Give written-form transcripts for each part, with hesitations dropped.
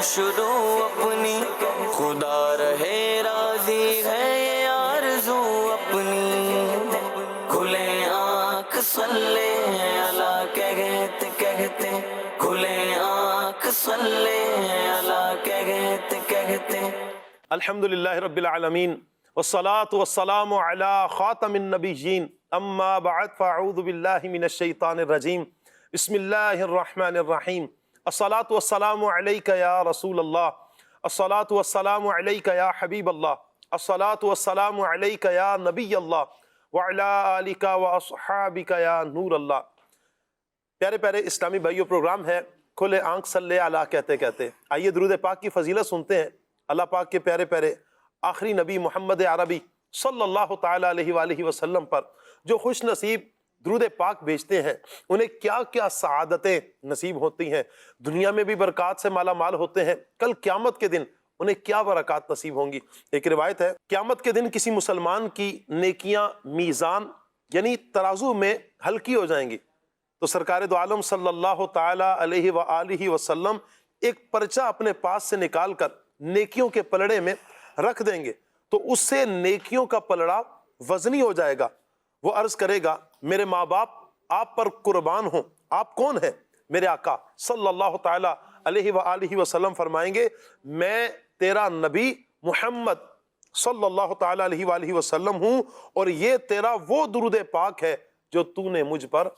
شروع اپنی، خدا رہے راضی ہے یہ آرزو اپنی، کھلے آنکھ صلی اللہ کہتے کہتے، کھلے آنکھ صلی اللہ کہتے کہتے۔ الحمدللہ رب العالمین والصلاة والسلام علی خاتم النبیین، اما بعد فاعوذ باللہ من الشیطان الرجیم، بسم اللہ الرحمن الرحیم۔ الصلاة والسلام علیک یا رسول اللہ، الصلاة والسلام علیک یا حبیب اللہ، الصلاة والسلام علیک یا نبی اللہ، وعلی آلک واصحابک یا نور اللہ۔ پیارے پیارے اسلامی بھائیو، پروگرام ہے کھلے آنکھ صلی اللہ کہتے کہتے۔ آئیے درود پاک کی فضیلت سنتے ہیں اللہ پاک کے پیارے پیارے آخری نبی محمد عربی صلی اللہ تعالیٰ علیہ وآلہ وسلم پر جو خوش نصیب درود پاک بھیجتے ہیں انہیں کیا کیا سعادتیں نصیب ہوتی ہیں، دنیا میں بھی برکات سے مالا مال ہوتے ہیں، کل قیامت کے دن انہیں کیا برکات نصیب ہوں گی۔ ایک روایت ہے قیامت کے دن کسی مسلمان کی نیکیاں میزان یعنی ترازو میں ہلکی ہو جائیں گی تو سرکار دو عالم صلی اللہ تعالیٰ علیہ وآلہ وسلم ایک پرچہ اپنے پاس سے نکال کر نیکیوں کے پلڑے میں رکھ دیں گے تو اس سے نیکیوں کا پلڑا وزنی ہو جائے گا۔ وہ عرض کرے گا میرے ماں باپ آپ پر قربان ہوں، آپ کون ہیں؟ میرے آقا صلی اللہ تعالیٰ علیہ وآلہ وسلم فرمائیں گے میں تیرا نبی محمد صلی اللہ تعالیٰ علیہ وآلہ وسلم ہوں اور یہ تیرا وہ درود پاک ہے جو تو نے مجھ پر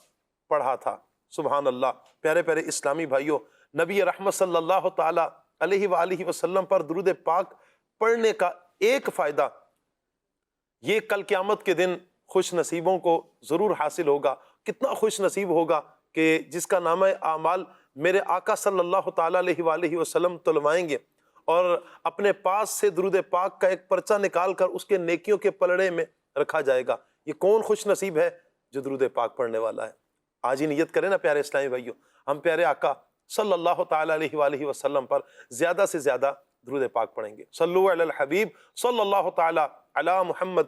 پڑھا تھا۔ سبحان اللہ۔ پیارے پیارے اسلامی بھائیوں، نبی رحمت صلی اللہ تعالیٰ علیہ وآلہ وسلم پر درود پاک پڑھنے کا ایک فائدہ یہ کل قیامت کے دن خوش نصیبوں کو ضرور حاصل ہوگا۔ کتنا خوش نصیب ہوگا کہ جس کا نامہ اعمال میرے آقا صلی اللہ تعالیٰ علیہ وآلہ وسلم تلوائیں گے اور اپنے پاس سے درود پاک کا ایک پرچہ نکال کر اس کے نیکیوں کے پلڑے میں رکھا جائے گا۔ یہ کون خوش نصیب ہے؟ جو درود پاک پڑھنے والا ہے۔ آج ہی نیت کریں نا پیارے اسلامی بھائیوں، ہم پیارے آقا صلی اللہ تعالیٰ علیہ وآلہ وسلم پر زیادہ سے زیادہ درود پاک پڑھیں گے۔ صلو علی الحبیب صلی اللہ تعالیٰ علی محمد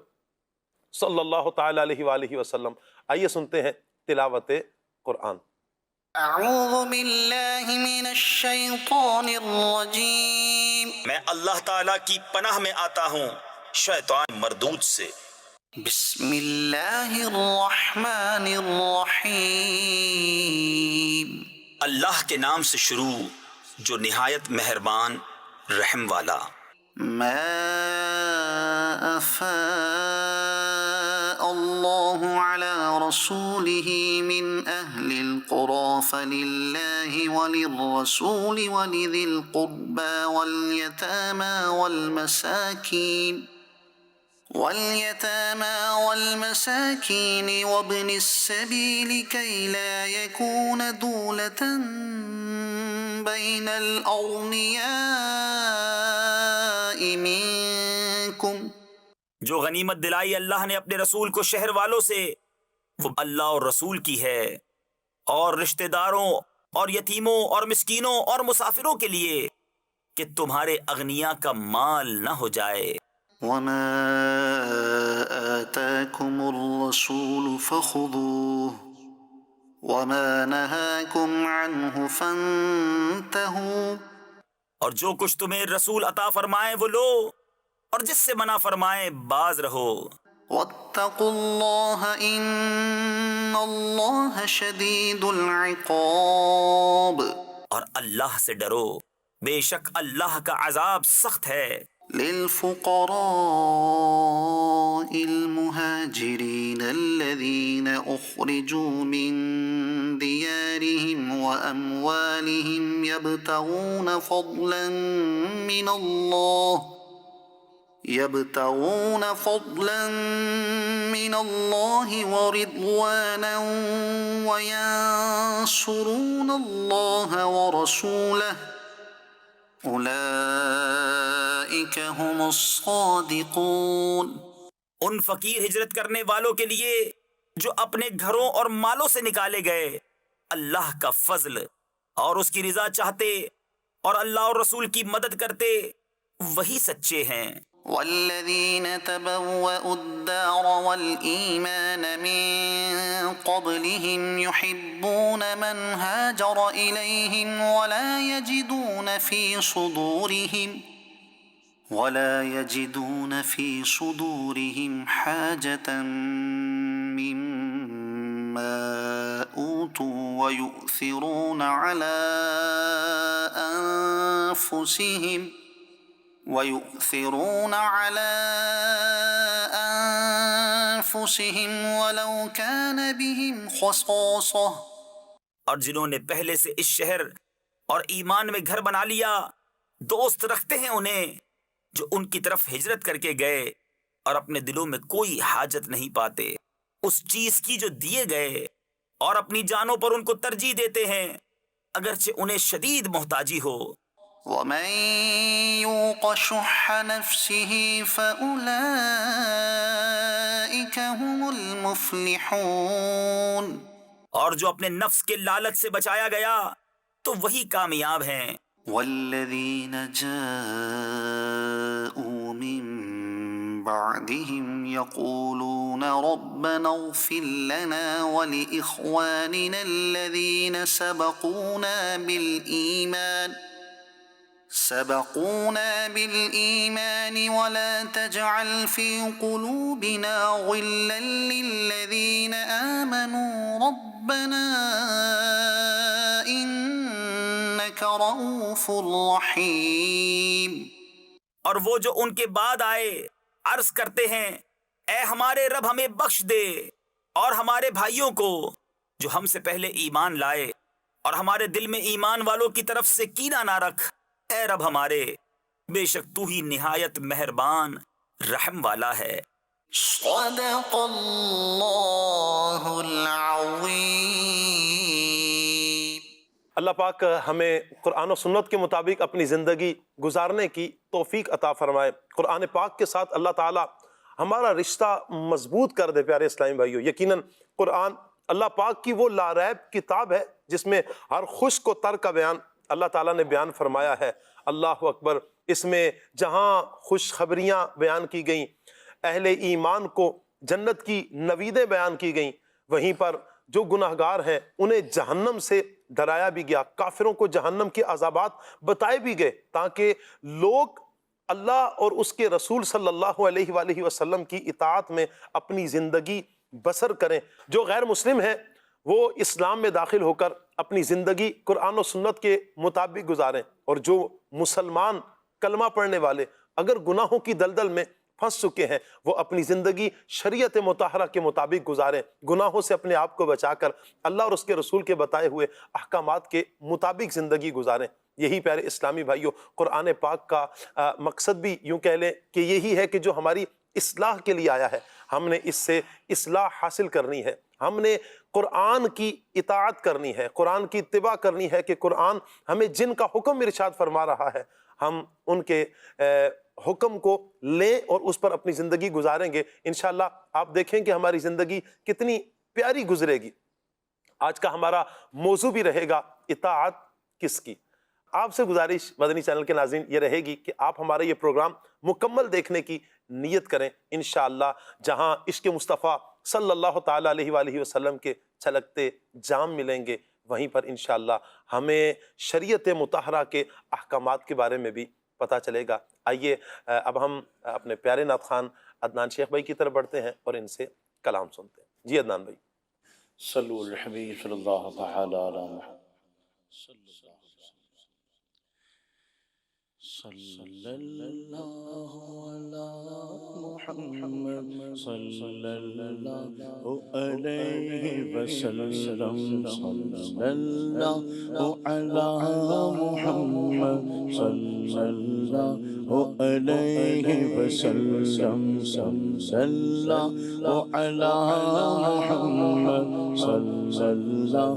صلی اللہ تعالیٰ علیہ وآلہ وسلم۔ آئیے سنتے ہیں تلاوت قرآن۔ اعوذ باللہ من الشیطان الرجیم، میں اللہ تعالیٰ کی پناہ میں آتا ہوں شیطان مردود سے۔ بسم اللہ الرحمن الرحیم، اللہ کے نام سے شروع جو نہایت مہربان رحم والا۔ ما افاء اللہ علی رسولہ من اہل القرى فللہ وللرسول ولذی القربى واليتامى وابن السبيل كي لا يكون دولة بين الأغنياء منكم۔ جو غنیمت دلائی اللہ نے اپنے رسول کو شہر والوں سے وہ اللہ اور رسول کی ہے، اور رشتہ داروں اور یتیموں اور مسکینوں اور مسافروں کے لیے کہ تمہارے اغنیاء کا مال نہ ہو جائے۔ وما آتاكم الرسول فخذوه وما نهاكم عنه فانتهوا۔ اور جو کچھ تمہیں رسول عطا فرمائے وہ لو، اور جس سے منع فرمائے باز رہو۔ واتقوا الله ان الله شدید العقاب۔ اور اللہ سے ڈرو، بے شک اللہ کا عذاب سخت ہے۔ للفقراء المهاجرين الذين أخرجوا من ديارهم وأموالهم يبتغون فضلا من الله ورضوانا وينصرون الله ورسوله اولئک هم الصادقون۔ ان فقیر ہجرت کرنے والوں کے لیے جو اپنے گھروں اور مالوں سے نکالے گئے اللہ کا فضل اور اس کی رضا چاہتے اور اللہ اور رسول کی مدد کرتے وہی سچے ہیں۔ والذين تبوأوا الدار والإيمان من قبلهم يحبون من هاجر إليهم ولا يجدون في صدورهم حاجة مما أوتوا ويؤثرون على أنفسهم ولو كان بهم خصاصة. اور جنہوں نے پہلے سے اس شہر اور ایمان میں گھر بنا لیا دوست رکھتے ہیں انہیں جو ان کی طرف ہجرت کر کے گئے اور اپنے دلوں میں کوئی حاجت نہیں پاتے اس چیز کی جو دیے گئے اور اپنی جانوں پر ان کو ترجیح دیتے ہیں اگرچہ انہیں شدید محتاجی ہو. ومن يوق شح نفسه فأولئك هم المفلحون. اور جو اپنے نفس کے لالچ سے بچایا گیا تو وہی کامیاب ہیں. والذین جاءوا من بعدهم يقولون ربنا اغفر لنا ولإخواننا الذين سبقونا بالإيمان ولا تجعل في قلوبنا غلا للذين آمنوا ربنا إنك رؤوف رحيم. اور وہ جو ان کے بعد آئے عرض کرتے ہیں اے ہمارے رب ہمیں بخش دے اور ہمارے بھائیوں کو جو ہم سے پہلے ایمان لائے اور ہمارے دل میں ایمان والوں کی طرف سے کینہ نہ رکھ اے رب ہمارے بے شک تو ہی نہایت مہربان رحم والا ہے. صدق اللہ العظیم. اللہ پاک ہمیں قرآن و سنت کے مطابق اپنی زندگی گزارنے کی توفیق عطا فرمائے. قرآن پاک کے ساتھ اللہ تعالی ہمارا رشتہ مضبوط کر دے. پیارے اسلامی بھائیو، یقیناً قرآن اللہ پاک کی وہ لاریب کتاب ہے جس میں ہر خشک و تر کا بیان اللہ تعالیٰ نے بیان فرمایا ہے. اللہ اکبر. اس میں جہاں خوشخبریاں بیان کی گئیں، اہل ایمان کو جنت کی نویدیں بیان کی گئیں، وہیں پر جو گناہگار ہیں انہیں جہنم سے ڈرایا بھی گیا، کافروں کو جہنم کے عذابات بتائے بھی گئے تاکہ لوگ اللہ اور اس کے رسول صلی اللہ علیہ وآلہ وسلم کی اطاعت میں اپنی زندگی بسر کریں. جو غیر مسلم ہیں وہ اسلام میں داخل ہو کر اپنی زندگی قرآن و سنت کے مطابق گزاریں، اور جو مسلمان کلمہ پڑھنے والے اگر گناہوں کی دلدل میں پھنس چکے ہیں وہ اپنی زندگی شریعت مطہرہ کے مطابق گزاریں، گناہوں سے اپنے آپ کو بچا کر اللہ اور اس کے رسول کے بتائے ہوئے احکامات کے مطابق زندگی گزاریں. یہی پیارے اسلامی بھائیوں قرآن پاک کا مقصد بھی یوں کہہ لیں کہ یہی ہے کہ جو ہماری اصلاح کے لیے آیا ہے. ہم نے اس سے اصلاح حاصل کرنی ہے، ہم نے قرآن کی اطاعت کرنی ہے، قرآن کی اتباع کرنی ہے کہ قرآن ہمیں جن کا حکم ارشاد فرما رہا ہے ہم ان کے حکم کو لیں اور اس پر اپنی زندگی گزاریں گے. انشاءاللہ آپ دیکھیں کہ ہماری زندگی کتنی پیاری گزرے گی. آج کا ہمارا موضوع بھی رہے گا اطاعت کس کی. آپ سے گزارش مدنی چینل کے ناظرین یہ رہے گی کہ آپ ہمارا یہ پروگرام مکمل دیکھنے کی نیت کریں. انشاءاللہ جہاں عشق مصطفیٰ صلی اللہ تعالیٰ علیہ وآلہ وسلم کے چھلکتے جام ملیں گے وہیں پر انشاءاللہ ہمیں شریعت مطہرہ کے احکامات کے بارے میں بھی پتہ چلے گا. آئیے اب ہم اپنے پیارے نعت خوان عدنان شیخ بھائی کی طرف بڑھتے ہیں اور ان سے کلام سنتے ہیں. جی عدنان بھائی. صلو الحبیب صلی اللہ تعالی علی محمد صلی اللہ علی محمد صلی اللہ علیہ وسلم صلی اللہ علی محمد صلی اللہ علیہ وسلم صلی اللہ علی محمد صلی اللہ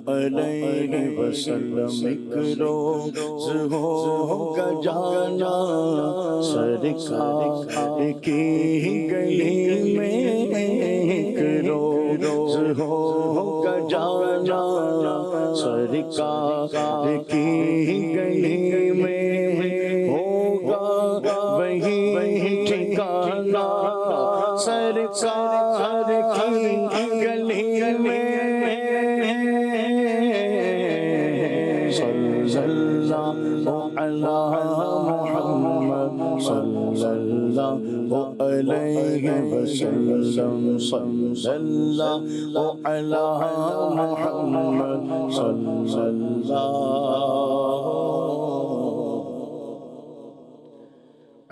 علیہ وسلم. ایک روز ہوگا جانا سرکار کی گلی میں، ایک روز ہوگا جانا سرکار کی گلی میں، ہوگا وہی صلی اللہ علی محمد صلی اللہ علیہ وسلم صلی اللہ علی محمد صلی اللہ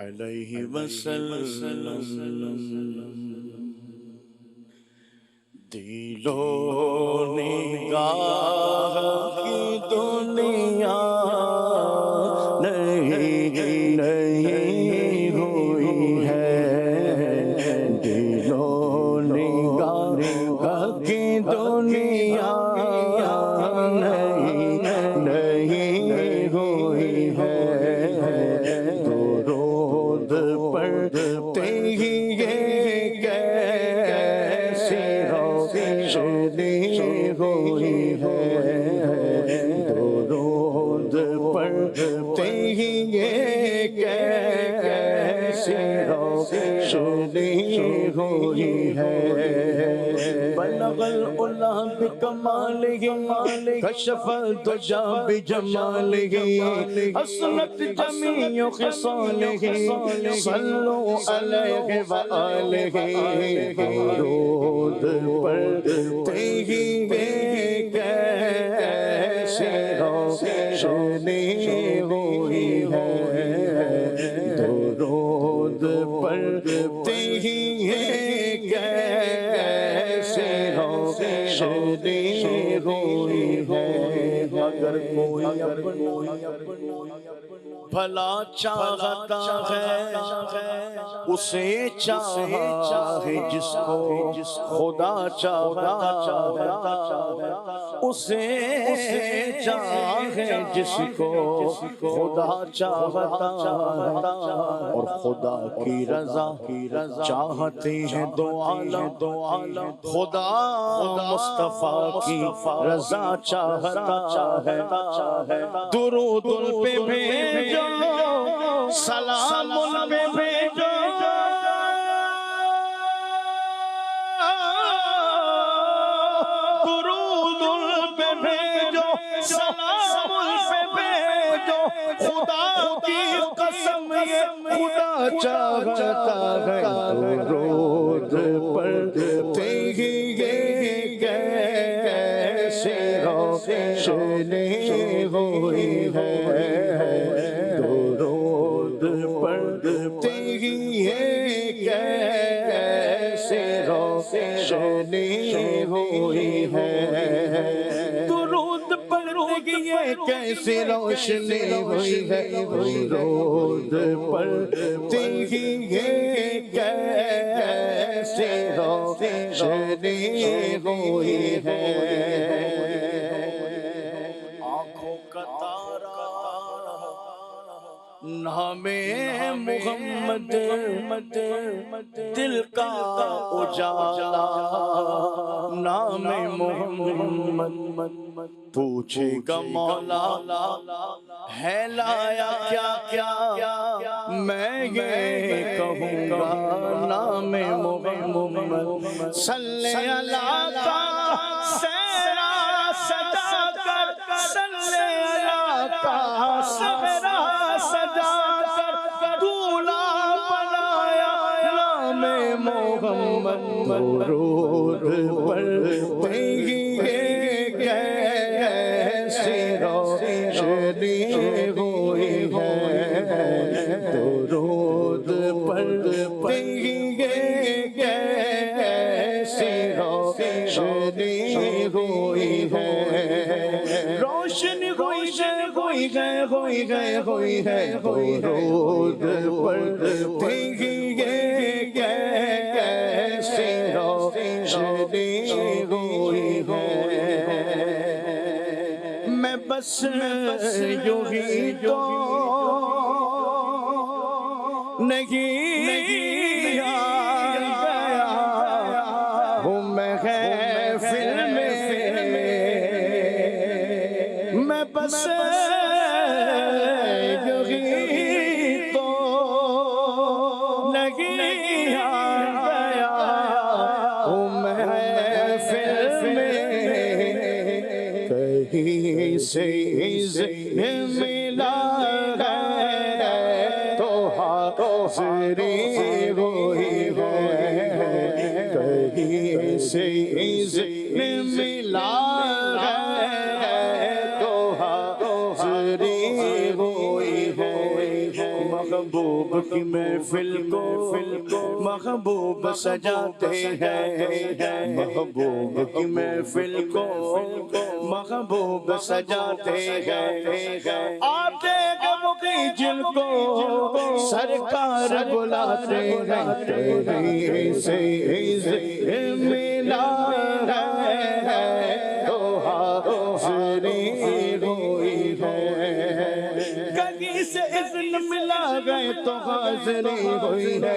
علیہ وسلم دل و نگاہ کی دنیا نہیں ہوئی ہے، دل و نگاہ کی دنیا نہیں ہوئی ہے، درود پڑھتے ہی یہ کیسی روشنی ہوئی ہے، درود پڑھتے ہی یہ کیسی روشنی ہوئی ہے، بلغ العلا بکمالہ کشف الدجی بجمالہ حسنت جمیع خصالہ صلوا علیہ وآلہ، درود پڑھتے ہی یہ کیسی روشنی ہوئی ہے، درود پڑھتے ہی یہ کیسی روشنی ہوئی ہے، اگر کوئی اپنا بھلا چاہتا ہے اسے چاہے جس کو خدا چاہتا ہے، اسے چاہے جس کو خدا چاہتا ہے، اور خدا کی رضا چاہتے ہیں دو عالم، خدا مصطفیٰ کی رضا چاہتا ہے، درود ان پہ بھیجو سلام ان پہ بھیجو، درود ان پہ بھیجو سلام ان پہ بھیجو، خدا کی قسم یہ خدا چاہتا ہے، درود پڑھتے ہی یہ کیسی روشنی ہوئی ہے، درود پڑھتے ہی یہ کیسی روشنی ہوئی ہے، درود پڑھتے ہی یہ کیسی روشنی ہوئی ہے، درود پڑھتے ہی یہ کیسی روشنی ہوئی ہے، آنکھوں کا تارا نام محمد، دل کا اجالا نام محمد، پوچھے گا مولا ہے لایا کیا کیا، میں یہ کہوں گا نام محمد، صلی اللہ کا سیرا سجا کر، صلی اللہ کا سیرا سجا کر دولہا بنایا نام محمد، درود پڑھتے ہی یہ کیسی روشنی ہوئی ہے، درود پڑھتے ہی یہ کیسی روشنی ہوئی ہے، روشنی ہوئی ہے، درود پڑھتے ہی یہ کیسی روشنی ہوئی ہے، میں بس یوں ہی تو نہیں آ گیا ہوں محفل میں، میں بس یوں ہی تو نہیں آ گیا ہوں محفل میں، کہیں سے ملا ہے تو حاضری ہوئی ہے، کہیں سے اذن ملا ہے تو حاضری ہوئی ہے، محبوب کی محفل کو محبوب سجاتے ہیں، محبوب کی محفل کو محبوب سجاتے ہیں، آتے گم جن کو سرکار بلاتے ہیں، کہیں سے اذن ملا ہے تو حاضری ہوئی ہے، کہیں سے اذن ملا گئے تو حاضری ہوئی ہے،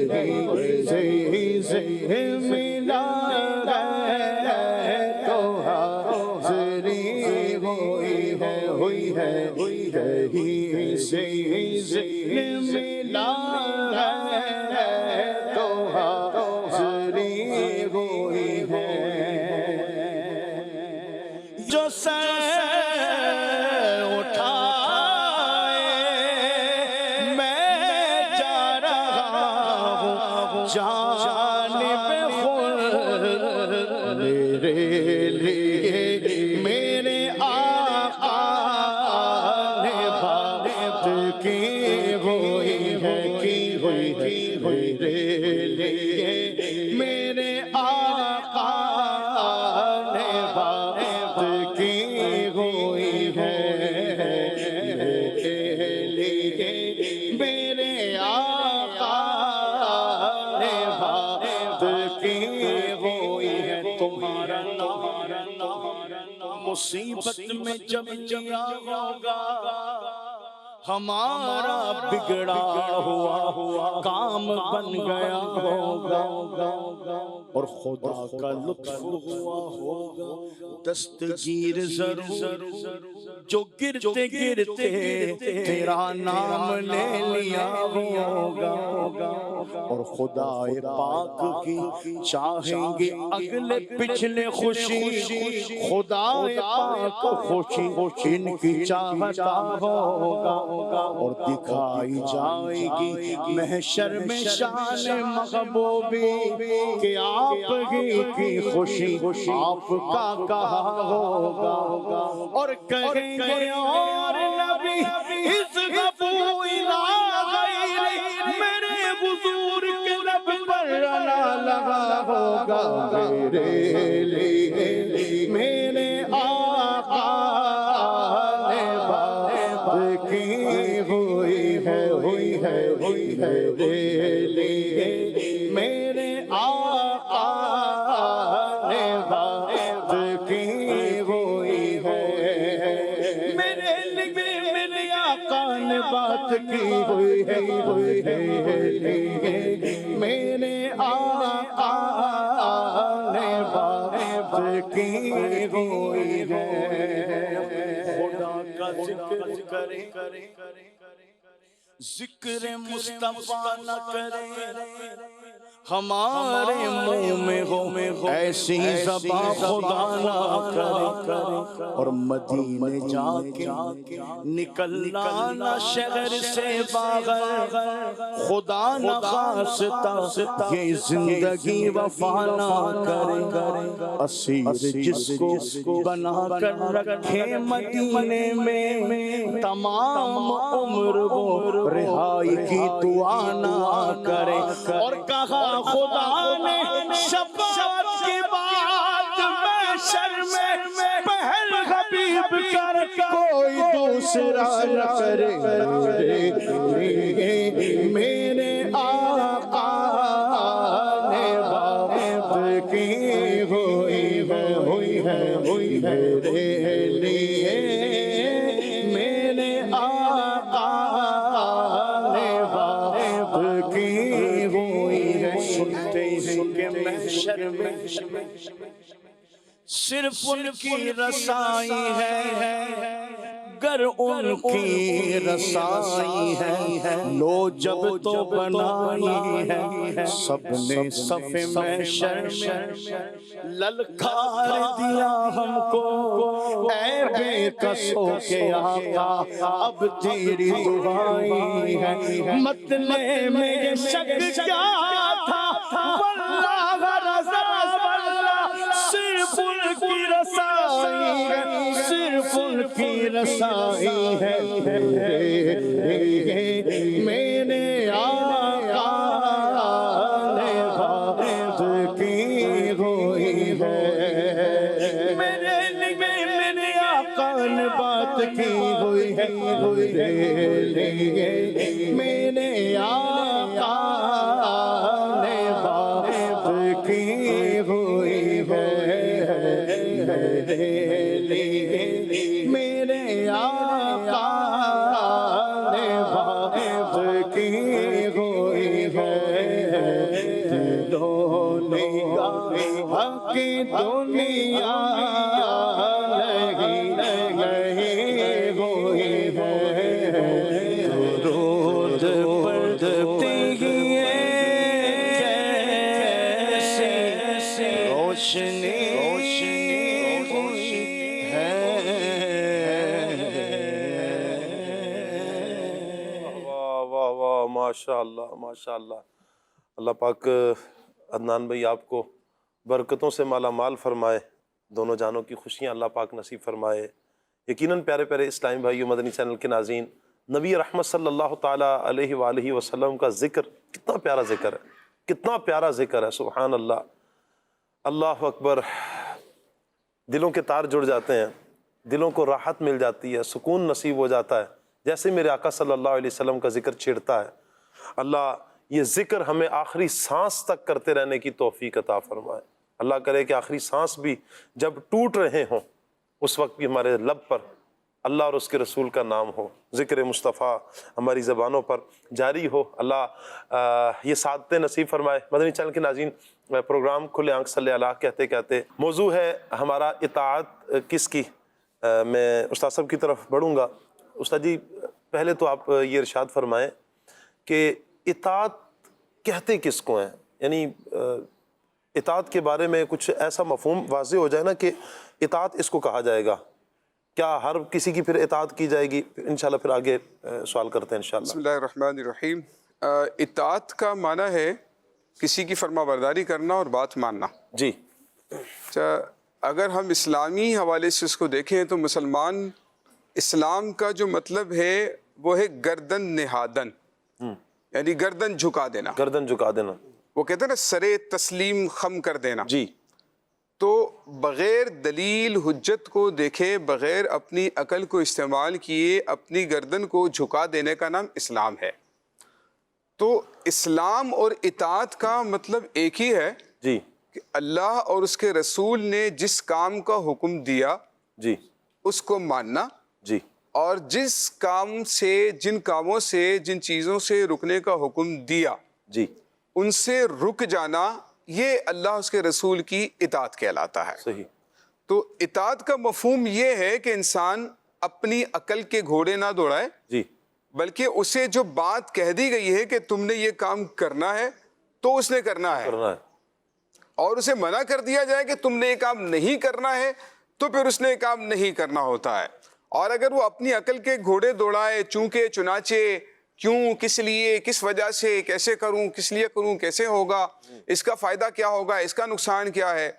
کہیں سے اذن ملا ہے تو حاضری ہوئی ہے، کہیں سے اذن ملا ہے تو حاضری ہوئی ہے، جو سر اٹھائے میں جا رہا ہوں جانب خود، میرے لیے میرے آقا نے بات کی ہوئی ہے، میرے لیے میرے آقا نے بات کی ہوئی ہے، میرے لیے میرے آقا نے بات کی ہوئی ہے، تمہارا نام مصیبت میں جب لیا ہوگا، ہمارا بگڑا ہوا کام بن گیا ہوگا، اور خدا کا لطف ہوا ہوگا، دستگیر ضرور جو گرتے گرتے تیرا نام لے لیا ہوگا، اور خدا پاک کی چاہیں گے اگلے پچھلے خوشی، خدا پاک خوشی ان کی چاہتا ہوگا، اور دکھائی جائے گی محشر میں شان محبوبی کہ آپ ہی کی خوشی آپ کا کہا ہوگا، اور کہیں گے اور نبی اذهبوا الی غیری، میرے حضور کے لب پر رنا لگا ہوگا، میرے لیے میرے آقا نے بات کی ہوئی ہے، میرے لیے میرے آقا نے بات کی ہوئی ہے، میرے لیے میرے آقا نے بات کی ہوئی ہے، میرے آقا نے بات کی ہوئی ہے، خدا کا ذکر کرے ذکر مصطفیٰ نہ کرے، ہمارے منہ میں ہو ایسی زبان خدا نہ کرے، اور مدینے جا کے نکلنا نہ شہر سے باہر، خدا نہ خواستہ یہ زندگی وفا نہ کرے، اسیر جس کو بنا کر رکھے مدینے میں، تمام عمر وہ رہائی کی دعا نہ کرے، اور کہا خدا نے شفاعت کے بعد محشر میں پہل حبیب کر کوئی دوسرا نہ کرے، میرے آقا نے بات کی ہوئی ہے، میرے لیے میرے آقا نے بات کی ہوئی ہے، سنتے ہی کہ محشر میں صرف ان کی رسائی ہے، گر گر ان کی رسائی ہے لو جب تو بنائی ہے سب نے صف میں شرم للکار دیا ہم کو اے بے کسوں کے آقا اب تیری دعائی ہے مطلع میں یہ شک کیا تھا واللہ رضا واللہ صرف ان کی رسائی ہے صرف ان کی رسائی ہے میرے آقا نے بات کی ہوئی ہے میرے آقا نے بات کی ہوئی ہے میرے آقا نے بات کی ہوئی ہے میرے آقا نے بات کی ہوئی ہے دلوں نگاہ کی دنیا لگی ہوئی ہے درود پڑھتی کیسے روشنی ماشاء اللہ ماشاء اللہ. اللہ پاک عدنان بھائی آپ کو برکتوں سے مالا مال فرمائے، دونوں جانوں کی خوشیاں اللہ پاک نصیب فرمائے. یقیناً پیارے پیارے اسلامی بھائیو، مدنی چینل کے ناظرین، نبی رحمت صلی اللہ تعالیٰ علیہ وآلہ وسلم کا ذکر کتنا پیارا ذکر ہے، کتنا پیارا ذکر ہے. سبحان اللہ، اللہ اکبر. دلوں کے تار جڑ جاتے ہیں، دلوں کو راحت مل جاتی ہے، سکون نصیب ہو جاتا ہے جیسے میرے آقا صلی اللہ علیہ وسلم کا ذکر چھیڑتا ہے. اللہ یہ ذکر ہمیں آخری سانس تک کرتے رہنے کی توفیق عطا فرمائے. اللہ کرے کہ آخری سانس بھی جب ٹوٹ رہے ہوں اس وقت بھی ہمارے لب پر اللہ اور اس کے رسول کا نام ہو، ذکر مصطفیٰ ہماری زبانوں پر جاری ہو. اللہ یہ سعادتیں نصیب فرمائے. مدنی چینل کے ناظرین، پروگرام کھلے آنکھ صلی اللہ کہتے کہتے موضوع ہے ہمارا اطاعت کس کی. میں استاد صاحب کی طرف بڑھوں گا. استاد جی، پہلے تو آپ یہ ارشاد فرمائیں کہ اطاعت کہتے کس کو ہیں، یعنی اطاعت کے بارے میں کچھ ایسا مفہوم واضح ہو جائے نا کہ اطاعت اس کو کہا جائے گا. کیا ہر کسی کی پھر اطاعت کی جائے گی؟ انشاءاللہ پھر آگے سوال کرتے ہیں انشاءاللہ. بسم اللہ الرحمن الرحیم. اطاعت کا معنی ہے کسی کی فرما برداری کرنا اور بات ماننا. جی. اگر ہم اسلامی حوالے سے اس کو دیکھیں تو مسلمان اسلام کا جو مطلب ہے وہ ہے گردن نہادن، یعنی گردن جھکا دینا. گردن جھکا دینا، وہ کہتے ہیں نا سرے تسلیم خم کر دینا. جی. تو بغیر دلیل حجت کو دیکھے، بغیر اپنی عقل کو استعمال کیے اپنی گردن کو جھکا دینے کا نام اسلام ہے. تو اسلام اور اطاعت کا مطلب ایک ہی ہے. جی. کہ اللہ اور اس کے رسول نے جس کام کا حکم دیا جی اس کو ماننا. جی. اور جس کام سے، جن کاموں سے، جن چیزوں سے رکنے کا حکم دیا جی ان سے رک جانا، یہ اللہ اس کے رسول کی اطاعت کہلاتا ہے. صحیح. تو اطاعت کا مفہوم یہ ہے کہ انسان اپنی عقل کے گھوڑے نہ دوڑائے، جی، بلکہ اسے جو بات کہہ دی گئی ہے کہ تم نے یہ کام کرنا ہے تو اس نے کرنا ہے، کرنا ہے. اور اسے منع کر دیا جائے کہ تم نے یہ کام نہیں کرنا ہے تو پھر اس نے یہ کام نہیں کرنا ہوتا ہے. اور اگر وہ اپنی عقل کے گھوڑے دوڑائے، چونکہ چنانچہ، کیوں، کس لیے، کس وجہ سے، کیسے کروں، کس لیے کروں، کیسے ہوگا، اس کا فائدہ کیا ہوگا، اس کا نقصان کیا ہے،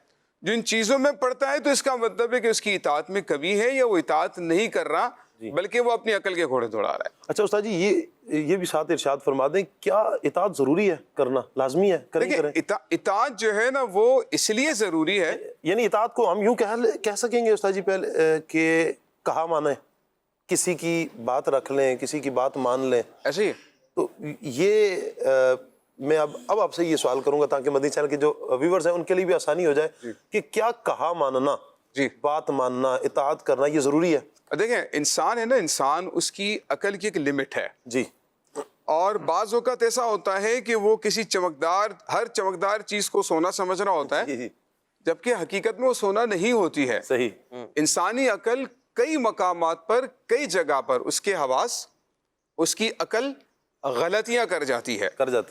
جو ان چیزوں میں پڑتا ہے تو اس کا مطلب ہے کہ اس کی اطاعت میں کمی ہے، یا وہ اطاعت نہیں کر رہا بلکہ وہ اپنی عقل کے گھوڑے دوڑا رہا ہے. اچھا استاد جی، یہ بھی ساتھ ارشاد فرما دیں، کیا اطاعت ضروری ہے کرنا، لازمی ہے کریں؟ اطاعت جو ہے نا وہ اس لیے ضروری ہے، یعنی اطاعت کو ہم یوں کہہ سکیں گے استاد جی پہلے کہ کہا مانیں، کسی کی بات رکھ لیں، کسی کی بات مان لیں، ایسے ہی. تو یہ میں اب آپ سے یہ سوال کروں گا تاکہ مدنی چینل کے جو ویورز ہیں ان کے لیے بھی آسانی ہو جائے کہ کیا کہا ماننا، بات ماننا، اطاعت کرنا یہ ضروری ہے؟ دیکھیں انسان ہے نا، انسان اس کی عقل کی ایک لمٹ ہے. جی. اور بعض اوقات ایسا ہوتا ہے کہ وہ کسی ہر چمکدار چیز کو سونا سمجھ رہا ہوتا ہے، جبکہ حقیقت میں وہ سونا نہیں ہوتی ہے. صحیح. انسانی عقل کئی مقامات پر کئی جگہ پر اس کے حواس اس کی عقل غلطیاں کر جاتی ہے.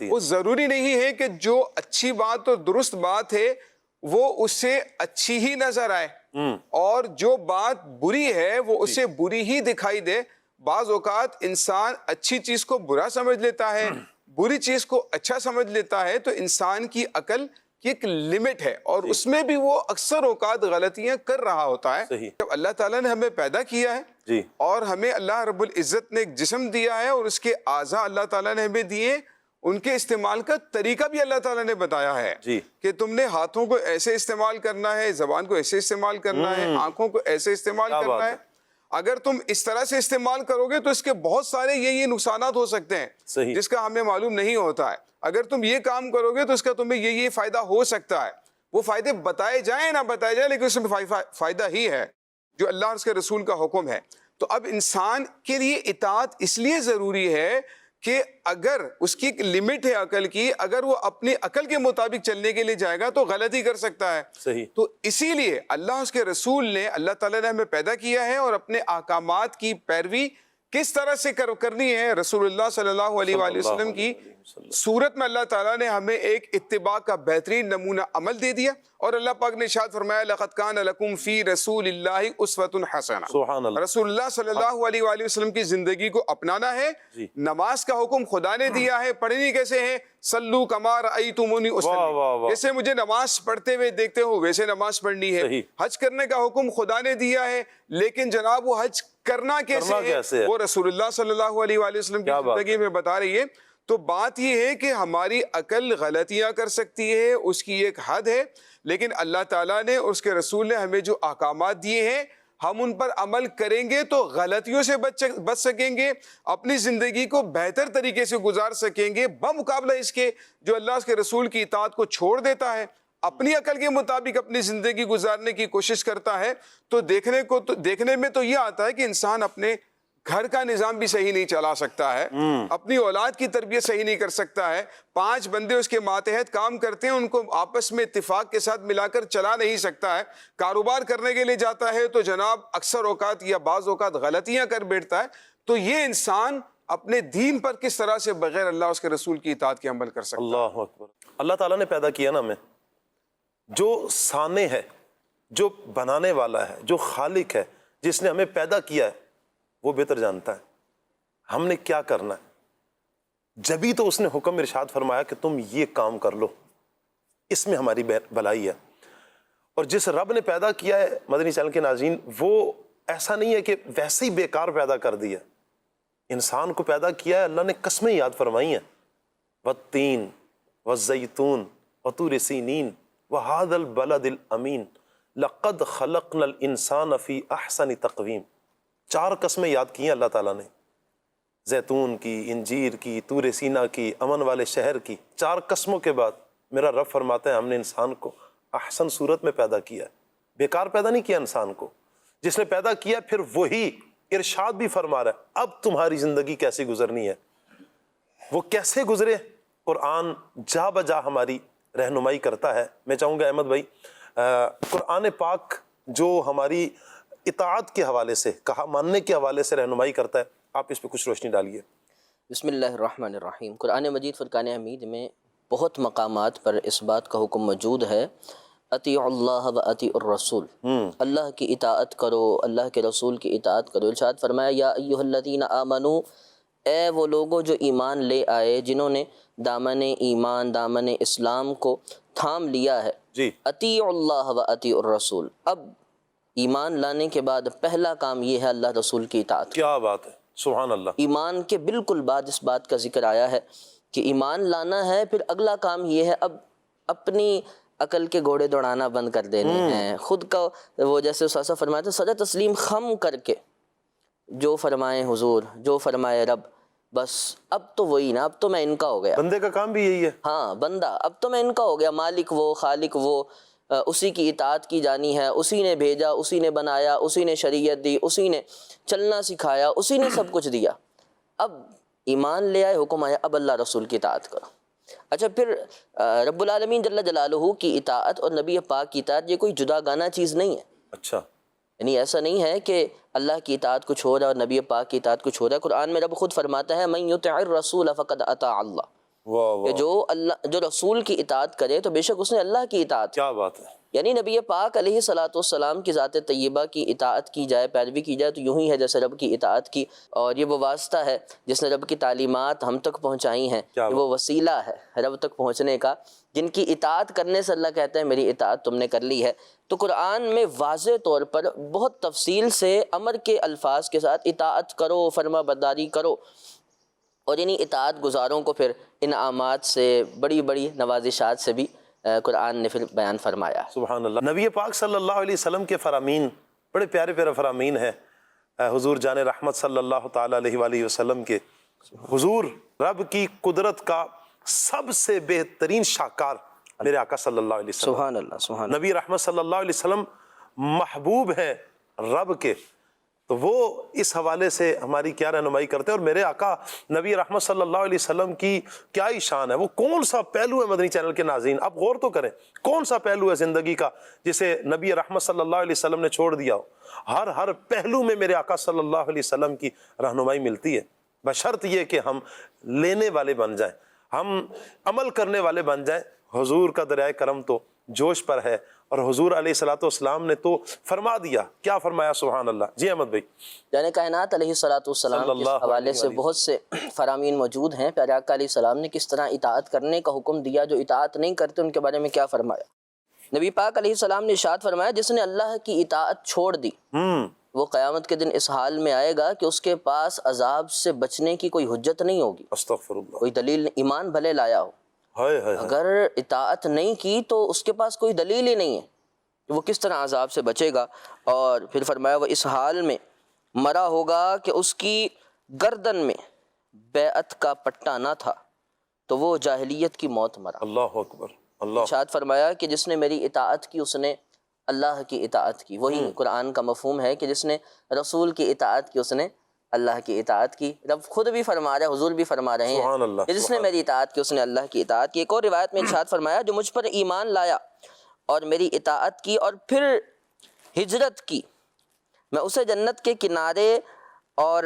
وہ ضروری نہیں ہے کہ جو اچھی بات اور درست بات ہے وہ اس سے اچھی ہی نظر آئے اور جو بات بری ہے وہ اسے بری ہی دکھائی دے. بعض اوقات انسان اچھی چیز کو برا سمجھ لیتا ہے, بری چیز کو اچھا سمجھ لیتا ہے. تو انسان کی عقل کی ایک لمٹ ہے اور اس میں بھی وہ اکثر اوقات غلطیاں کر رہا ہوتا ہے. جب اللہ تعالیٰ نے ہمیں پیدا کیا ہے اور ہمیں اللہ رب العزت نے ایک جسم دیا ہے اور اس کے اعضاء اللہ تعالیٰ نے ہمیں دیے, ان کے استعمال کا طریقہ بھی اللہ تعالیٰ نے بتایا ہے کہ تم نے ہاتھوں کو ایسے استعمال کرنا ہے, زبان کو ایسے استعمال کرنا ہے, آنکھوں کو ایسے استعمال کرنا ہے. اگر تم اس طرح سے استعمال کرو گے تو اس کے بہت سارے یہ نقصانات ہو سکتے ہیں جس کا ہمیں معلوم نہیں ہوتا ہے. اگر تم یہ کام کرو گے تو اس کا تمہیں یہ فائدہ ہو سکتا ہے. وہ فائدے بتائے جائیں نہ بتائے جائیں لیکن اس میں فائدہ ہی ہے جو اللہ اور اس کے رسول کا حکم ہے. تو اب انسان کے لیے اطاعت اس لیے ضروری ہے کہ اگر اس کی ایک لمٹ ہے عقل کی, اگر وہ اپنی عقل کے مطابق چلنے کے لیے جائے گا تو غلطی کر سکتا ہے. تو اسی لیے اللہ اس کے رسول نے, اللہ تعالیٰ نے ہمیں پیدا کیا ہے اور اپنے احکامات کی پیروی کس طرح سے کرنی ہے. رسول اللہ صلی اللہ علیہ وآلہ وسلم کی صورت میں اللہ تعالیٰ نے ہمیں ایک اتباع کا بہترین نمونہ عمل دے دیا اور اللہ پاک نے ارشاد فرمایا لَقَدْ كَانَ لَكُمْ فِي رَسُولِ اللَّهِ أُسْوَةٌ حَسَنَةٌ. رسول اللہ صلی اللہ علیہ وآلہ وسلم کی زندگی کو اپنانا ہے. نماز کا حکم خدا نے دیا ہے, پڑھنی کیسے ہے؟ صلو کما رأیتمونی اصلی, جیسے مجھے نماز پڑھتے ہوئے دیکھتے ہو ویسے نماز پڑھنی ہے. حج کرنے کا حکم خدا نے دیا ہے لیکن جناب وہ حج کرنا کیسے ہے وہ رسول اللہ صلی اللہ علیہ وآلہ وسلم کی زندگی میں بتا رہی ہے. تو بات یہ ہے کہ ہماری عقل غلطیاں کر سکتی ہے, اس کی ایک حد ہے, لیکن اللہ تعالیٰ نے اور اس کے رسول نے ہمیں جو احکامات دیے ہیں ہم ان پر عمل کریں گے تو غلطیوں سے بچ سکیں گے, اپنی زندگی کو بہتر طریقے سے گزار سکیں گے بمقابلہ اس کے جو اللہ اس کے رسول کی اطاعت کو چھوڑ دیتا ہے, اپنی عقل کے مطابق اپنی زندگی گزارنے کی کوشش کرتا ہے. تو دیکھنے میں تو یہ آتا ہے کہ انسان اپنے گھر کا نظام بھی صحیح نہیں چلا سکتا ہے, اپنی اولاد کی تربیت صحیح نہیں کر سکتا ہے, 5 بندے اس کے ماتحت کام کرتے ہیں ان کو آپس میں اتفاق کے ساتھ ملا کر چلا نہیں سکتا ہے. کاروبار کرنے کے لیے جاتا ہے تو جناب اکثر اوقات یا بعض اوقات غلطیاں کر بیٹھتا ہے. تو یہ انسان اپنے دین پر کس طرح سے بغیر اللہ اس کے رسول کی اطاعت کے عمل کر سکتا ہے. اللہ اکبر. اللہ تعالیٰ نے پیدا کیا نا ہمیں, جو صانع ہے, جو بنانے والا ہے, جو خالق ہے, جس نے ہمیں پیدا کیا ہے وہ بہتر جانتا ہے ہم نے کیا کرنا ہے. جبھی تو اس نے حکم ارشاد فرمایا کہ تم یہ کام کر لو, اس میں ہماری بھلائی ہے. اور جس رب نے پیدا کیا ہے مدنی چینل کے ناظرین, وہ ایسا نہیں ہے کہ ویسے ہی بیکار پیدا کر دیا. انسان کو پیدا کیا ہے, اللہ نے قسمیں یاد فرمائی ہیں, والتین والزیتون وطور سینین وہذا البلد الامین لقد خلقنا الانسان فی احسن تقویم. 4 قسمیں یاد کی ہیں اللہ تعالیٰ نے, زیتون کی, انجیر کی, طور سینا کی, امن والے شہر کی. 4 قسموں کے بعد میرا رب فرماتا ہے ہم نے انسان کو احسن صورت میں پیدا کیا ہے, بیکار پیدا نہیں کیا انسان کو. جس نے پیدا کیا پھر وہی ارشاد بھی فرما رہا ہے اب تمہاری زندگی کیسے گزرنی ہے, وہ کیسے گزرے. قرآن جا بجا ہماری رہنمائی کرتا ہے. میں چاہوں گا احمد بھائی, قرآن پاک جو ہماری اطاعت کے حوالے سے, کہا ماننے کے حوالے سے رہنمائی کرتا ہے, آپ اس پہ کچھ روشنی ڈالیے. بسم اللہ الرحمن الرحیم. قرآن مجید فرقان حمید میں بہت مقامات پر اس بات کا حکم موجود ہے اطیعوا اللہ و اطیعوا الرسول, اللہ کی اطاعت کرو, اللہ کے رسول کی اطاعت کرو. ارشاد فرمایا یا ایھا الذین آمنوا, اے وہ لوگوں جو ایمان لے آئے, جنہوں نے دامن ایمان, دامن اسلام کو تھام لیا ہے. اطیعوا اللہ و اطیعوا الرسول. اب ایمان لانے کے بعد پہلا کام یہ ہے اللہ رسول کی اطاعت. کیا بات ہے, سبحان اللہ. ایمان کے بالکل بعد اس بات کا ذکر آیا ہے کہ ایمان لانا ہے, پھر اگلا کام یہ ہے اب اپنی عقل کے گھوڑے دوڑانا بند کر دینے ہیں, خود کا وہ جیسے استاذ فرمایا تھا سجدہ تسلیم خم کر کے جو فرمائے حضور, جو فرمائے رب, بس اب تو وہی نا, اب تو میں ان کا ہو گیا. بندے کا کام بھی یہی ہے. ہاں بندہ اب تو میں ان کا ہو گیا, مالک وہ, خالق وہ, اسی کی اطاعت کی جانی ہے, اسی نے بھیجا, اسی نے بنایا, اسی نے شریعت دی, اسی نے چلنا سکھایا, اسی نے سب کچھ دیا. اب ایمان لے آئے, حکم آیا اب اللہ رسول کی اطاعت کرو. اچھا پھر رب العالمین جل جلالہ کی اطاعت اور نبی پاک کی اطاعت یہ کوئی جدا گانا چیز نہیں ہے. اچھا یعنی ایسا نہیں ہے کہ اللہ کی اطاعت کچھ ہو رہا ہے اور نبی پاک کی اطاعت کچھ ہو رہا ہے. قرآن میں رب خود فرماتا ہے من یطع الرسول فقد اطاع اللہ، کہ جو رسول کی اطاعت کرے تو بے شک اس نے اللہ کی اطاعت. کیا بات ہے. یعنی نبی پاک علیہ الصلاۃ والسلام کی ذات طیبہ کی اطاعت کی جائے، پیروی کی جائے، تو یوں ہی ہے جیسے رب کی اطاعت کی. اور یہ وہ واسطہ ہے جس نے رب کی تعلیمات ہم تک پہنچائی ہیں، یہ وہ وسیلہ ہے رب تک پہنچنے کا، جن کی اطاعت کرنے سے اللہ کہتا ہے میری اطاعت تم نے کر لی ہے. تو قرآن میں واضح طور پر بہت تفصیل سے امر کے الفاظ کے ساتھ اطاعت کرو، فرما برداری کرو، اور انہی اطاعت گزاروں کو پھر انعامات سے، بڑی بڑی نوازشات سے بھی قرآن نے پھر بیان فرمایا. سبحان اللہ. نبی پاک صلی اللہ علیہ وسلم کے فرامین بڑے پیارے پیارے فرامین ہیں. حضور جان رحمت صلی اللہ تعالی علیہ وآلہ وسلم کے، حضور رب کی قدرت کا سب سے بہترین شاہکار میرے آقا صلی اللہ علیہ وسلم. سبحان اللہ سبحان اللہ. نبی رحمت صلی اللہ علیہ وسلم محبوب ہیں رب کے، تو وہ اس حوالے سے ہماری کیا رہنمائی کرتے ہیں. اور میرے آقا نبی رحمت صلی اللہ علیہ وسلم کی کیا ہی شان ہے. وہ کون سا پہلو ہے مدنی چینل کے ناظرین، آپ غور تو کریں، کون سا پہلو ہے زندگی کا جسے نبی رحمت صلی اللہ علیہ وسلم نے چھوڑ دیا ہو. ہر پہلو میں میرے آقا صلی اللہ علیہ وسلم کی رہنمائی ملتی ہے، بشرط یہ کہ ہم لینے والے بن جائیں، ہم عمل کرنے والے بن جائیں. حضور کا دریائے کرم تو جوش پر ہے، اور حضور علیہ الصلوۃ والسلام نے تو فرما دیا. کیا فرمایا؟ سبحان اللہ. جی احمد بھائی. یعنی کائنات علیہ الصلوۃ والسلام کے حوالے سے بہت سے فرامین موجود ہیں. پیارے آقا علیہ السلام نے کس طرح اطاعت کرنے کا حکم دیا، جو اطاعت نہیں کرتے ان کے بارے میں کیا فرمایا. نبی پاک علیہ السلام نے ارشاد فرمایا جس نے اللہ کی اطاعت چھوڑ دی وہ قیامت کے دن اس حال میں آئے گا کہ اس کے پاس عذاب سے بچنے کی کوئی حجت نہیں ہوگی. استغفر اللہ. کوئی دلیل، ایمان بھلے لایا ہو، اگر اطاعت نہیں کی تو اس کے پاس کوئی دلیل ہی نہیں ہے کہ وہ کس طرح عذاب سے بچے گا. اور پھر فرمایا وہ اس حال میں مرا ہوگا کہ اس کی گردن میں بیعت کا پٹا نہ تھا تو وہ جاہلیت کی موت مرا. اللہ اکبر. اللہ. ارشاد فرمایا کہ جس نے میری اطاعت کی اس نے اللہ کی اطاعت کی. وہی قرآن کا مفہوم ہے کہ جس نے رسول کی اطاعت کی اس نے اللہ کی اطاعت کی. رب خود بھی فرما رہا ہے، حضور بھی فرما رہے سبحان ہیں اللہ. کہ جس نے میری اطاعت کی اس نے اللہ کی اطاعت کی. ایک اور روایت میں ارشاد فرمایا جو مجھ پر ایمان لایا اور میری اطاعت کی اور پھر ہجرت کی، میں اسے جنت کے کنارے اور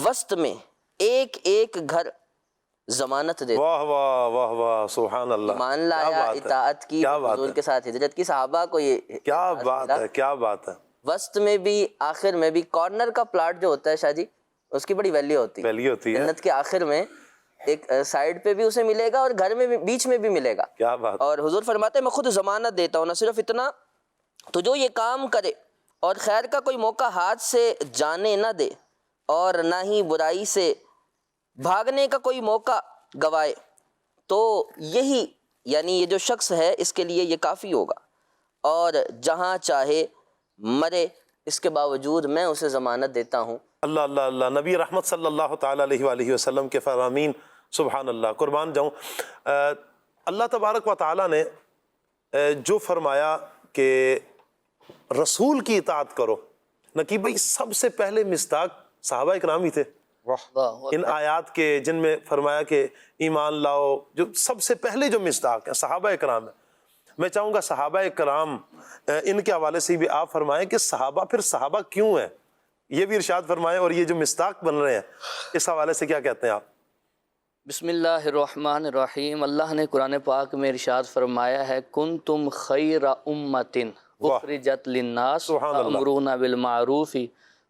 وسط میں ایک ایک گھر ضمانت دیتا. واہ واہ واہ واہ. سبحان اللہ. ایمان لایا، اطاعت کی، حضور کے ساتھ ہجرت کی. صحابہ کو یہ کیا بات ہے، کیا بات ہے. وسط میں بھی آخر میں بھی. کارنر کا پلاٹ جو ہوتا ہے شاہ جی اس کی بڑی ویلیو ہوتی ہے. ویلیو ہوتی ہے. جنت کے آخر میں ایک سائیڈ پہ بھی اسے ملے گا اور گھر میں بھی، بیچ میں بھی ملے گا. کیا بات. اور حضور فرماتے ہیں میں خود ضمانت دیتا ہوں، نہ صرف اتنا تو جو یہ کام کرے اور خیر کا کوئی موقع ہاتھ سے جانے نہ دے اور نہ ہی برائی سے بھاگنے کا کوئی موقع گوائے، تو یہی یعنی یہ جو شخص ہے اس کے لیے یہ کافی ہوگا. اور جہاں چاہے مرے اس کے باوجود میں اسے ضمانت دیتا ہوں. اللہ اللہ اللہ. نبی رحمت صلی اللہ تعالی علیہ وآلہ وسلم کے فرامین سبحان اللہ. قربان جاؤں. اللہ تبارک و تعالی نے جو فرمایا کہ رسول کی اطاعت کرو، نقیب بھائی سب سے پہلے مصداق صحابہ اکرام ہی تھے ان آیات کے، جن میں فرمایا کہ ایمان لاؤ. جو سب سے پہلے جو مصداق ہیں صحابہ اکرام ہیں. میں چاہوں گا صحابہ اکرام ان کے حوالے سے بھی آپ فرمائیں کہ صحابہ پھر صحابہ کیوں ہیں، یہ بھی ارشاد فرمائیں. اور یہ جو مصداق بن رہے ہیں اس حوالے سے کیا کہتے ہیں آپ؟ بسم اللہ الرحمن الرحیم. اللہ نے قرآن پاک میں ارشاد فرمایا ہے کنتم خیر امۃ اخرجت للناس تأمرون بالمعروف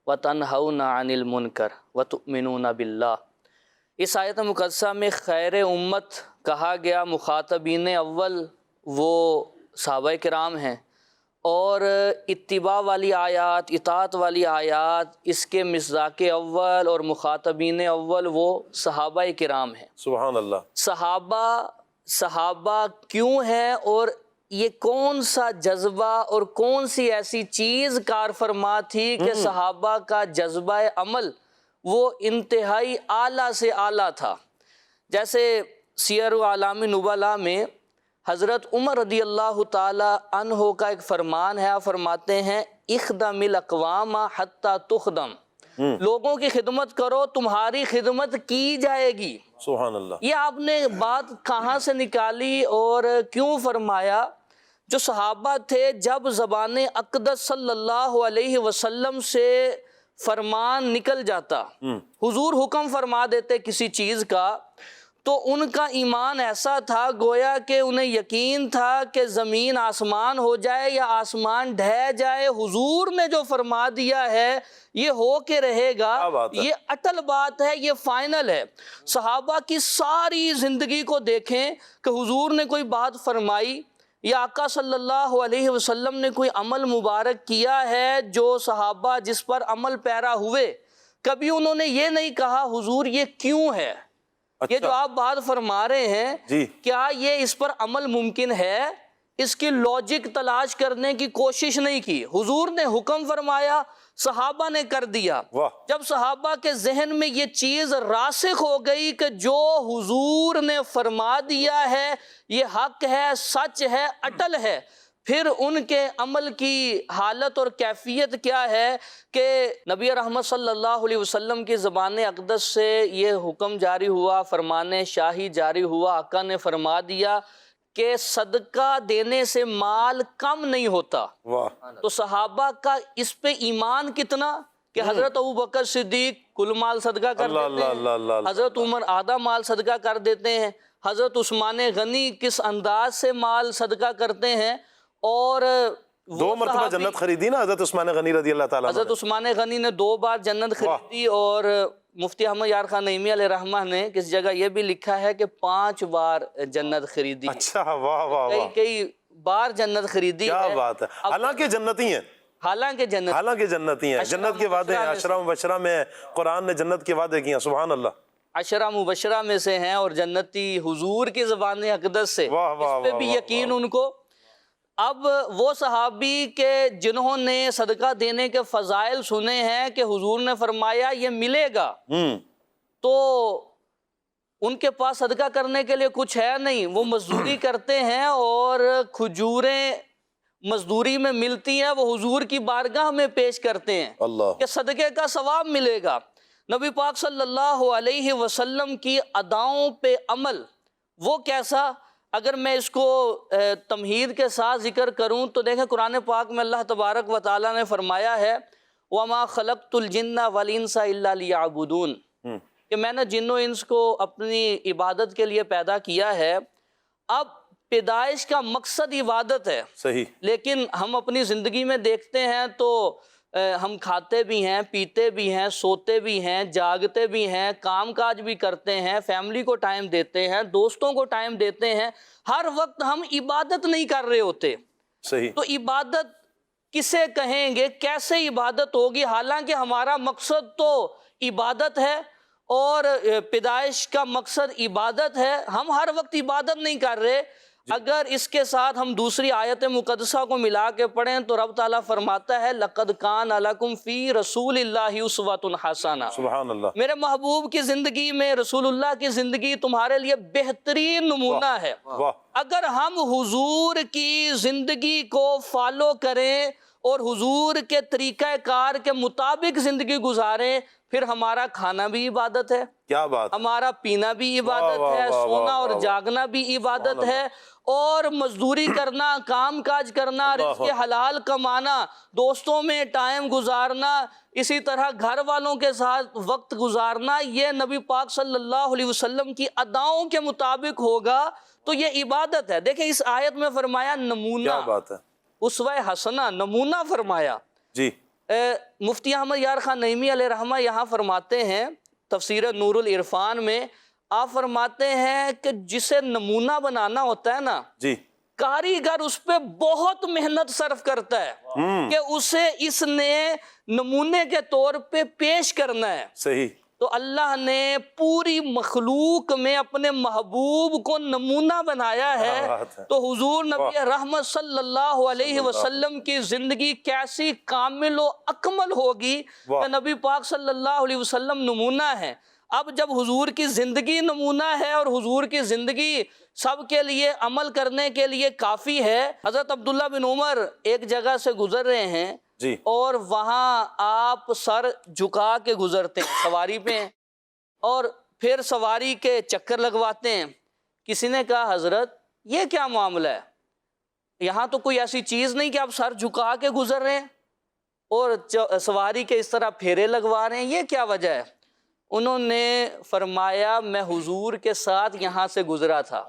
وتنہون عن المنکر وتؤمنون باللہ. اس آیت مقدسہ میں خیر امت کہا گیا، مخاطبین اول وہ صحابہ کرام ہیں، اور اتباع والی آیات، اطاعت والی آیات، اس کے مصداق اول اور مخاطبین اول وہ صحابہ کرام ہیں. سبحان اللہ. صحابہ کیوں ہیں، اور یہ کون سا جذبہ اور کون سی ایسی چیز کار فرما تھی کہ صحابہ کا جذبہ عمل وہ انتہائی اعلیٰ سے اعلیٰ تھا. جیسے سیر اعلام نبلاء میں حضرت عمر رضی اللہ تعالی عنہ کا ایک فرمان ہے. آپ فرماتے ہیں اخدم الاقوام حتی تخدم، لوگوں کی خدمت کرو تمہاری خدمت کی جائے گی. سبحان اللہ. یہ آپ نے بات کہاں سے نکالی اور کیوں فرمایا؟ جو صحابہ تھے جب زبان اقدس صلی اللہ علیہ وسلم سے فرمان نکل جاتا، حضور حکم فرما دیتے کسی چیز کا، تو ان کا ایمان ایسا تھا گویا کہ انہیں یقین تھا کہ زمین آسمان ہو جائے یا آسمان ڈھہ جائے، حضور نے جو فرما دیا ہے یہ ہو کے رہے گا، یہ اٹل بات ہے، یہ فائنل ہے۔ صحابہ کی ساری زندگی کو دیکھیں کہ حضور نے کوئی بات فرمائی یا آقا صلی اللہ علیہ وسلم نے کوئی عمل مبارک کیا ہے جو صحابہ جس پر عمل پیرا ہوئے، کبھی انہوں نے یہ نہیں کہا حضور یہ کیوں ہے، یہ جو آپ بات فرما رہے ہیں کیا یہ اس پر عمل ممکن ہے، اس کی لاجک تلاش کرنے کی کوشش نہیں کی۔ حضور نے حکم فرمایا، صحابہ نے کر دیا۔ جب صحابہ کے ذہن میں یہ چیز راسخ ہو گئی کہ جو حضور نے فرما دیا ہے یہ حق ہے، سچ ہے، اٹل ہے، پھر ان کے عمل کی حالت اور کیفیت کیا ہے کہ نبی رحمت صلی اللہ علیہ وسلم کی زبان اقدس سے یہ حکم جاری ہوا، فرمان شاہی جاری ہوا، آقا نے فرما دیا کہ صدقہ دینے سے مال کم نہیں ہوتا۔ تو صحابہ کا اس پہ ایمان کتنا کہ حضرت ابوبکر صدیق کل مال صدقہ کر دیتے ہیں، حضرت عمر آدھا مال صدقہ کر دیتے ہیں، حضرت عثمان غنی کس انداز سے مال صدقہ کرتے ہیں، اور 2 مرتبہ جنت خریدی نا حضرت عثمان غنی رضی اللہ تعالیٰ عنہ۔ حضرت عثمان غنی نے 2 بار جنت خریدی، اور مفتی احمد یار خان نعیمی علیہ رحمہ نے کس جگہ یہ بھی لکھا ہے کہ 5 بار جنت خریدی۔ اچھا، واہ واہ واہ، کئی بار جنت خریدی ہے۔ کیا بات ہے، حالانکہ جنتی ہیں، حالانکہ جنتی ہیں، جنت کے وعدے ہیں، عشرہ مبشرہ میں قرآن نے جنت کے وعدے کیے ہیں، سبحان اللہ، عشرہ مبشرہ میں سے ہیں، اور جنتی حضور کی زبان اقدس سے، اس پہ بھی یقین ان کو۔ اب وہ صحابی کے جنہوں نے صدقہ دینے کے فضائل سنے ہیں کہ حضور نے فرمایا یہ ملے گا، تو ان کے پاس صدقہ کرنے کے لیے کچھ ہے نہیں، وہ مزدوری کرتے ہیں، اور کھجوریں مزدوری میں ملتی ہیں، وہ حضور کی بارگاہ میں پیش کرتے ہیں کہ صدقے کا ثواب ملے گا۔ نبی پاک صلی اللہ علیہ وسلم کی اداؤں پہ عمل وہ کیسا، اگر میں اس کو تمہید کے ساتھ ذکر کروں تو دیکھیں قرآن پاک میں اللہ تبارک و تعالیٰ نے فرمایا ہے وَمَا خَلَقْتُ الْجِنَّ وَالْإِنسَ إِلَّا لِيَعْبُدُونَ، کہ میں نے جن و انس کو اپنی عبادت کے لیے پیدا کیا ہے۔ اب پیدائش کا مقصد عبادت ہے، صحیح، لیکن ہم اپنی زندگی میں دیکھتے ہیں تو ہم کھاتے بھی ہیں، پیتے بھی ہیں، سوتے بھی ہیں، جاگتے بھی ہیں، کام کاج بھی کرتے ہیں، فیملی کو ٹائم دیتے ہیں، دوستوں کو ٹائم دیتے ہیں، ہر وقت ہم عبادت نہیں کر رہے ہوتے۔ صحیح، تو عبادت کسے کہیں گے، کیسے عبادت ہوگی، حالانکہ ہمارا مقصد تو عبادت ہے اور پیدائش کا مقصد عبادت ہے، ہم ہر وقت عبادت نہیں کر رہے۔ اگر اس کے ساتھ ہم دوسری آیت مقدسہ کو ملا کے پڑھیں تو رب تعالیٰ فرماتا ہے لَقَدْ كَانَ لَكُمْ فِي رَسُولِ اللَّهِ أُسْوَةٌ حَسَنَةٌ، سبحان اللہ، میرے محبوب کی زندگی میں رسول اللہ کی زندگی تمہارے لیے بہترین نمونہ ہے۔ اگر ہم حضور کی زندگی کو فالو کریں اور حضور کے طریقہ کار کے مطابق زندگی گزاریں، پھر ہمارا کھانا بھی عبادت ہے، کیا بات، ہمارا پینا بھی عبادت ہے، سونا اور جاگنا بھی عبادت ہے، اور مزدوری کرنا، کام کاج کرنا، رزق حلال کمانا، دوستوں میں ٹائم گزارنا، اسی طرح گھر والوں کے ساتھ وقت گزارنا، یہ نبی پاک صلی اللہ علیہ وسلم کی اداؤں کے مطابق ہوگا تو یہ عبادت ہے۔ دیکھیں اس آیت میں فرمایا نمونہ، کیا بات ہے، اسوہ حسنہ، نمونہ فرمایا۔ جی، مفتی احمد یار خان نعیمی علیہ رحمہ یہاں فرماتے ہیں تفسیر نور العرفان میں، آپ فرماتے ہیں کہ جسے نمونہ بنانا ہوتا ہے نا، جی، کاریگر اس پہ بہت محنت صرف کرتا ہے کہ اسے اس نے نمونے کے طور پہ پیش کرنا ہے۔ صحیح، تو اللہ نے پوری مخلوق میں اپنے محبوب کو نمونہ بنایا ہے، تو حضور نبی رحمت صلی اللہ علیہ وسلم کی زندگی کیسی کامل و اکمل ہوگی کہ نبی پاک صلی اللہ علیہ وسلم نمونہ ہے۔ اب جب حضور کی زندگی نمونہ ہے اور حضور کی زندگی سب کے لیے عمل کرنے کے لیے کافی ہے، حضرت عبداللہ بن عمر ایک جگہ سے گزر رہے ہیں جی، اور وہاں آپ سر جھکا کے گزرتے ہیں، سواری پہ ہیں، اور پھر سواری کے چکر لگواتے ہیں۔ کسی نے کہا حضرت یہ کیا معاملہ ہے؟ یہاں تو کوئی ایسی چیز نہیں کہ آپ سر جھکا کے گزر رہے ہیں اور سواری کے اس طرح پھیرے لگوا رہے ہیں، یہ کیا وجہ ہے؟ انہوں نے فرمایا میں حضور کے ساتھ یہاں سے گزرا تھا،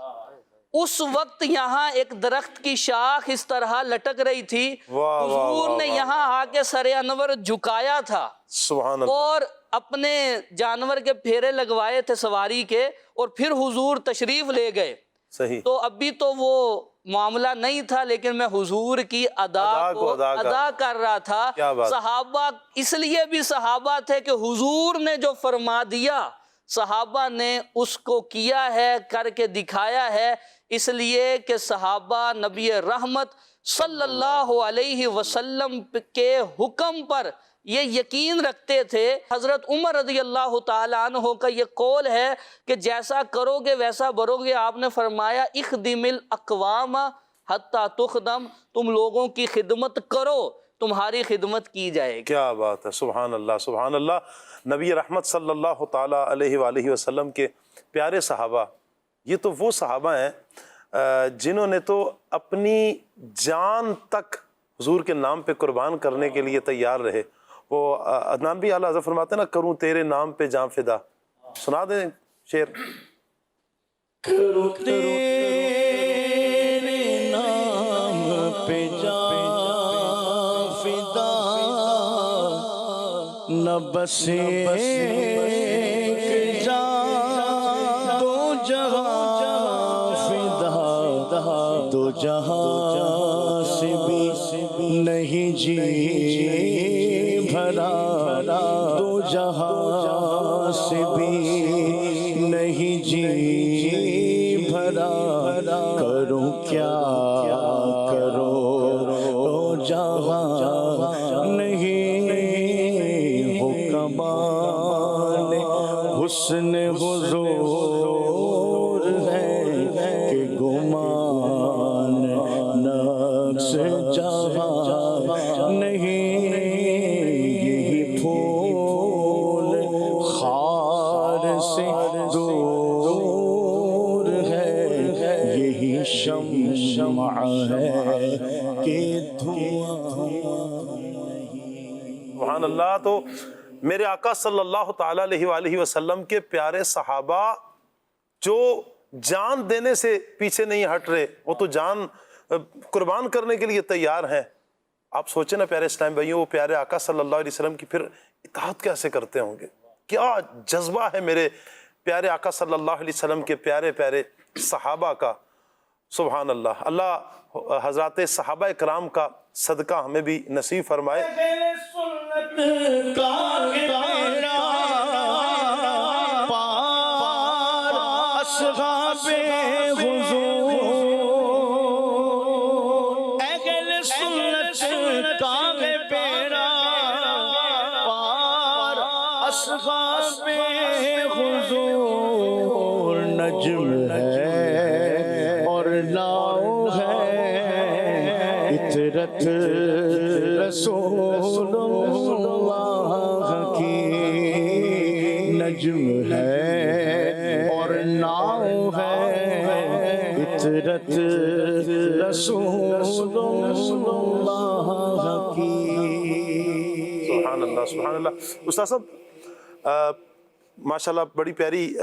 اس وقت یہاں ایک درخت کی شاخ اس طرح لٹک رہی تھی، حضور نے یہاں آ کے سر انور جھکایا تھا سبحان اللہ، اور اپنے جانور کے پھیرے لگوائے تھے سواری کے، اور پھر حضور تشریف لے گئے۔ صحیح، تو ابھی تو وہ معاملہ نہیں تھا، لیکن میں حضور کی ادا کو ادا کر رہا تھا۔ صحابہ اس لیے بھی صحابہ تھے کہ حضور نے جو فرما دیا صحابہ نے اس کو کیا ہے، کر کے دکھایا ہے، اس لیے کہ صحابہ نبی رحمت صلی اللہ علیہ وسلم کے حکم پر یہ یقین رکھتے تھے۔ حضرت عمر رضی اللہ تعالیٰ عنہ کا یہ قول ہے کہ جیسا کرو گے ویسا بھرو گے۔ آپ نے فرمایا اخدم الاقوام حتی تخدم، تم لوگوں کی خدمت کرو، تمہاری خدمت کی جائے گی۔ کیا بات ہے، سبحان اللہ سبحان اللہ۔ نبی رحمت صلی اللہ تعالیٰ علیہ وآلہ وسلم کے پیارے صحابہ، یہ تو وہ صحابہ ہیں جنہوں نے تو اپنی جان تک حضور کے نام پہ قربان کرنے کے لیے تیار رہے۔ وہ عدنان بھی اعلیٰ حضرت فرماتے ہیں نا، کروں تیرے نام پہ جان فدا۔ سنا دیں شعر۔ کروں تیرے نام پہ جان فدا، نہ بس ایک جان دو جہاں فدا، دو جہاں سے بھی نہیں جی بھرا، دو جہاں سے بھی نہیں جی بھرا، کروں کیا کرو دو جہاں نہیں ہو کمال حسن حضور ہے کہ گمان نقص جہاں نہیں، یہی پھول خار سے دور ہے، یہی شمع ہے کہ دھواں۔ سبحان اللہ۔ تو میرے آقا صلی اللہ تعالیٰ علیہ وآلہ وسلم کے پیارے صحابہ جو جان دینے سے پیچھے نہیں ہٹ رہے، وہ تو جان قربان کرنے کے لیے تیار ہیں۔ آپ سوچیں نا پیارے اسلام بھائیوں، وہ پیارے آقا صلی اللہ علیہ وسلم کی پھر اطاعت کیسے کرتے ہوں گے؟ کیا جذبہ ہے میرے پیارے آقا صلی اللہ علیہ وسلم کے پیارے پیارے صحابہ کا۔ سبحان اللہ۔ اللہ حضرات صحابہ کرام کا صدقہ ہمیں بھی نصیب فرمائے۔ نجم ہے اور لاؤ ہے عطرت رسول اللہ کی، نجم ہے اور لاؤ ہے عطرت رسول اللہ کی۔ سبحان اللہ سبحان اللہ۔ استاد صاحب ماشاءاللہ بڑی پیاری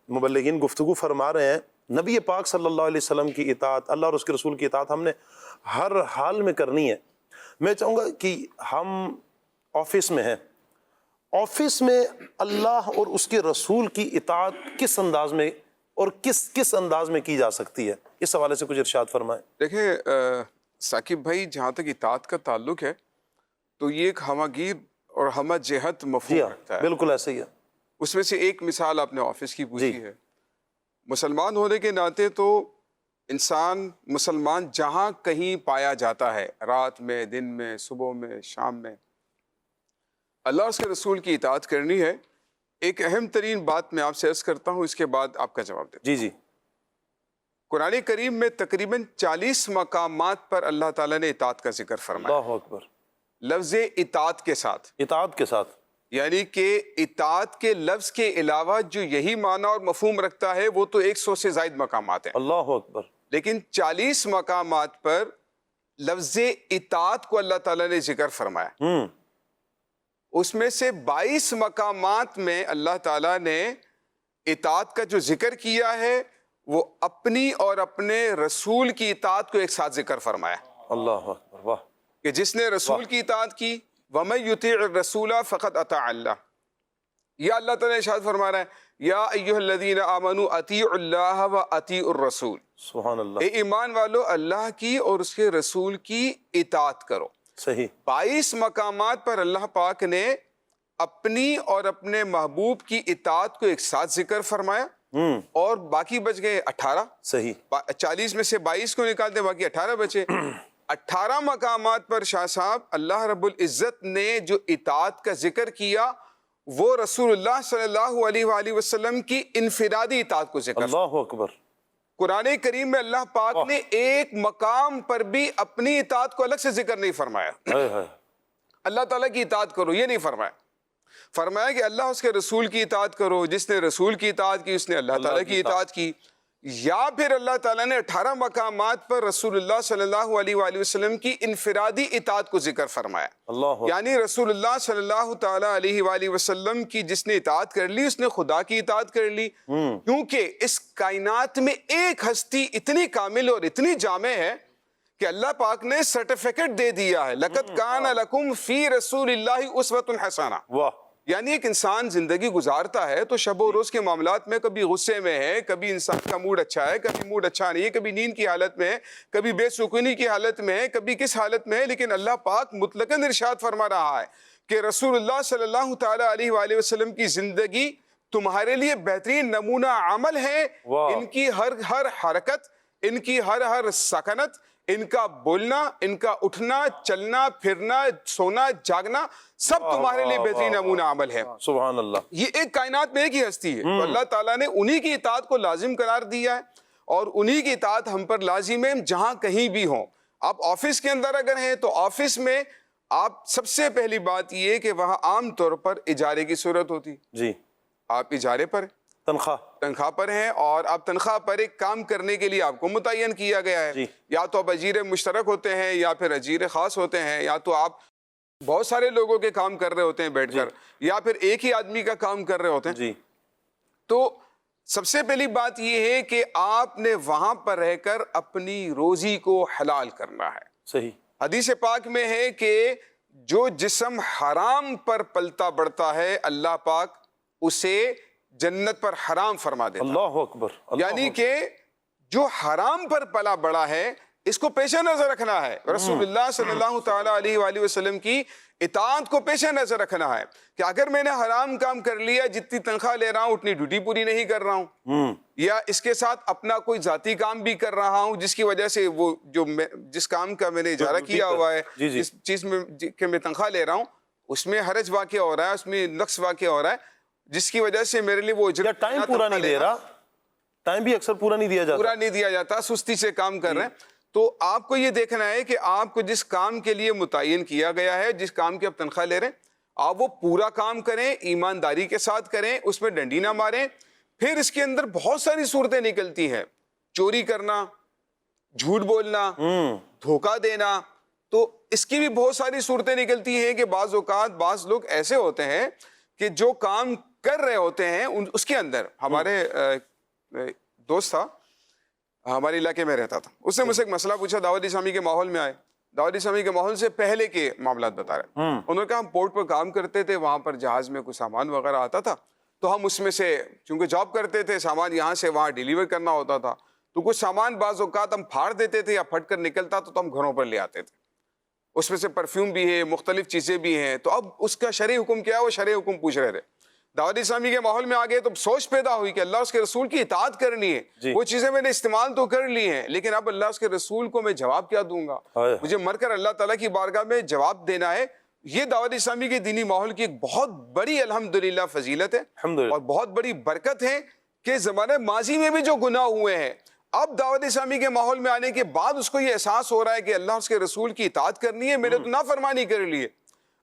مبلغین گفتگو فرما رہے ہیں۔ نبی پاک صلی اللہ علیہ وسلم کی اطاعت، اللہ اور اس کے رسول کی اطاعت ہم نے ہر حال میں کرنی ہے۔ میں چاہوں گا کہ ہم آفس میں ہیں، آفس میں اللہ اور اس کے رسول کی اطاعت کس انداز میں اور کس انداز میں کی جا سکتی ہے، اس حوالے سے کچھ ارشاد فرمائیں۔ دیکھیں ثاقب بھائی، جہاں تک اطاعت کا تعلق ہے تو یہ ایک ہمہ گیر اور ہمہ جہت مفہوم رکھتا ہے۔ بالکل ایسے ہی ہے۔ اس میں سے ایک مثال آپ نے آفس کی پوچھی ہے۔ مسلمان ہونے کے ناطے تو انسان مسلمان جہاں کہیں پایا جاتا ہے، رات میں، دن میں، صبح میں، شام میں، اللہ اور اس کے رسول کی اطاعت کرنی ہے۔ ایک اہم ترین بات میں آپ سے عرض کرتا ہوں، اس کے بعد آپ کا جواب دیتا ہوں۔ جی۔ قرآن کریم میں تقریباً 40 مقامات پر اللہ تعالیٰ نے اطاعت کا ذکر فرمایا۔ اللہ اکبر۔ لفظ اطاعت کے ساتھ، اطاعت کے ساتھ، یعنی کہ اطاعت کے لفظ کے علاوہ جو یہی معنی اور مفہوم رکھتا ہے وہ تو 100 سے زائد مقامات ہیں۔ اللہ اکبر۔ لیکن 40 مقامات پر لفظ اطاعت کو اللہ تعالیٰ نے ذکر فرمایا. اس میں سے 22 مقامات میں اللہ تعالیٰ نے اطاعت کا جو ذکر کیا ہے وہ اپنی اور اپنے رسول کی اطاعت کو ایک ساتھ ذکر فرمایا. اللہ اکبر، واہ. کہ جس نے رسول کی اطاعت کی، وَمَن يُطِعِ الرَّسُولَ فَقَدْ أَطَاعَ اللَّهَ. یا اللہ تعالیٰ نے ارشاد فرما رہا ہے یا ایھا الذین آمنوا اطیعوا اللہ واطیعوا الرسول. سبحان اللہ. اے ایمان والو اللہ کی اور اس کے رسول کی اطاعت کرو. صحیح. 22 مقامات پر اللہ پاک نے اپنی اور اپنے محبوب کی اطاعت کو ایک ساتھ ذکر فرمایا اور باقی بچ گئے 18. صحیح. 40 میں سے 22 کو نکالتے باقی 18 بچے. 18 مقامات پر شاہ صاحب اللہ رب العزت نے جو اطاعت کا ذکر کیا وہ رسول اللہ صلی اللہ علیہ وآلہ وسلم کی انفرادی اطاعت کو ذکر. اللہ اکبر. قرآن کریم میں اللہ پاک نے ایک مقام پر بھی اپنی اطاعت کو الگ سے ذکر نہیں فرمایا. اللہ تعالیٰ کی اطاعت کرو یہ نہیں فرمایا. فرمایا کہ اللہ اس کے رسول کی اطاعت کرو. جس نے رسول کی اطاعت کی اس نے اللہ تعالیٰ کی اطاعت کی. یا پھر اللہ تعالیٰ نے 18 مقامات پر رسول اللہ صلی اللہ علیہ وآلہ وسلم کی انفرادی اطاعت کو ذکر فرمایا. یعنی رسول اللہ صلی اللہ تعالیٰ علیہ وآلہ وسلم کی جس نے اطاعت کر لی اس نے خدا کی اطاعت کر لی. کیونکہ اس کائنات میں ایک ہستی اتنی کامل اور اتنی جامع ہے کہ اللہ پاک نے سرٹیفکیٹ دے دیا ہے لَقَدْ كَانَ لَكُمْ فِي رَسُولِ اللَّهِ أُسْوَةٌ حَسَنَةٌ. واہ. یعنی ایک انسان زندگی گزارتا ہے تو شب و روز کے معاملات میں کبھی غصے میں ہے، کبھی انسان کا موڈ اچھا ہے، کبھی موڈ اچھا نہیں ہے، کبھی نیند کی حالت میں ہے، کبھی بے سکونی کی حالت میں ہے، کبھی کس حالت میں ہے. لیکن اللہ پاک مطلقاً ارشاد فرما رہا ہے کہ رسول اللہ صلی اللہ تعالیٰ علیہ وآلہ وسلم کی زندگی تمہارے لیے بہترین نمونہ عمل ہے. ان کی ہر حرکت، ان کی ہر سکنت، ان کا بولنا، ان کا اٹھنا، چلنا، پھرنا، سونا، جاگنا سب تمہارے لیے بہترین نمونہ عمل ہے. سبحان اللہ. یہ ایک کائنات میں ایک ہی ہستی ہے. تو اللہ تعالیٰ نے انہی کی اطاعت کو لازم قرار دیا ہے اور انہی کی اطاعت ہم پر لازم ہے جہاں کہیں بھی ہوں. آپ آفس کے اندر اگر ہیں تو آفس میں آپ سب سے پہلی بات یہ کہ وہاں عام طور پر اجارے کی صورت ہوتی. جی. آپ اجارے پر تنخواہ پر ہیں اور آپ تنخواہ پر ایک کام کرنے کے لیے آپ کو متعین کیا گیا ہے. یا تو آپ اجیر مشترک ہوتے ہیں یا پھر اجیر خاص ہوتے ہیں یا تو آپ بہت سارے لوگوں کے کام کر رہے ہوتے ہیں بیٹھ کر یا پھر ایک ہی آدمی کا کام کر رہے ہوتے ہیں. جی. تو سب سے پہلی بات یہ ہے کہ آپ نے وہاں پر رہ کر اپنی روزی کو حلال کرنا ہے. صحیح. حدیث پاک میں ہے کہ جو جسم حرام پر پلتا بڑھتا ہے اللہ پاک اسے جنت پر حرام فرما دیتا. اللہ اکبر. یعنی کہ جو حرام پر پلا بڑا ہے اس کو پیش نظر رکھنا ہے. رسول اللہ صلی اللہ تعالیٰ علیہ وآلہ وسلم کی اطاعت کو پیش نظر رکھنا ہے کہ اگر میں نے حرام کام کر لیا، جتنی تنخواہ لے رہا ہوں اتنی ڈیوٹی پوری نہیں کر رہا ہوں، یا اس کے ساتھ اپنا کوئی ذاتی کام بھی کر رہا ہوں جس کی وجہ سے وہ جو جس کام کا میں نے اجارہ کیا ہوا ہے، جس چیز میں کہ میں تنخواہ لے رہا ہوں اس میں حرج واقع ہو رہا ہے، اس میں نقص واقع ہو رہا ہے جس کی وجہ سے میرے لیے وہ ٹائم پورا نہیں دے رہا، ٹائم بھی اکثر پورا نہیں دیا جاتا، سستی سے کام کر رہے ہیں. تو آپ کو یہ دیکھنا ہے کہ آپ کو جس کام کے لیے متعین کیا گیا ہے، جس کام کی آپ تنخواہ لے رہے ہیں، آپ وہ پورا کام کریں، ایمانداری کے ساتھ کریں، اس میں ڈنڈی نہ ماریں. پھر اس کے اندر بہت ساری صورتیں نکلتی ہیں، چوری کرنا، جھوٹ بولنا، دھوکہ دینا. تو اس کی بھی بہت ساری صورتیں نکلتی ہیں کہ بعض اوقات بعض لوگ ایسے ہوتے ہیں کہ جو کام کر رہے ہوتے ہیں اس کے اندر. ہمارے دوست تھا، ہمارے علاقے میں رہتا تھا، اس نے مجھ سے ایک مسئلہ پوچھا. دعوت اسلامی کے ماحول میں آئے، دعوت اسلامی کے ماحول سے پہلے کے معاملات بتا رہے. انہوں نے کہا ہم پورٹ پر کام کرتے تھے، وہاں پر جہاز میں کچھ سامان وغیرہ آتا تھا تو ہم اس میں سے چونکہ جاب کرتے تھے سامان یہاں سے وہاں ڈیلیور کرنا ہوتا تھا تو کچھ سامان بعض اوقات ہم پھاڑ دیتے تھے یا پھٹ کر نکلتا تو ہم گھروں پر لے آتے تھے. اس میں سے پرفیوم بھی ہے، مختلف چیزیں بھی ہیں. تو اب اس کا شرعی حکم کیا ہے وہ شرعی حکم پوچھ رہے تھے. دعوت اسلامی کے ماحول میں آگئے تو سوچ پیدا ہوئی کہ اللہ اس کے رسول کی اطاعت کرنی ہے. وہ چیزیں میں نے استعمال تو کر لی ہیں لیکن اب اللہ اس کے رسول کو میں جواب کیا دوں گا؟ مجھے مر کر اللہ تعالیٰ کی بارگاہ میں جواب دینا ہے. یہ دعوت اسلامی کے دینی ماحول کی ایک بہت بڑی الحمدللہ فضیلت ہے اور بہت بڑی برکت ہے کہ زمانے ماضی میں بھی جو گناہ ہوئے ہیں اب دعوت اسلامی کے ماحول میں آنے کے بعد اس کو یہ احساس ہو رہا ہے کہ اللہ اس کے رسول کی اطاعت کرنی ہے. میں نے تو نافرمانی کر لی ہے،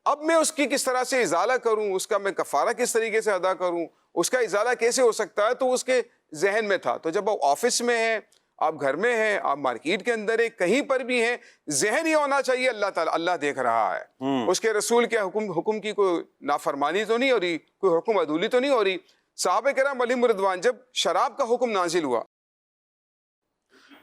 اب میں اس کی کس طرح سے ازالہ کروں، اس کا میں کفارہ کس طریقے سے ادا کروں، اس کا ازالہ کیسے ہو سکتا ہے. تو اس کے ذہن میں تھا. تو جب وہ آفس میں ہے، آپ گھر میں ہیں، آپ مارکیٹ کے اندر ہیں، کہیں پر بھی ہیں، ذہن یہ ہونا چاہیے اللہ تعالیٰ اللہ دیکھ رہا ہے، اس کے رسول کے حکم کی کوئی نافرمانی تو نہیں ہو رہی، کوئی حکم عدولی تو نہیں ہو رہی۔ صحابہ کرام علیہم رضوان جب شراب کا حکم نازل ہوا،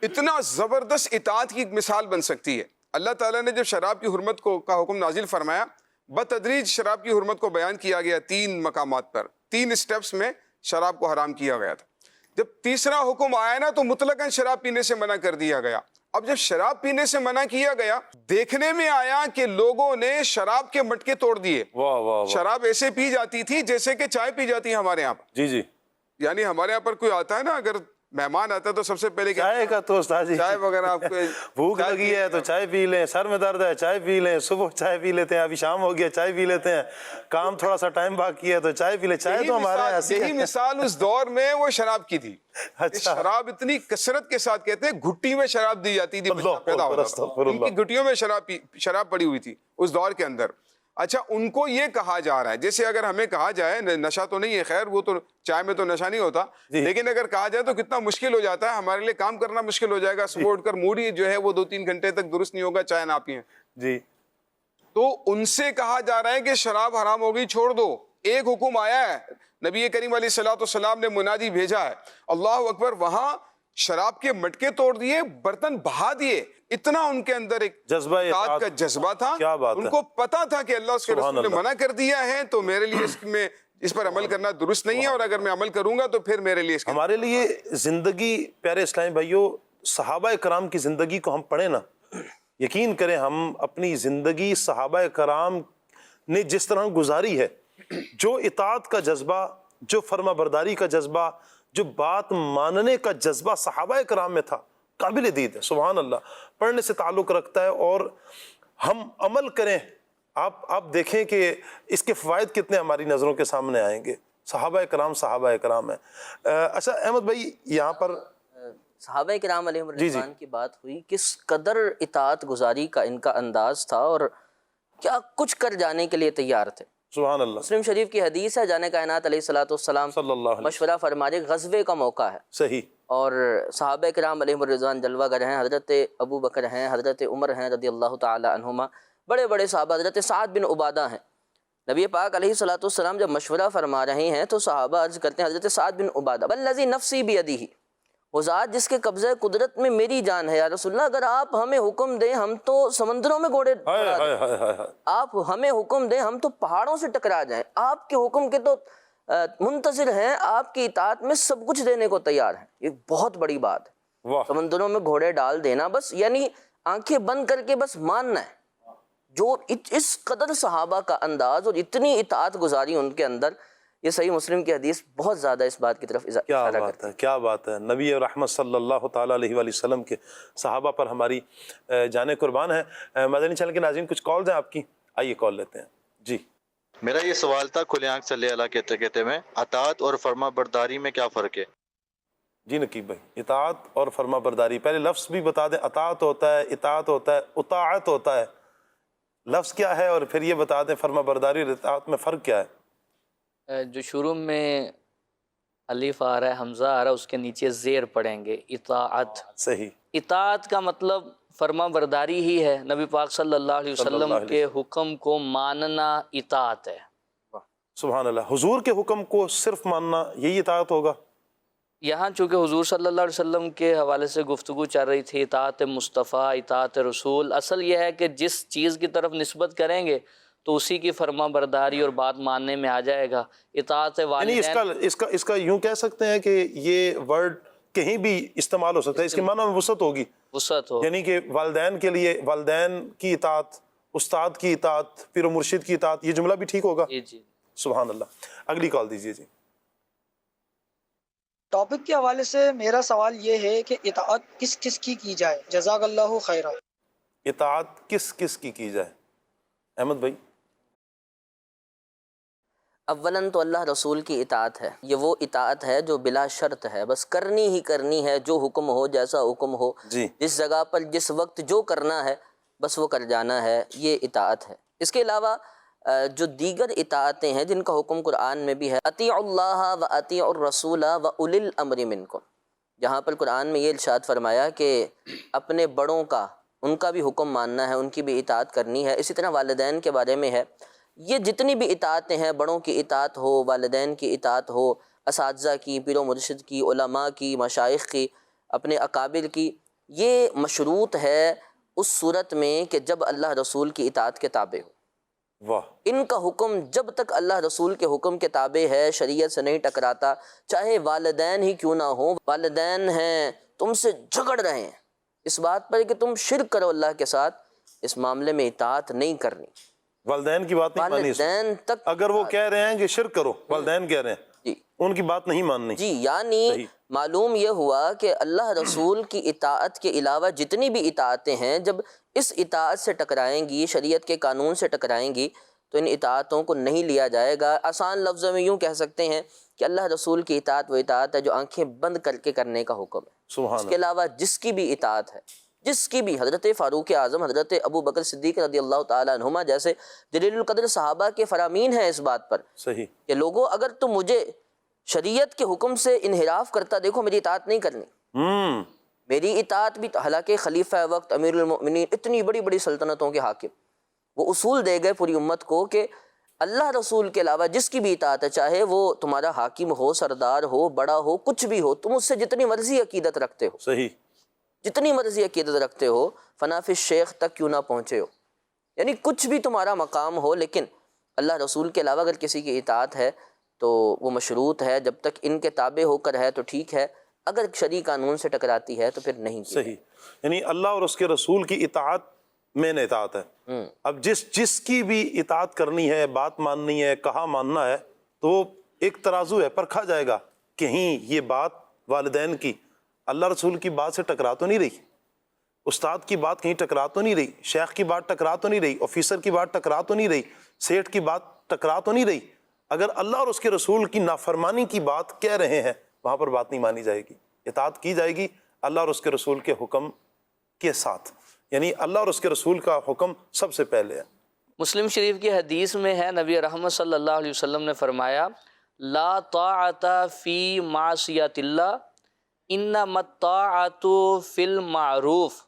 اتنا زبردست اطاعت کی مثال بن سکتی ہے۔ اللہ تعالیٰ نے جب شراب کی حرمت کا حکم نازل فرمایا، بتدریج شراب کی حرمت کو بیان کیا گیا 3 مقامات پر، 3 سٹیپس میں شراب کو حرام کیا گیا تھا۔ جب تیسرا حکم آیا نا تو مطلقاً شراب پینے سے منع کر دیا گیا۔ اب جب شراب پینے سے منع کیا گیا، دیکھنے میں آیا کہ لوگوں نے شراب کے مٹکے توڑ دیے۔ واہ واہ، شراب ایسے پی جاتی تھی جیسے کہ چائے پی جاتی ہے ہمارے یہاں پر۔ جی جی، یعنی ہمارے یہاں پر کوئی آتا ہے نا، اگر مہمان آتا ہے تو سب سے پہلے چائے کا تو استاد جی، چائے وغیرہ آپ کو بھوک لگی ہے تو چائے پی لیں، سر میں درد ہے چائے پی لیں، صبح چائے پی لیتے ہیں، ابھی شام ہو گیا چائے پی لیتے ہیں، کام تھوڑا سا ٹائم باقی ہے تو چائے پی لیں۔ چائے تو ہمارے یہاں یہی مثال اس دور میں وہ شراب کی تھی۔ اچھا، شراب اتنی کثرت کے ساتھ کہتے ہیں گھٹی میں شراب دی جاتی تھی، بچہ پیدا ہوتا تھا ان کی گھٹیوں میں شراب پڑی ہوئی تھی اس دور کے اندر۔ اچھا، ان کو یہ کہا جا رہا ہے، جیسے اگر ہمیں کہا جائے نشہ تو نہیں ہے، خیر وہ تو چائے میں تو نشہ نہیں ہوتا، لیکن اگر کہا جائے تو کتنا مشکل ہو جاتا ہے ہمارے لیے، کام کرنا مشکل ہو جائے گا، صبح اٹھ کر موڈ ہی جو ہے وہ 2-3 گھنٹے تک درست نہیں ہوگا چائے نہ پئیں۔ جی، تو ان سے کہا جا رہا ہے کہ شراب حرام ہو گئی، چھوڑ دو۔ ایک حکم آیا ہے، نبی کریم علیہ الصلوۃ نے منادی بھیجا ہے، اللہ اکبر، وہاں شراب کے مٹکے توڑ دیے، برتن بہا دیے۔ اتنا ان کے اندر ایک جذبہ اطاعت کا جذبہ تھا، کیا بات ہے، ان کو پتا تھا کہ اللہ اس کے رسول نے منع کر دیا ہے تو میرے لیے اس پر عمل کرنا درست نہیں ہے، اور اگر میں عمل کروں گا تو پھر میرے لیے ہمارے لیے زندگی، پیارے اسلامی بھائیوں، صحابہ کرام کی زندگی کو ہم پڑھیں نا، یقین کریں ہم اپنی زندگی صحابہ کرام نے جس طرح گزاری ہے، جو اطاعت کا جذبہ، جو فرما برداری کا جذبہ، جو بات ماننے کا جذبہ صحابہ کرام میں تھا، قابل دید ہے۔ سبحان اللہ، پڑھنے سے تعلق رکھتا ہے اور ہم عمل کریں۔ آپ دیکھیں کہ اس کے فوائد کتنے ہماری نظروں کے سامنے آئیں گے۔ صحابہ کرام ہیں۔ اچھا احمد بھائی، یہاں پر صحابہ کرام علیہم رضوان کی بات ہوئی، کس قدر اطاعت گزاری کا ان کا انداز تھا اور کیا کچھ کر جانے کے لیے تیار تھے۔ سبحان اللہ، مسلم شریف کی حدیث ہے، جان کائنات علیہ السلام صلی اللہ علیہ مشورہ فرما رہے، غزوے کا موقع ہے، صحیح، اور صحابہ کرام علیہم رضوان جلوہ گر ہیں، حضرت ابو بکر ہیں، حضرت عمر ہیں رضی اللہ تعالی عنہما، بڑے بڑے صحابہ، حضرت سعد بن عبادہ ہیں۔ نبی پاک علیہ السلام جب مشورہ فرما رہے ہیں تو صحابہ عرض کرتے ہیں، حضرت سعد بن عبادہ، والذی نفسی بیدہ، وہ ذات جس کے قبضہ قدرت میں میری جان ہے، یا رسول اللہ اگر آپ ہمیں حکم دیں ہم تو سمندروں میں گھوڑے دوڑا دیں، آپ ہمیں حکم دیں ہم تو پہاڑوں سے ٹکرا جائیں، آپ کے حکم کے تو منتظر ہیں، آپ کی اطاعت میں سب کچھ دینے کو تیار ہیں۔ یہ بہت بڑی بات ہے، سمندروں میں گھوڑے ڈال دینا، بس یعنی آنکھیں بند کر کے بس ماننا ہے۔ جو اس قدر صحابہ کا انداز اور اتنی اطاعت گزاری ان کے اندر، یہ صحیح مسلم کی حدیث بہت زیادہ اس بات کی طرف اشارہ کرتی ہے۔ کیا بات ہے، نبی رحمت صلی اللہ تعالیٰ علیہ وآلہ وسلم کے صحابہ پر ہماری جانیں قربان ہے۔ مدنی چینل کے ناظرین، کچھ کالز ہیں آپ کی، آئیے کال لیتے ہیں۔ جی، میرا یہ سوال تھا، کھلے آنکھ صلی اللہ کہتے کہتے میں، اطاعت اور فرما برداری میں کیا فرق ہے؟ جی نقیب بھائی، اطاعت اور فرما برداری، پہلے لفظ بھی بتا دیں، اطاعت ہوتا ہے، اطاعت ہوتا ہے، اطاعت ہوتا ہے، لفظ کیا ہے، اور پھر یہ بتا دیں فرما برداری اور اطاعت میں فرق کیا ہے۔ جو شروع میں الف آ رہا ہے، حمزہ آ رہا ہے، اس کے نیچے زیر پڑھیں گے، اطاعت۔ صحیح، اطاعت کا مطلب فرما برداری ہی ہے، نبی پاک صلی اللہ علیہ وسلم کے حکم کو ماننا اطاعت ہے۔ سبحان اللہ، حضور کے حکم کو صرف ماننا یہی اطاعت ہوگا؟ یہاں چونکہ حضور صلی اللہ علیہ وسلم کے حوالے سے گفتگو چل رہی تھی، اطاعت مصطفیٰ، اطاعت رسول، اصل یہ ہے کہ جس چیز کی طرف نسبت کریں گے تو اسی کی فرما برداری اور بات ماننے میں آ جائے گا۔ اطاعت والدین، اس کا یوں کہہ سکتے ہیں کہ یہ ورڈ کہیں بھی استعمال ہو سکتا ہے، اس کے معنی میں وسعت ہوگی، وسعت ہو، یعنی کہ والدین کے لیے والدین کی اطاعت، استاد کی اطاعت، پیر و مرشد کی اطاعت، یہ جملہ بھی ٹھیک ہوگا؟ جی۔ سبحان اللہ، اگلی کال دیجیے۔ جی، ٹاپک کے حوالے سے میرا سوال یہ ہے کہ اطاعت کس کس کی جائے؟ جزاک اللہ خیرہ۔ اطاعت کس کس کی جائے؟ احمد بھائی، اولاً تو اللہ رسول کی اطاعت ہے، یہ وہ اطاعت ہے جو بلا شرط ہے، بس کرنی ہی کرنی ہے، جو حکم ہو، جیسا حکم ہو، جی، جس جگہ پر جس وقت جو کرنا ہے بس وہ کر جانا ہے، یہ اطاعت ہے۔ اس کے علاوہ جو دیگر اطاعتیں ہیں جن کا حکم قرآن میں بھی ہے، اطیعوا اللہ و اطیعوا الرسول و اولی الامر منکم، جہاں پر قرآن میں یہ ارشاد فرمایا کہ اپنے بڑوں کا، ان کا بھی حکم ماننا ہے، ان کی بھی اطاعت کرنی ہے۔ اسی طرح والدین کے بارے میں ہے، یہ جتنی بھی اطاعتیں ہیں، بڑوں کی اطاعت ہو، والدین کی اطاعت ہو، اساتذہ کی، پیر و مرشد کی، علماء کی، مشائخ کی، اپنے اکابر کی، یہ مشروط ہے اس صورت میں کہ جب اللہ رسول کی اطاعت کے تابع ہو۔ واہ، ان کا حکم جب تک اللہ رسول کے حکم کے تابع ہے، شریعت سے نہیں ٹکراتا، چاہے والدین ہی کیوں نہ ہوں، والدین ہیں تم سے جھگڑ رہے ہیں اس بات پر کہ تم شرک کرو اللہ کے ساتھ، اس معاملے میں اطاعت نہیں کرنی، والدین کی بات نہیں ماننی۔ والدین تک اگر وہ کہہ رہے ہیں کہ شرک کرو، والدین کہہ رہے ہیں، جی ان کی بات نہیں ماننی۔ جی، یعنی معلوم یہ ہوا کہ اللہ رسول کی اطاعت کے علاوہ جتنی بھی اطاعتیں ہیں، جب اس اطاعت سے ٹکرائیں گی، شریعت کے قانون سے ٹکرائیں گی، تو ان اطاعتوں کو نہیں لیا جائے گا۔ آسان لفظوں میں یوں کہہ سکتے ہیں کہ اللہ رسول کی اطاعت وہ اطاعت ہے جو آنکھیں بند کر کے کرنے کا حکم ہے۔ سبحان اس کے علاوہ جس کی بھی اطاعت ہے، جس کی بھی، حضرت فاروق اعظم، حضرت ابو بکر صدیق رضی اللہ تعالیٰ عنہما جیسے جلیل القدر صحابہ کے فرامین ہیں اس بات پر صحیح کہ لوگوں اگر تم مجھے شریعت کے حکم سے انحراف کرتا دیکھو، میری اطاعت نہیں کرنی، میری اطاعت بھی۔ حالانکہ خلیفہ وقت امیر المؤمنین، اتنی بڑی بڑی سلطنتوں کے حاکم، وہ اصول دے گئے پوری امت کو کہ اللہ رسول کے علاوہ جس کی بھی اطاعت ہے، چاہے وہ تمہارا حاکم ہو، سردار ہو، بڑا ہو، کچھ بھی ہو، تم اس سے جتنی مرضی عقیدت رکھتے ہو، صحیح، جتنی مرضی عقیدت رکھتے ہو، فنافی الشیخ تک کیوں نہ پہنچے ہو، یعنی کچھ بھی تمہارا مقام ہو، لیکن اللہ رسول کے علاوہ اگر کسی کی اطاعت ہے تو وہ مشروط ہے، جب تک ان کے تابع ہو کر ہے تو ٹھیک ہے، اگر شرعی قانون سے ٹکراتی ہے تو پھر نہیں کی صحیح۔ یعنی اللہ اور اس کے رسول کی اطاعت مین اطاعت ہے۔ اب جس کی بھی اطاعت کرنی ہے، بات ماننی ہے، کہا ماننا ہے، تو وہ ایک ترازو ہے، پرکھا جائے گا، کہیں یہ بات والدین کی اللہ رسول کی بات سے ٹکرا تو نہیں رہی، استاد کی بات کہیں ٹکرا تو نہیں رہی، شیخ کی بات ٹکرا تو نہیں رہی، آفیسر کی بات ٹکرا تو نہیں رہی، سیٹھ کی بات ٹکرا تو نہیں رہی۔ اگر اللہ اور اس کے رسول کی نافرمانی کی بات کہہ رہے ہیں، وہاں پر بات نہیں مانی جائے گی، اطاعت کی جائے گی اللہ اور اس کے رسول کے حکم کے ساتھ، یعنی اللہ اور اس کے رسول کا حکم سب سے پہلے ہے۔ مسلم شریف کی حدیث میں ہے، نبی رحمت صلی اللہ علیہ وسلم نے فرمایا، لا طاعت فی معصیت اللہ انما الطاعت فی المعروف،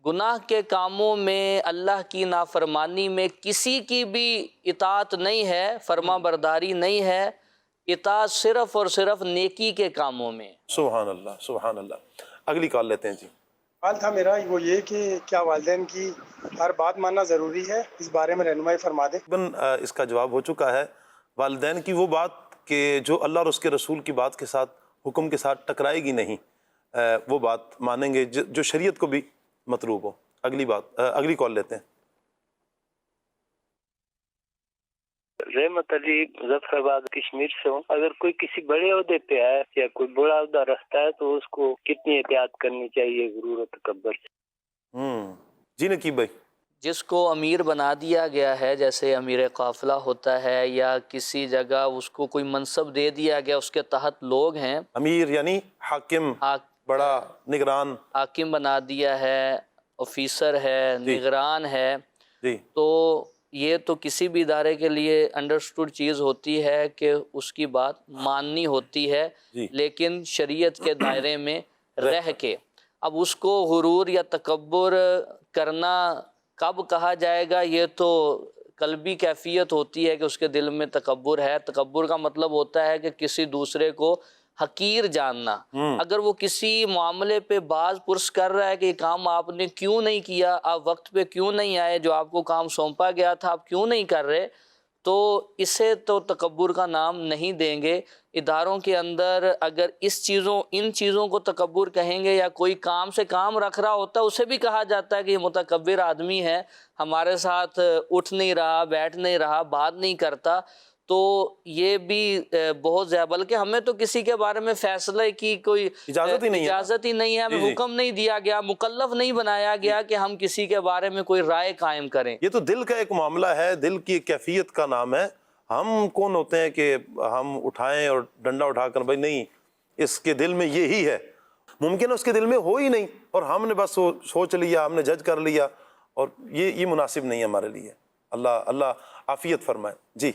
گناہ کے کاموں میں، اللہ کی نافرمانی میں کسی کی بھی اطاعت نہیں ہے، فرما برداری نہیں ہے، اطاعت صرف اور صرف نیکی کے کاموں میں۔ سبحان اللہ، سبحان اللہ۔ اگلی کال لیتے ہیں جی۔ سوال تھا میرا وہ یہ کہ کیا والدین کی ہر بات ماننا ضروری ہے؟ اس بارے میں رہنمائی فرما دیں۔ اس کا جواب ہو چکا ہے، والدین کی وہ بات کہ جو اللہ اور اس کے رسول کی بات کے ساتھ، حکم کے ساتھ ٹکرائے گی نہیں، وہ بات مانیں گے جو شریعت کو بھی مطلوب ہو۔ اگلی کال لیتے ہیں۔ رحمت علی ظفر آباد کشمیر سے ہوں۔ اگر کوئی کسی بڑے عہدے پہ ہے یا کوئی بڑا عہدہ رکھتا ہے تو اس کو کتنی احتیاط کرنی چاہیے غرور و تکبر سے؟ جی نقیب بھائی۔ جس کو امیر بنا دیا گیا ہے، جیسے امیر قافلہ ہوتا ہے، یا کسی جگہ اس کو کوئی منصب دے دیا گیا، اس کے تحت لوگ ہیں، امیر یعنی حاکم، بڑا نگران، حاکم بنا دیا ہے، آفیسر ہے، نگران ہے، تو یہ تو کسی بھی ادارے کے لیے انڈرسٹوڈ چیز ہوتی ہے کہ اس کی بات ماننی ہوتی ہے، لیکن شریعت کے دائرے میں رہ کے۔ اب اس کو غرور یا تکبر کرنا کب کہا جائے گا، یہ تو قلبی کیفیت ہوتی ہے کہ اس کے دل میں تکبر ہے۔ تکبر کا مطلب ہوتا ہے کہ کسی دوسرے کو حقیر جاننا۔ اگر وہ کسی معاملے پہ باز پرس کر رہا ہے کہ یہ کام آپ نے کیوں نہیں کیا، آپ وقت پہ کیوں نہیں آئے، جو آپ کو کام سونپا گیا تھا آپ کیوں نہیں کر رہے، تو اسے تو تکبر کا نام نہیں دیں گے۔ اداروں کے اندر اگر ان چیزوں کو تکبر کہیں گے، یا کوئی کام سے کام رکھ رہا ہوتا ہے اسے بھی کہا جاتا ہے کہ یہ متکبر آدمی ہے، ہمارے ساتھ اٹھ نہیں رہا، بیٹھ نہیں رہا، بات نہیں کرتا، تو یہ بھی بہت زیادہ، بلکہ ہمیں تو کسی کے بارے میں فیصلے کی کوئی اجازت ہی نہیں ہے، ہمیں حکم نہیں دیا گیا، مکلف نہیں بنایا گیا کہ ہم کسی کے بارے میں کوئی رائے قائم کریں۔ یہ تو دل کا ایک معاملہ ہے، دل کی ایک کیفیت کا نام ہے۔ ہم کون ہوتے ہیں کہ ہم اٹھائیں اور ڈنڈا اٹھا کر بھائی نہیں اس کے دل میں یہی ہے، ممکن ہے اس کے دل میں ہو ہی نہیں اور ہم نے بس سوچ لیا، ہم نے جج کر لیا، اور یہ مناسب نہیں ہے ہمارے لیے۔ اللہ عافیت فرمائے۔ جی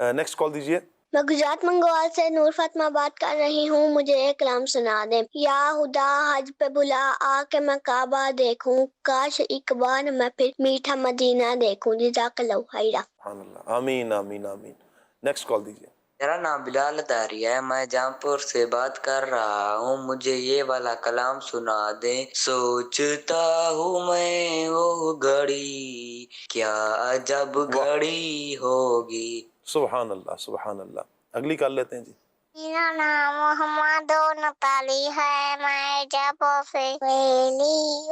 نیکسٹ کال دیجئے۔ میں گجرات منگوال سے نور فاطمہ بات کر رہی ہوں، مجھے ایک کلام سنا دیں۔ یا خدا حج پہ بلا آ کے میں کعبہ دیکھوں، کاش ایک بار میں پھر میٹھا مدینہ دیکھوں۔ جزاک اللہ خیرہ۔ سبحان اللہ، آمین آمین آمین۔ نیکسٹ کال دیجیے۔ میرا نام بلال اتاری ہے، میں جام پور سے بات کر رہا ہوں، مجھے یہ والا کلام سنا دیں۔ سوچتا ہوں میں وہ گھڑی کیا عجب گھڑی ہوگی۔ سبحان اللہ سبحان اللہ۔ اگلی کال لیتے ہیں جی۔ میرا نام محمد نتالی ہے، میں جاپور سے ویلی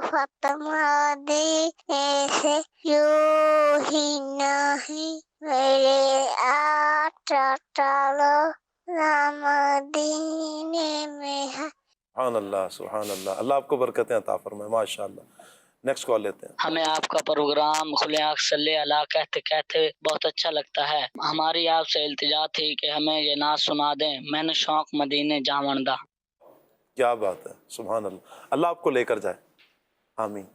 فاطمہ دے ایسے یوں ہی نہیں میرے آٹالو نام دینے میں ہے۔ سبحان اللہ سبحان اللہ، اللہ آپ کو برکتیں عطا فرمائے، ماشاء اللہ۔ نیکسٹ کال لیتے ہیں۔ ہمیں آپ کا پروگرام کھلے آنکھ صلی اللہ کہتے کہتے بہت اچھا لگتا ہے۔ ہماری آپ سے التجا تھی کہ ہمیں یہ نعت سنا دیں، میں نے شوق مدینے جاوندہ۔ کیا بات ہے، سبحان اللہ، اللہ آپ کو لے کر جائے، آمین۔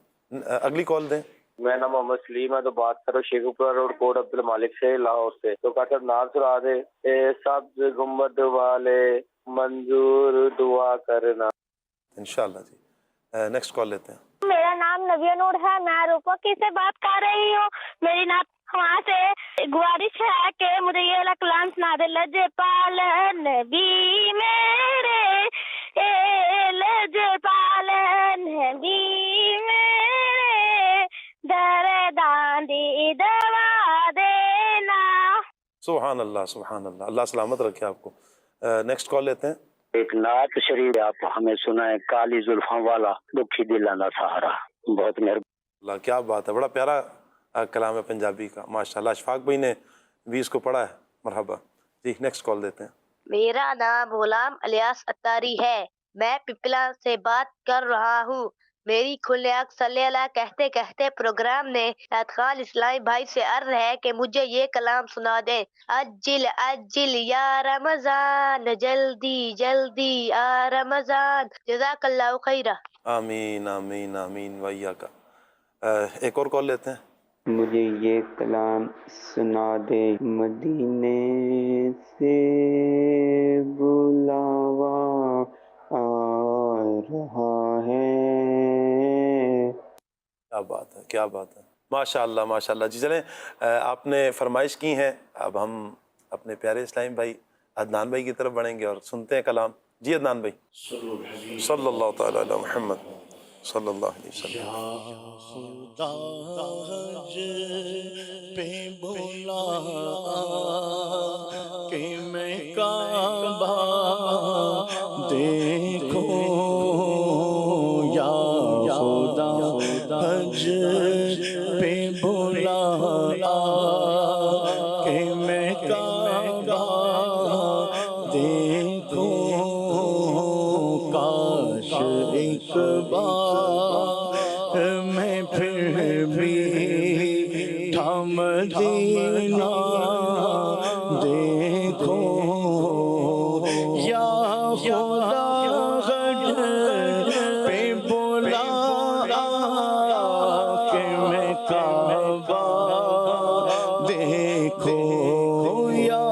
اگلی کال دیں۔ میرا نام محمد سلیم ہے، تو بات کرو شیخوپورہ روڈ کوٹ عبد المالک سے لاہور سے۔ تو کہتے نام سنا دے، اے سبز گنبد والے منظور دعا کرنا۔ انشاءاللہ جی۔ نیکسٹ کال لیتے ہیں۔ میرا نام نبیہ نور ہے، میں روپکی سے بات کر رہی ہوں۔ میری نعت وہاں سے گزارش ہے کہ مجھے یہ والا کلام سنا دے۔ لج پال نبی میرے، اے لج پال نبی میرے، در داندی دوا دینا۔ سبحان اللہ سبحان اللہ، اللہ سلامت رکھے آپ کو۔ نیکسٹ کال لیتے ہیں۔ ایک نعت شریف آپ ہمیں سنائیں، کالی زلفوں والا دکھی دلانا سہارا۔ بہت مہربانی۔ اللہ کیا بات ہے، بڑا پیارا کلام ہے پنجابی کا، ماشاءاللہ۔ اشفاق بھائی نے بھی اس کو پڑھا ہے، مرحبا جی۔ نیکسٹ کال دیتے ہیں۔ میرا نام غلام الیاس اتاری ہے، میں پپلا سے بات کر رہا ہوں۔ میری کھلے آنکھ صلی اللہ کہتے کہتے پروگرام نے خال اسلامی بھائی سے عرض ہے کہ مجھے یہ کلام سنا دیں۔ اجل اجل یا رمضان، جلدی جلدی آ رمضان۔ جزاک اللہ خیرہ۔ آمین آمین آمین وإیاک۔ ایک اور کال لیتے ہیں۔ مجھے یہ کلام سنا دے، مدینے سے بلاوا آ رہا ہے۔ کیا بات ہے کیا بات ہے، ماشاء اللہ ماشاء اللہ جی۔ چلیں آپ نے فرمائش کی ہیں، اب ہم اپنے پیارے اسلامی بھائی عدنان بھائی کی طرف بڑھیں گے اور سنتے ہیں کلام۔ جی عدنان بھائی۔ صلی اللہ تعالی علی محمد صلی اللہ علیہ وسلم۔ خدا حج پہ بلا کہ میں کعبہ دیکھوں، یا خدا حج پہ بلا کہ میں کعبہ دیکھوں، کاش ایک بار میں پھر بھی مدینہ دیکھوں، یا خدا حج پہ بلا کہ میں کعبہ دیکھوں، یا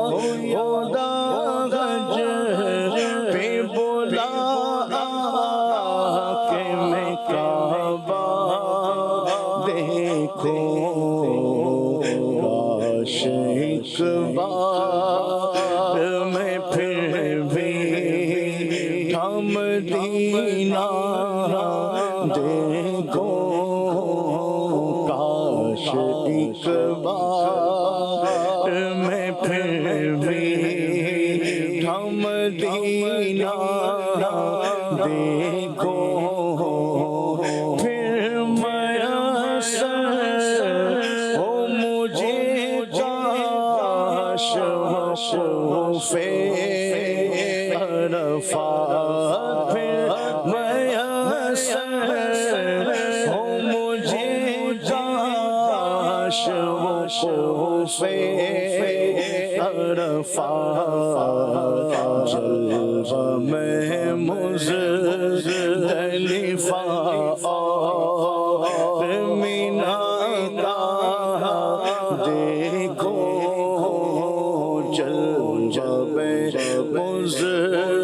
خدا حج پہ بلا کہ میں کعبہ دیکھوں، کاش ایک بار میں پھر بھی مدینہ دیکھوں، کاش ایک بار میں پھر بھی مدینہ دیکھوں، پھر میسر ہو مجھے کاش وقوف عرفات، پھر میسر ہو مجھے کاش وقوف عرفات، جلوہ میں مزدلفہ اور مینا کا دیکھو، جلوہ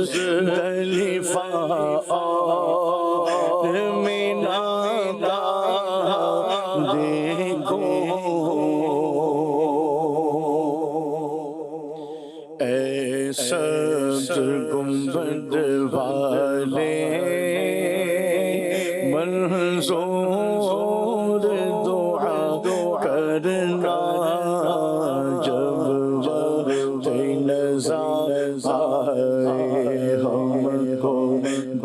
مزدلفہ اور مینا کا دیکھو اے سبز گنبد والے منظور دعا کرنا جب وقت نظر آئے ہم کو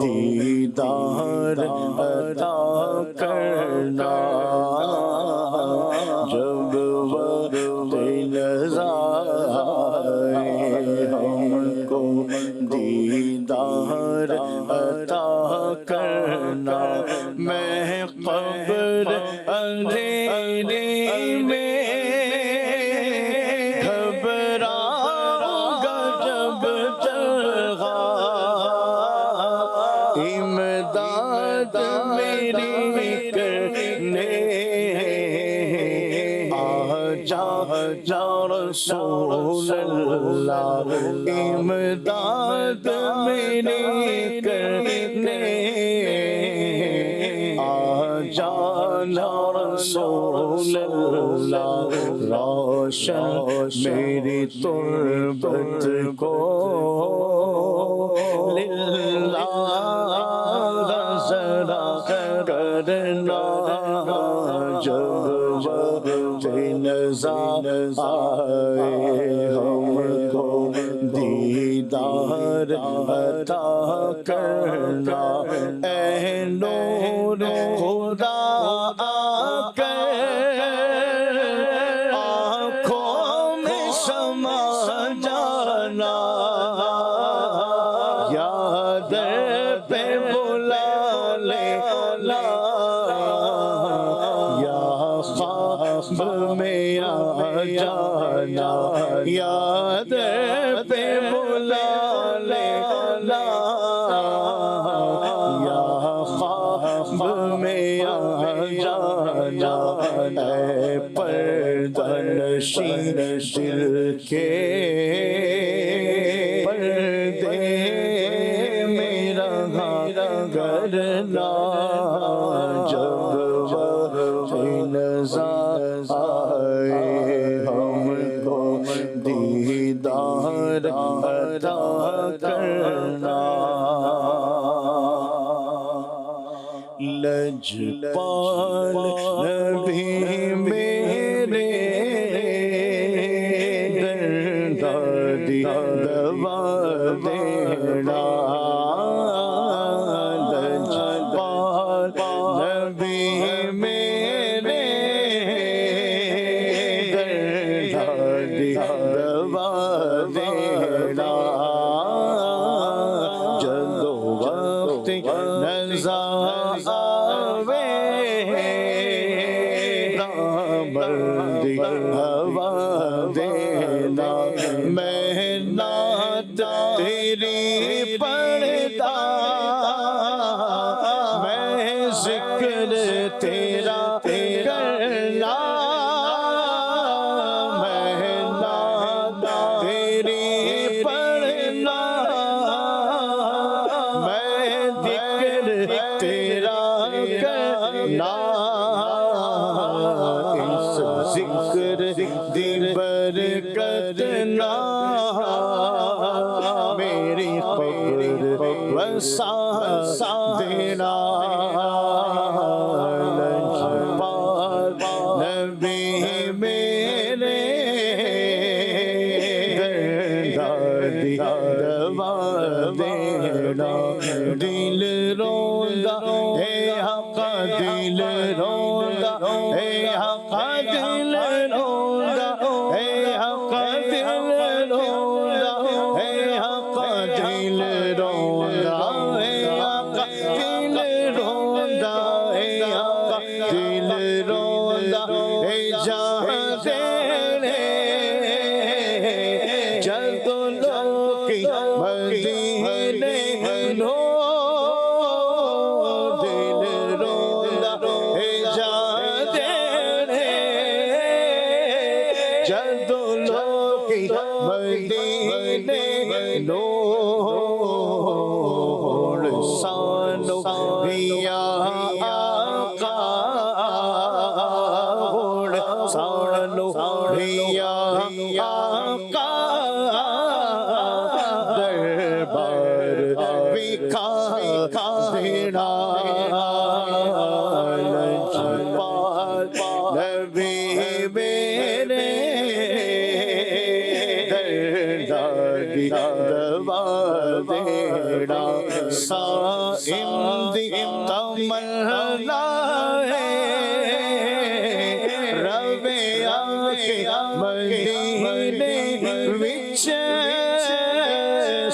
دیدار عطا کرنا جب وقت نظر آئے ہم کو دیدار عطا کرنا میں قبر اندھیری میں گھبراؤں گا جب چلغا امداد میری کرنے آ جا رسول اللہ امداد میری کرنے جانا رسول اللہ روشن میری تربت کو للہ ذرا کرنا جب وقت نظر آئے ہم کو دیدار عطا کرنا اے نور خدا آ کر آنکھوں میں سما جانا یاد پہ بلا لینا یا خواب میں آ جانا یاد پہ بلا لینا یا خواب میں آ جانا اے پردہ نشین دل کے پردے میرا کرنا جب وقت نظر آئے ہم کو دیدار عطا کرنا لجپال نبی میرے دردی دوا دینا لجپال نبی میرے دردی دوا دینا جدو وقت نظر مردی ہوا دینا میں نعت تیری پڑھتا میں ذکر تیرا کرنا میں نعت تیری پڑھنا میں ذکر تیرا کرنا ذکر دی برکت نہ میری قبر وسع دینا لجپال نبی میرے دردی دوا دینا دل روندا اے حق دل روندا اے حق دل روندا اے حق دل روندا اے حق دل روندا اے حق دل روندا اے حق دل روندا اے جہاں تیرے جلد لوکی مدینے نو دل روندا اے جہاں تیرے جلد لوکی مدینے نور سانو یا آقا سانو یا آقا دربار وکھا دینا لجپال نبی میرے دردی دوا دینا سائم دی تمنا ہے روے آکے مدینے وچ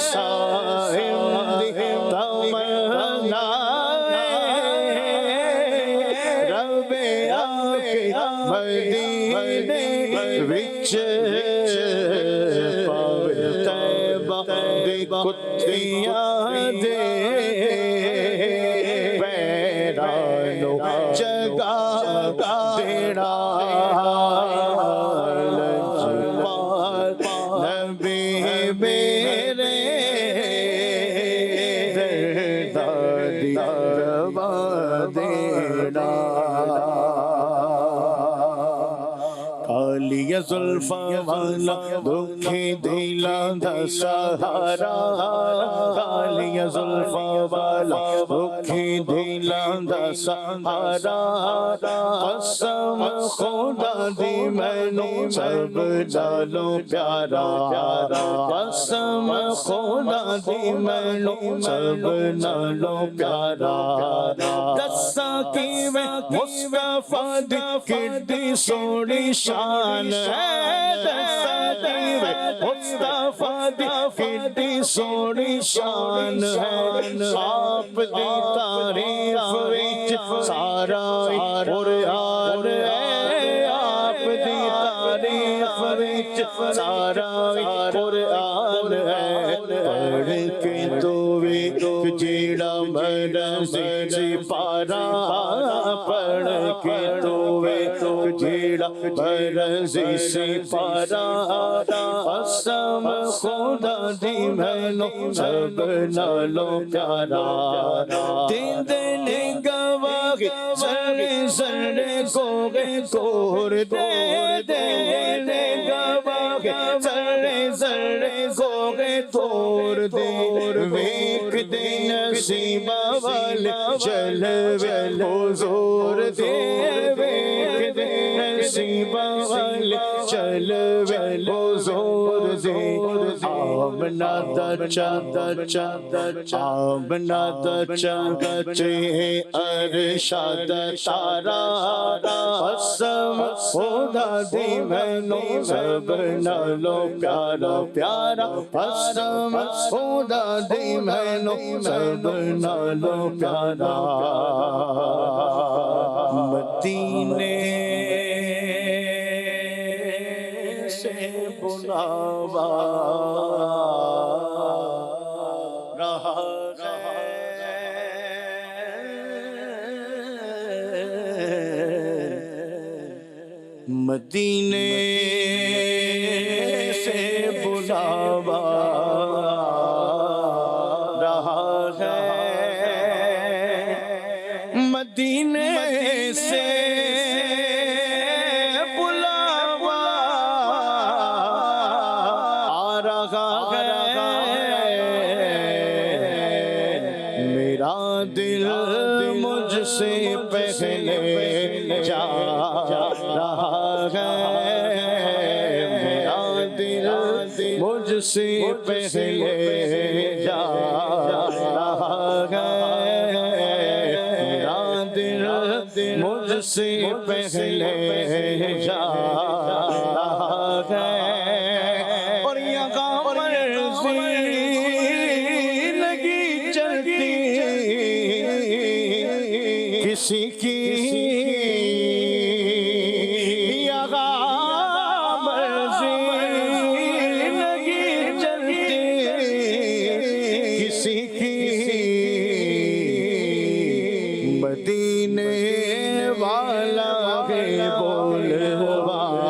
سائم دی تمنا ہے روے آکے مدینے وچ پاوے طیبہ دی کتیاں دے پیرانو جگہ دینا لجپال نبی میرے دردی دوا دینا کالی زلفاں والا دکھی دلاں دا سہارا کالی زلفاں والا دکھی دلاں دا سہارا قسم خدا دی مینوں سب نالوں پیارا قسم خدا دی مینوں سب نالوں پیارا دساں کیویں مصطفیٰ دی کڈی سونی شان ہے دساں کیویں مصطفیٰ دی کڈی سونی شان ہے آپ دی تعریف وچ سارا قرآن ہے آپ دی تعریف وچ سارا قرآن ہے پڑھ کے تو وی جیڑا مرضی پارا پڑھ کے تو وی جیڑا مرضی سے پارا قسم خدا دی مینوں سب نالوں پیارا دین دے گواہی ذرے ذرے گوگے کور دے دے گواہی ذرے ذرے گوگے کور دے ویکھ دے نصیبہ والے جلوے حضور دے ویکھ دے نصیبہ والے جلوے حضور دے آمنہ دا چا آمنہ دا چے ارشاد تارا قسم خدا دی مینوں سب نالوں پیارا پیارا قسم خدا دی مینوں سب نالوں پیارا مدینے سے بلاوا رہا مدینے سے بلاوا رہا ہے مدینے سے بلاوا آ رہا ہے میرا دل مجھ سے پہلے جا رہا ہے میرا دل مجھ سے پہلے جا رہا ہے میرا دل مجھ سے پہلے جا رہا ہے اور یہاں مرضی لگی چلتی کسی کی مدینے والا ہے بولوا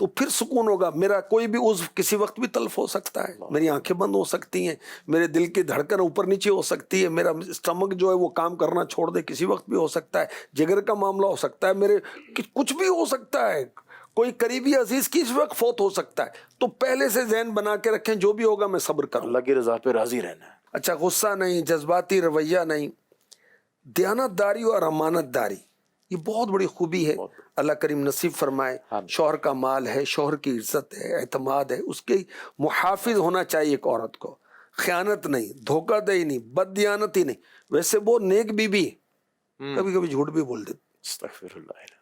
تو پھر سکون ہوگا. میرا کوئی بھی عضو کسی وقت بھی تلف ہو سکتا ہے, میری آنکھیں بند ہو سکتی ہیں, میرے دل کی دھڑکن اوپر نیچے ہو سکتی ہے, میرا اسٹمک جو ہے وہ کام کرنا چھوڑ دے کسی وقت بھی ہو سکتا ہے, جگر کا معاملہ ہو سکتا ہے, میرے کچھ بھی ہو سکتا ہے, کوئی قریبی عزیز کی اس وقت فوت ہو سکتا ہے. تو پہلے سے ذہن بنا کے رکھیں جو بھی ہوگا میں صبر کروں, اللہ کی رضا پہ راضی رہنا ہے. اچھا, غصہ نہیں, جذباتی رویہ نہیں, دیانت داری اور امانت داری, یہ بہت بڑی خوبی ہے. اللہ کریم نصیب فرمائے. شوہر کا مال ہے, شوہر کی عزت ہے, اعتماد ہے, اس کے محافظ ہونا چاہیے ایک عورت کو. خیانت نہیں, دھوکہ دہی نہیں, بد دیانتی نہیں. ویسے وہ نیک بیوی کبھی کبھی جھوٹ بھی بول دیتی, استغفر اللہ,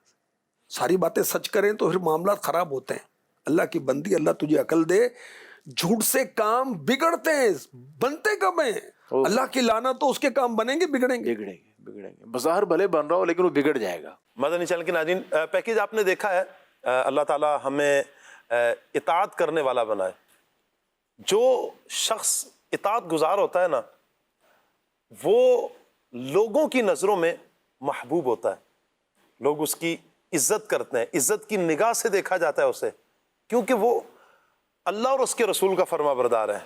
ساری باتیں سچ کریں تو پھر معاملات خراب ہوتے ہیں. اللہ کی بندی, اللہ تجھے عقل دے. جھوٹ سے کام بگڑتے ہیں, بنتے کب ہیں؟ اللہ کی لعنت تو اس کے کام بنیں گے بگڑیں گے. بظاہر بھلے بن رہا ہو لیکن وہ بگڑ جائے گا. مدنی چینل کے ناظرین, پیکیج آپ نے دیکھا ہے. اللہ تعالی ہمیں اطاعت کرنے والا بنائے. جو شخص اطاعت گزار ہوتا ہے نا, وہ لوگوں کی نظروں میں محبوب ہوتا ہے. لوگ اس کی عزت کرتے ہیں, عزت کی نگاہ سے دیکھا جاتا ہے اسے, کیونکہ وہ اللہ اور اس کے رسول کا فرما بردار ہے.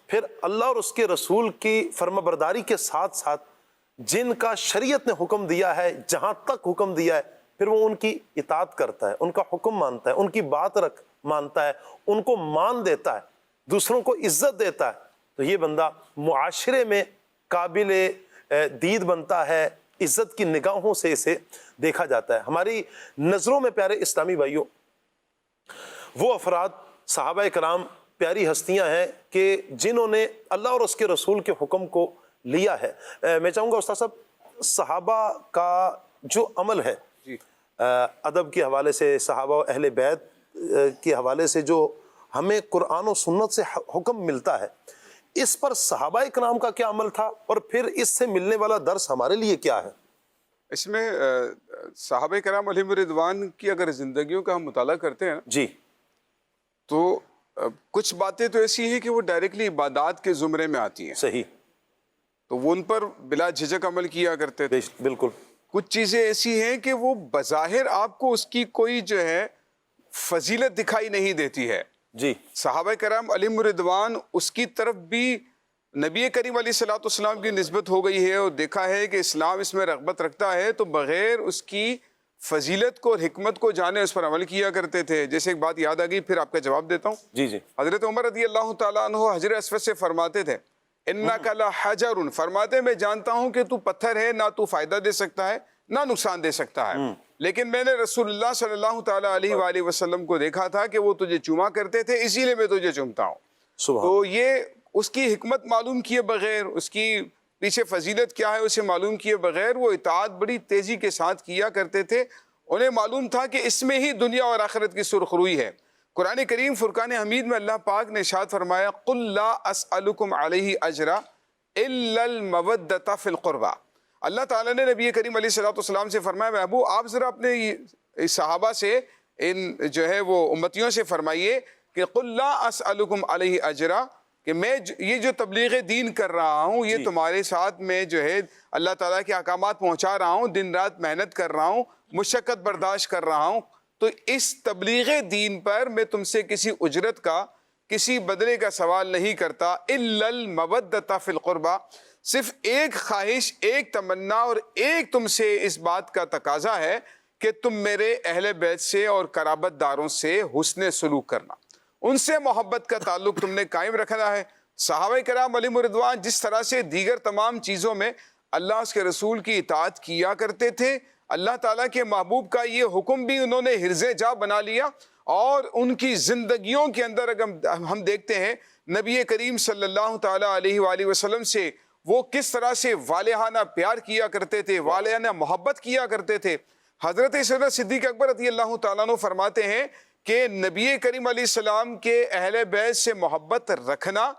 پھر اللہ اور اس کے رسول کی فرما برداری کے ساتھ ساتھ جن کا شریعت نے حکم دیا ہے, جہاں تک حکم دیا ہے, پھر وہ ان کی اطاعت کرتا ہے, ان کا حکم مانتا ہے, ان کی بات مانتا ہے, ان کو مان دیتا ہے, دوسروں کو عزت دیتا ہے. تو یہ بندہ معاشرے میں قابل دید بنتا ہے, عزت کی نگاہوں سے اسے دیکھا جاتا ہے. ہماری نظروں میں پیارے اسلامی بھائیوں, وہ افراد صحابہ کرام پیاری ہستیاں ہیں کہ جنہوں نے اللہ اور اس کے رسول کے حکم کو لیا ہے. میں چاہوں گا استاد صاحب, صحابہ کا جو عمل ہے ادب کے حوالے سے, صحابہ و اہل بیت کے حوالے سے جو ہمیں قرآن و سنت سے حکم ملتا ہے, اس پر صحابہ کرام کا کیا عمل تھا, اور پھر اس سے ملنے والا درس ہمارے لیے کیا ہے؟ اس میں صحابہ کرام علیہم رضوان کی اگر زندگیوں کا ہم مطالعہ کرتے ہیں جی, تو کچھ باتیں تو ایسی ہیں کہ وہ ڈائریکٹلی عبادات کے زمرے میں آتی ہیں. صحیح. تو وہ ان پر بلا جھجک عمل کیا کرتے تھے. بالکل. کچھ چیزیں ایسی ہیں کہ وہ بظاہر آپ کو اس کی کوئی جو ہے فضیلت دکھائی نہیں دیتی ہے. جی, صحابہ کرام علیہم رضوان اس کی طرف بھی نبی کریم علیہ الصلوۃ والسلام کی نسبت ہو گئی ہے, اور دیکھا ہے کہ اسلام اس میں رغبت رکھتا ہے, تو بغیر اس کی فضیلت کو اور حکمت کو جانے اس پر عمل کیا کرتے تھے. جیسے ایک بات یاد آ گئی, پھر آپ کا جواب دیتا ہوں. جی جی. حضرت عمر رضی اللہ تعالیٰ عنہ حجر اسود سے فرماتے تھے, اِنَّكَ لَحَجَرٌ, فرماتے میں جانتا ہوں کہ تو پتھر ہے, نہ تو فائدہ دے سکتا ہے نہ نقصان دے سکتا ہے, لیکن میں نے رسول اللہ صلی اللہ تعالیٰ علیہ وآلہ وسلم کو دیکھا تھا کہ وہ تجھے چوما کرتے تھے, اسی لیے میں تجھے چومتا ہوں. تو یہ اس کی حکمت معلوم کیے بغیر, اس کی پیچھے فضیلت کیا ہے اسے معلوم کیے بغیر, وہ اطاعت بڑی تیزی کے ساتھ کیا کرتے تھے. انہیں معلوم تھا کہ اس میں ہی دنیا اور آخرت کی سرخ روئی ہے. قرآن کریم فرقان حمید میں اللہ پاک نے ارشاد فرمایا, قُلْ لَا أَسْأَلُكُمْ عَلَيْهِ أَجْرًا إِلَّا الْمَوَدَّةَ فِي الْقُرْبَى. اللہ تعالیٰ نے نبی کریم علیہ الصلوۃ والسلام سے فرمایا, محبوب آپ ذرا اپنے صحابہ سے, ان جو ہے وہ امتیوں سے فرمائیے کہ قُلْ لَا أَسْأَلُكُمْ عَلَيْهِ أَجْرًا, کہ میں یہ جو تبلیغ دین کر رہا ہوں, یہ تمہارے ساتھ میں جو ہے اللہ تعالیٰ کے احکامات پہنچا رہا ہوں, دن رات محنت کر رہا ہوں, مشقت برداشت کر رہا ہوں, تو اس تبلیغ دین پر میں تم سے کسی اجرت کا, کسی بدلے کا سوال نہیں کرتا. الا المودۃ فی القربہ, صرف ایک خواہش, ایک تمنا اور ایک تم سے اس بات کا تقاضا ہے کہ تم میرے اہل بیت سے اور قرابت داروں سے حسن سلوک کرنا, ان سے محبت کا تعلق تم نے قائم رکھنا ہے. صحابہ کرام علیہم رضوان جس طرح سے دیگر تمام چیزوں میں اللہ اس کے رسول کی اطاعت کیا کرتے تھے, اللہ تعالیٰ کے محبوب کا یہ حکم بھی انہوں نے حرز جا بنا لیا, اور ان کی زندگیوں کے اندر اگر ہم دیکھتے ہیں نبی کریم صلی اللہ تعالیٰ علیہ وآلہ وسلم سے وہ کس طرح سے والہانہ پیار کیا کرتے تھے, والہانہ محبت کیا کرتے تھے. حضرت سیدنا صدیق اکبر رضی اللہ تعالیٰ عنہ فرماتے ہیں کہ نبی کریم علیہ السلام کے اہل بیت سے محبت رکھنا,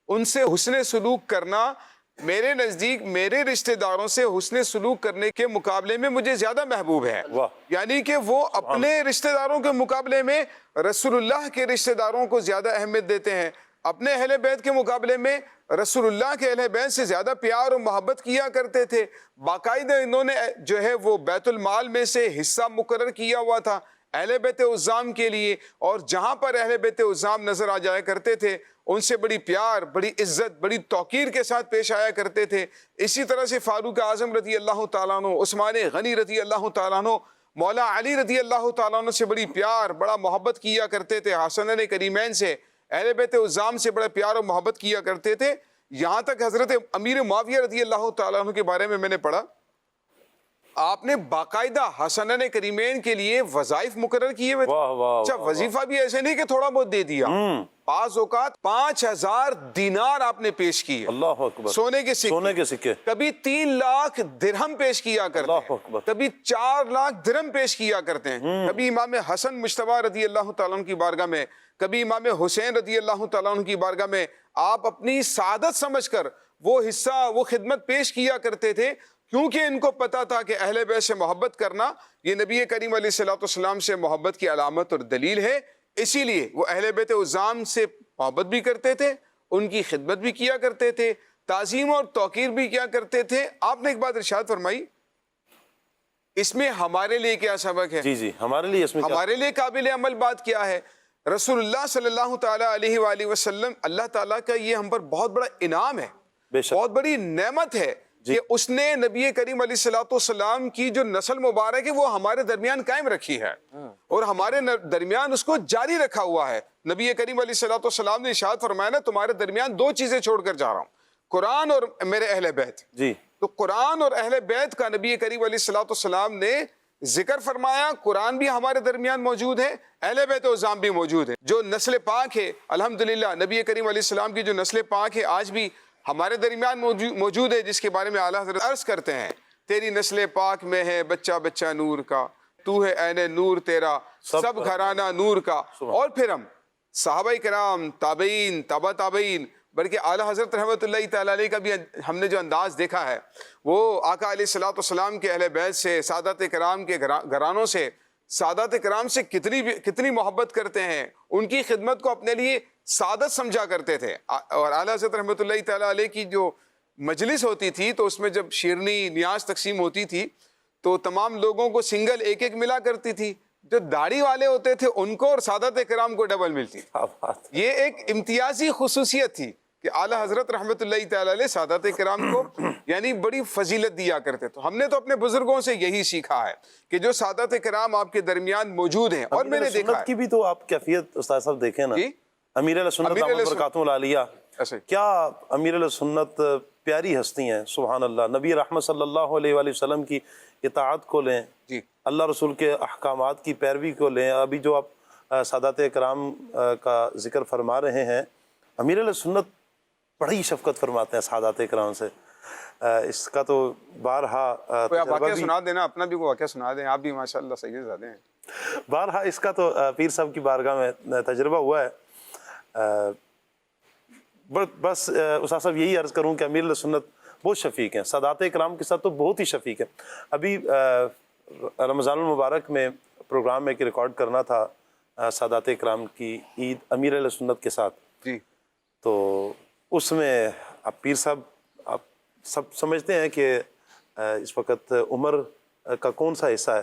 ان سے حسن سلوک کرنا, میرے نزدیک میرے رشتہ داروں سے حسن سلوک کرنے کے مقابلے میں مجھے زیادہ محبوب ہے. یعنی کہ وہ اپنے رشتہ داروں کے مقابلے میں رسول اللہ کے رشتہ داروں کو زیادہ اہمیت دیتے ہیں, اپنے اہل بیت کے مقابلے میں رسول اللہ کے اہل بیت سے زیادہ پیار اور محبت کیا کرتے تھے. باقاعدہ انہوں نے جو ہے وہ بیت المال میں سے حصہ مقرر کیا ہوا تھا, اہل بیت عظام کے لیے، اور جہاں پر اہل بیت عظام نظر آ جایا کرتے تھے ان سے بڑی پیار، بڑی عزت، بڑی توقیر کے ساتھ پیش آیا کرتے تھے۔ اسی طرح سے فاروق اعظم رضی اللہ تعالیٰ عنہ، عثمان غنی رضی اللہ تعالیٰ عنہ، مولا علی رضی اللہ تعالیٰ عنہ سے بڑی پیار، بڑا محبت کیا کرتے تھے۔ حسنین کریمین سے، اہل بیت عظام سے بڑا پیار اور محبت کیا کرتے تھے۔ یہاں تک حضرت امیر معاویہ رضی اللہ تعالیٰ عنہ کے بارے میں نے پڑھا، آپ نے باقاعدہ حسنین کریمین کے لیے وظائف مقرر کیے ہوئے تھے۔ اچھا، وظیفہ بھی ایسے نہیں کہ تھوڑا بہت دے دیا، بعض اوقات 5000 دینار آپ نے پیش کیے، اللہ اکبر، سونے کے سکے، کبھی 3 لاکھ درہم پیش کیا کرتے ہیں، کبھی 4 لاکھ درہم پیش کیا کرتے ہیں، کبھی امام حسن مجتبی رضی اللہ تعالیٰ عنہ کی بارگاہ میں، کبھی امام حسین رضی اللہ تعالیٰ عنہ کی بارگاہ میں آپ اپنی سعادت سمجھ کر وہ حصہ، وہ خدمت پیش کیا کرتے تھے، کیونکہ ان کو پتا تھا کہ اہل بیت سے محبت کرنا یہ نبی کریم علیہ السلام سے محبت کی علامت اور دلیل ہے۔ اسی لیے وہ اہل بیت عظام سے محبت بھی کرتے تھے، ان کی خدمت بھی کیا کرتے تھے، تعظیم اور توقیر بھی کیا کرتے تھے۔ آپ نے ایک بات ارشاد فرمائی، اس میں ہمارے لیے کیا سبق ہے؟ جی ہمارے لیے اس میں ہمارے لیے قابل عمل بات کیا ہے؟ رسول اللہ صلی اللہ تعالیٰ علیہ وآلہ وسلم، اللہ تعالیٰ کا یہ ہم پر بہت بڑا انعام ہے، بہت بڑی نعمت ہے کہ اس نے نبی کریم علیہ السلام کی جو نسل مبارک ہے وہ ہمارے درمیان قائم رکھی ہے، اور ہمارے درمیان اس کو جاری رکھا ہوا ہے۔ نبی کریم علیہ السلام نے ارشاد فرمایا نا، تمہارے درمیان 2 چیزیں چھوڑ کر جا رہا ہوں، قرآن اور میرے اہل بیت۔ تو قرآن اور اہل بیت کا نبی کریم علیہ السلام نے ذکر فرمایا، قرآن بھی ہمارے درمیان موجود ہے، اہل بیت عظام بھی موجود ہے۔ جو نسل پاک ہے الحمدللہ، نبی کریم علیہ السلام کی جو نسل پاک ہے آج بھی ہمارے درمیان موجود ہے، جس کے بارے میں اعلیٰ حضرت عرض کرتے ہیں، تیری نسل پاک میں ہے بچہ بچہ نور کا، تو ہے عین نور تیرا سب گھرانہ نور کا۔ اور پھر ہم صحابہ کرام، تابعین، تابع تابعین، بلکہ اعلیٰ حضرت رحمۃ اللہ تعالیٰ علیہ کا بھی ہم نے جو انداز دیکھا ہے، وہ آقا علیہ السلام کے اہل بیت سے، سادات کرام کے گھرانوں سے، سادات کرام سے کتنی محبت کرتے ہیں، ان کی خدمت کو اپنے لیے سعادت سمجھا کرتے تھے۔ اور اعلیٰ حضرت رحمۃ اللہ تعالیٰ علیہ کی جو مجلس ہوتی تھی تو اس میں جب شیرنی نیاز تقسیم ہوتی تھی تو تمام لوگوں کو سنگل ایک ملا کرتی تھی، جو داڑھی والے ہوتے تھے ان کو اور سادات کرام کو ڈبل ملتی تھی۔ یہ ایک امتیازی خصوصیت تھی کہ اعلیٰ حضرت رحمۃ اللہ تعالیٰ علیہ سادات کرام کو یعنی بڑی فضیلت دیا کرتے۔ تو ہم نے تو اپنے بزرگوں سے یہی سیکھا ہے کہ جو سادات کرام آپ کے درمیان موجود ہیں، اور میں نے دیکھا ہے کی بھی تو آپ کیفیت استاد صاحب دیکھیں نا، امیر علیہ سنت دامت برکاتہ العالیہ، کیا امیر علیہ سنت پیاری ہستی ہیں، سبحان اللہ۔ نبی رحمت صلی اللہ علیہ وآلہ وسلم کی اطاعت کو لیں، اللہ رسول کے احکامات کی پیروی کو لیں۔ ابھی جو آپ سادات کرام کا ذکر فرما رہے ہیں، امیر علیہ سنت بڑی شفقت فرماتے ہیں سادات کرام سے۔ اس کا تو بارہا واقعہ سنا دینا، اپنا بھی کوئی واقعہ سنا دیں، آپ بھی ماشاءاللہ سید زادے ہیں۔ بارہا اس کا تو پیر صاحب کی بارگاہ میں تجربہ ہوا ہے۔ بس استاد صاحب یہی عرض کروں کہ امیر علیہ سنت بہت شفیق ہیں، سادات کرام کے ساتھ تو بہت ہی شفیق ہیں۔ ابھی رمضان المبارک میں پروگرام میں ریکارڈ کرنا تھا سادات کرام کی عید امیر علیہ سنت کے ساتھ، تو اس میں آپ پیر صاحب، آپ سب سمجھتے ہیں کہ اس وقت عمر کا کون سا حصہ ہے،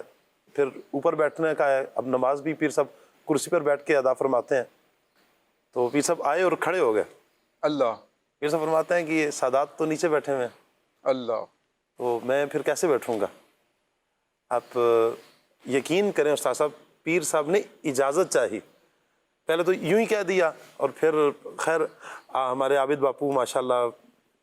پھر اوپر بیٹھنے کا ہے۔ اب نماز بھی پیر صاحب کرسی پر بیٹھ کے ادا فرماتے ہیں، تو پیر صاحب آئے اور کھڑے ہو گئے۔ اللہ، پیر صاحب فرماتے ہیں کہ یہ سادات تو نیچے بیٹھے ہوئے ہیں، اللہ، تو میں پھر کیسے بیٹھوں گا؟ آپ یقین کریں استاد صاحب، پیر صاحب نے اجازت چاہی، پہلے تو یوں ہی کہہ دیا، اور پھر خیر ہمارے عابد باپو ماشاءاللہ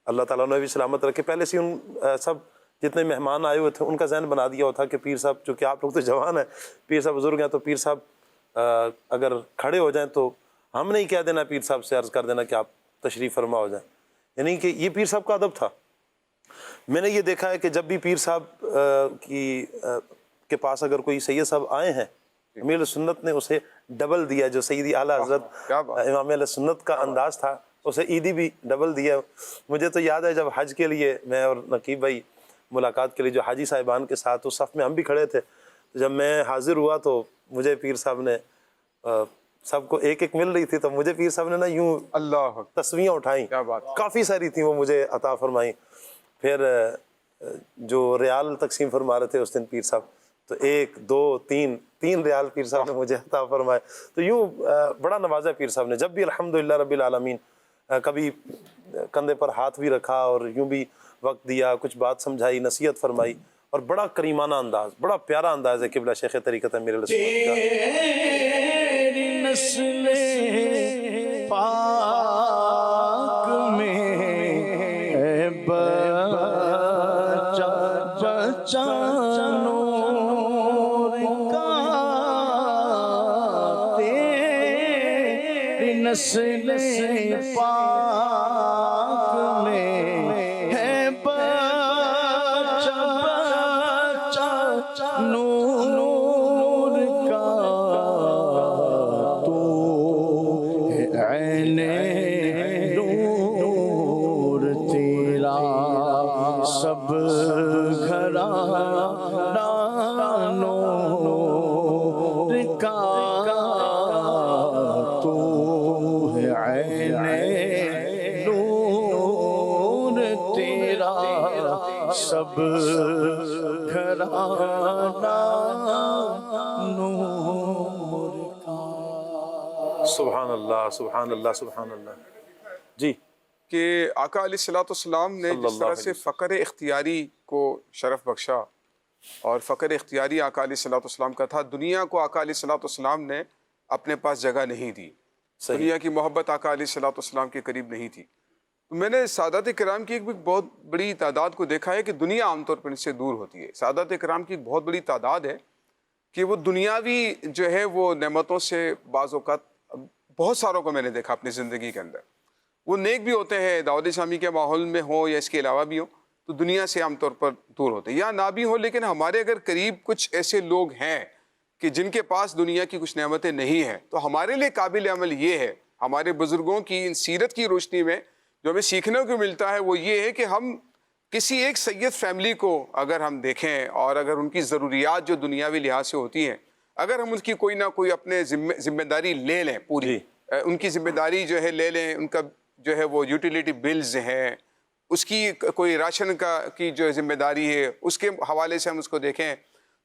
اللہ تعالیٰ نے بھی سلامت رکھے، پہلے سے ان سب جتنے مہمان آئے ہوئے تھے ان کا ذہن بنا دیا ہوا تھا کہ پیر صاحب، چونکہ آپ لوگ تو جوان ہیں، پیر صاحب بزرگ ہیں، تو پیر صاحب اگر کھڑے ہو جائیں تو ہم نہیں کہہ دینا، پیر صاحب سے عرض کر دینا کہ آپ تشریف فرما ہو جائیں، یعنی کہ یہ پیر صاحب کا ادب تھا۔ میں نے یہ دیکھا ہے کہ جب بھی پیر صاحب کے پاس اگر کوئی سید صاحب آئے ہیں، امیر علیہ سنت نے اسے ڈبل دیا، جو سیدی اعلیٰ حضرت امام علیہ سنت کا انداز تھا، اسے عیدی بھی ڈبل دیا۔ مجھے تو یاد ہے جب حج کے لیے میں اور نقیب بھائی ملاقات کے لیے جو حاجی صاحبان کے ساتھ اس صف میں ہم بھی کھڑے تھے، جب میں حاضر ہوا تو مجھے پیر صاحب نے، سب کو ایک ایک مل رہی تھی، تو مجھے پیر صاحب نے نا یوں اللہ تسبیحاں اٹھائیں، کافی ساری تھیں، وہ مجھے عطا فرمائیں۔ پھر جو ریال تقسیم فرما رہے تھے اس دن پیر صاحب، تو 1 2 3 3 ریال پیر صاحب نے مجھے عطا فرمائے. تو یوں بڑا نوازا پیر صاحب نے. جب بھی الحمدللہ رب العالمین کبھی کندھے پر ہاتھ بھی رکھا اور یوں بھی وقت دیا, کچھ بات سمجھائی, نصیحت فرمائی, اور بڑا کریمانہ انداز, بڑا پیارا انداز ہے قبلہ شیخ طریقت امیر علیہ السنت کا. تیری نسل پاک میں ہے بچہ بچہ نور کا, تیری نسل پاک میں ہے بچہ بچہ نور کا, تو ہے عین نور تیرا سب گھرانہ نور کا, تو ہے عین نور تیرا سب گھرانہ نور کا. سبحان اللہ سبحان اللہ سبحان اللہ. جی کہ آقا علیہ الصلوۃ والسلام نے جس طرح سے فقر اختیاری کو شرف بخشا, اور فقر اختیاری آقا علیہ الصلوۃ والسلام کا تھا, دنیا کو آقا علیہ الصلوۃ والسلام نے اپنے پاس جگہ نہیں دی, دنیا کی محبت آقا علیہ الصلوۃ والسلام کے قریب نہیں تھی. میں نے سادات کرام کی ایک بہت بڑی تعداد کو دیکھا ہے کہ دنیا عام طور پر ان سے دور ہوتی ہے. سادات کرام کی ایک بہت بڑی تعداد ہے کہ وہ دنیاوی جو ہے وہ نعمتوں سے بعض اوقات, بہت ساروں کو میں نے دیکھا اپنی زندگی کے اندر, وہ نیک بھی ہوتے ہیں, دعوت اسلامی کے ماحول میں ہوں یا اس کے علاوہ بھی ہوں, تو دنیا سے عام طور پر دور ہوتے ہیں, یا نہ بھی ہوں, لیکن ہمارے اگر قریب کچھ ایسے لوگ ہیں کہ جن کے پاس دنیا کی کچھ نعمتیں نہیں ہیں, تو ہمارے لیے قابل عمل یہ ہے, ہمارے بزرگوں کی ان سیرت کی روشنی میں جو ہمیں سیکھنے کو ملتا ہے وہ یہ ہے کہ ہم کسی ایک سید فیملی کو اگر ہم دیکھیں, اور اگر ان کی ضروریات جو دنیاوی لحاظ سے ہوتی ہیں, اگر ہم ان کی کوئی نہ کوئی اپنے ذمہ داری لے لیں, پوری ان کی ذمہ داری جو ہے لے لیں, ان کا جو ہے وہ یوٹیلیٹی بلز ہیں, اس کی کوئی راشن کی جو ذمہ داری ہے, اس کے حوالے سے ہم اس کو دیکھیں,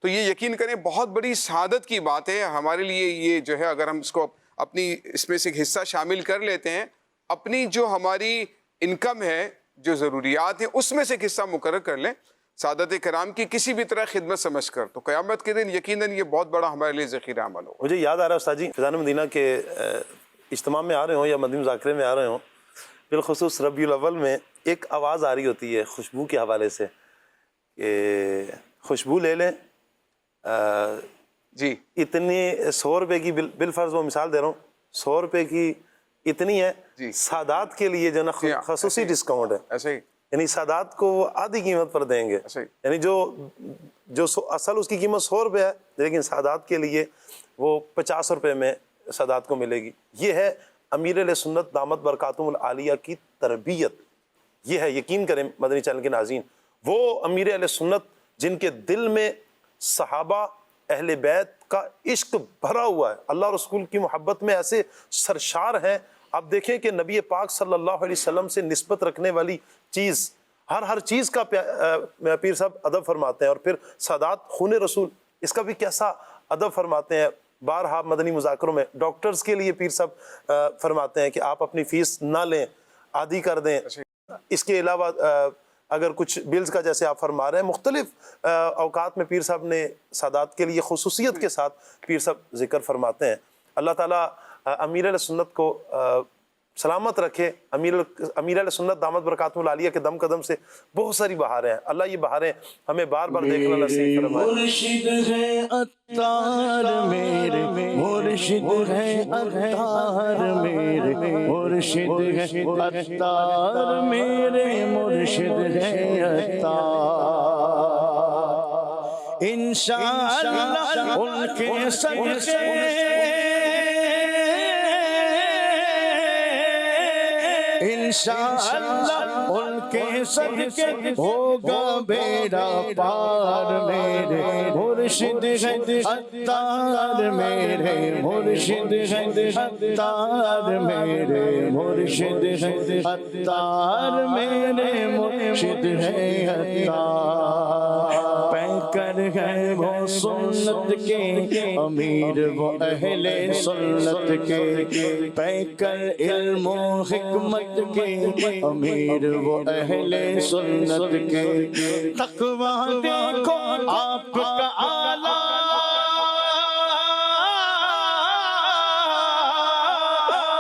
تو یہ یقین کریں بہت بڑی سعادت کی بات ہے ہمارے لیے یہ جو ہے. اگر ہم اس کو اپنی اس میں سے ایک حصہ شامل کر لیتے ہیں, اپنی جو ہماری انکم ہے, جو ضروریات ہیں, اس میں سے ایک حصہ مقرر کر لیں سعادت کرام کی کسی بھی طرح خدمت سمجھ کر, تو قیامت کے دن یقیناً یہ بہت بڑا ہمارے لیے ذخیرہ عمل ہو. مجھے یاد آ رہا ہے استاد جی, فیضان مدینہ کے اجتماع میں آ رہے ہوں یا مدنی مذاکرے میں آ رہے ہوں, بالخصوص ربیع الاول میں ایک آواز آ رہی ہوتی ہے خوشبو کے حوالے سے کہ خوشبو لے لیں, جی اتنی 100 روپے کی بالفرض وہ مثال دے رہا ہوں, 100 روپے کی اتنی ہے, سادات کے لیے جو نا خصوصی ڈسکاؤنٹ ہے, ایسے ہی, یعنی سادات کو وہ آدھی قیمت پر دیں گے, یعنی جو اصل اس کی قیمت 100 روپے ہے, لیکن سادات کے لیے وہ 50 روپے میں سادات کو ملے گی. یہ ہے امیر علیہ سنت دامت برکاتہم العالیہ کی تربیت, یہ ہے یقین کریں مدنی چینل کے ناظرین, وہ امیر علیہ سنت جن کے دل میں صحابہ اہل بیت کا عشق بھرا ہوا ہے, اللہ رسول کی محبت میں ایسے سرشار ہیں. آپ دیکھیں کہ نبی پاک صلی اللہ علیہ وسلم سے نسبت رکھنے والی چیز, ہر چیز کا پیر صاحب ادب فرماتے ہیں, اور پھر سادات خون رسول, اس کا بھی کیسا ادب فرماتے ہیں. بارہا مدنی مذاکروں میں ڈاکٹرز کے لیے پیر صاحب فرماتے ہیں کہ آپ اپنی فیس نہ لیں, آدھی کر دیں. اس کے علاوہ اگر کچھ بلز کا جیسے آپ فرما رہے ہیں, مختلف اوقات میں پیر صاحب نے سادات کے لیے خصوصیت کے ساتھ پیر صاحب ذکر فرماتے ہیں. اللہ تعالیٰ امیر علیہ سنت کو سلامت رکھے. امیر علیہ سنت دامت برکاتہم العالیہ کے دم قدم سے بہت ساری بہاریں ہیں, اللہ یہ بہاریں ہمیں بار بار دیکھنا نصیب فرمائے. مرشد ہے عطار میرے, مرشد ہے عطار میرے, مرشد ہے عطار میرے, مرشد ہے عطار. انشاءاللہ ان کے صدقے انشاءاللہ ان کے صدقے ہوگا بیڑا پار. میرے مرشد ہے عطار میرے, مرشد ہے عطار میرے, مرشد ہے عطار میرے, مرشد ہے عطار. کر ہے وہ سنت کے امیر، وہ اہل سنت کے پیکر علم و حکمت کے امیر، وہ اہل سنت کے تقویٰ دیکھو آپ کا آلہ،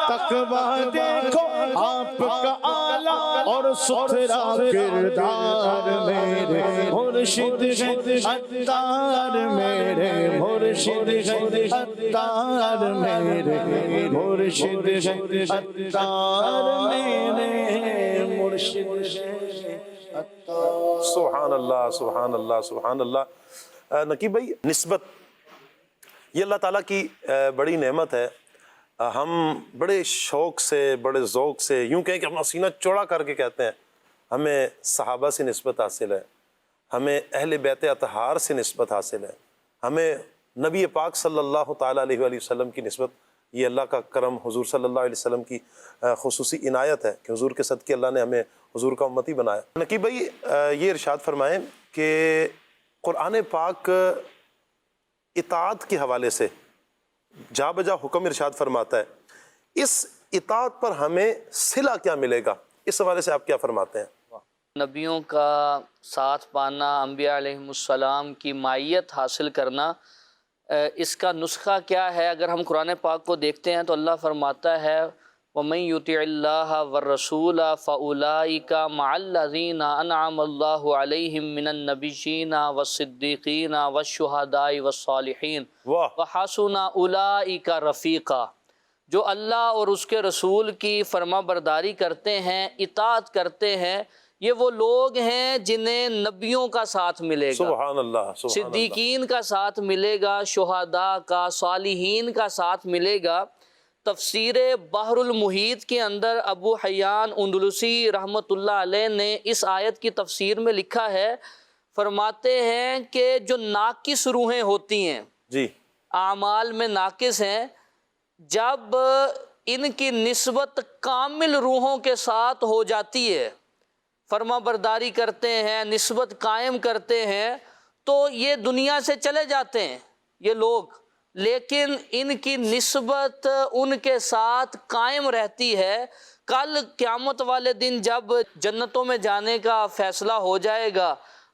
تقویٰ دیکھو آپ کا آلہ اور ستھرا کردار میرے مرشد ہے عطار، میرے مرشد ہے عطار، میرے مرشد ہے عطار، میرے مرشد ہے عطار۔ سبحان اللہ سبحان اللہ سبحان اللہ۔ نقیب بھائی، نسبت یہ اللہ تعالیٰ کی بڑی نعمت ہے۔ ہم بڑے شوق سے، بڑے ذوق سے، یوں کہیں کہ اپنا سینہ چوڑا کر کے کہتے ہیں ہمیں صحابہ سے نسبت حاصل ہے، ہمیں اہل بیت اطہار سے نسبت حاصل ہے، ہمیں نبی پاک صلی اللہ تعالیٰ علیہ وآلہ وسلم کی نسبت، یہ اللہ کا کرم، حضور صلی اللہ علیہ وسلم کی خصوصی عنایت ہے کہ حضور کے صدقے اللہ نے ہمیں حضور کا امتی بنایا۔ نقیب بھائی، یہ ارشاد فرمائیں کہ قرآن پاک اطاعت کے حوالے سے جا بجا حکم ارشاد فرماتا ہے، اس اطاعت پر ہمیں صلہ کیا ملے گا، اس حوالے سے آپ کیا فرماتے ہیں؟ نبیوں کا ساتھ پانا، انبیاء علیہ السلام کی معیت حاصل کرنا، اس کا نسخہ کیا ہے؟ اگر ہم قرآن پاک کو دیکھتے ہیں تو اللہ فرماتا ہے وَمَن يُطِعِ اللَّهَ وَالرَّسُولَ فَأُولَٰئِكَ مَعَ الَّذِينَ أَنْعَمَ اللَّهُ عَلَيْهِم مِّنَ النَّبِيِّينَ وَالصِّدِّيقِينَ وَالشُّهَدَاءِ وَالصَّالِحِينَ وَحَسُنَ أُولَٰئِكَ رَفِيقًا۔ جو اللہ اور اس کے رسول کی فرما برداری کرتے ہیں، اطاعت کرتے ہیں، یہ وہ لوگ ہیں جنہیں نبیوں کا ساتھ ملے گا، سبحان اللہ، صدیقین کا ساتھ ملے گا، شہداء کا، صالحین کا ساتھ ملے گا۔ تفسیر بحر المحیط کے اندر ابو حیان اندلسی رحمۃ اللہ علیہ نے اس آیت کی تفسیر میں لکھا ہے، فرماتے ہیں کہ جو ناقص روحیں ہوتی ہیں، جی، اعمال میں ناقص ہیں، جب ان کی نسبت کامل روحوں کے ساتھ ہو جاتی ہے، فرما برداری کرتے ہیں، نسبت قائم کرتے ہیں، تو یہ دنیا سے چلے جاتے ہیں یہ لوگ، لیکن ان کی نسبت ان کے ساتھ قائم رہتی ہے۔ کل قیامت والے دن جب جنتوں میں جانے کا فیصلہ ہو جائے گا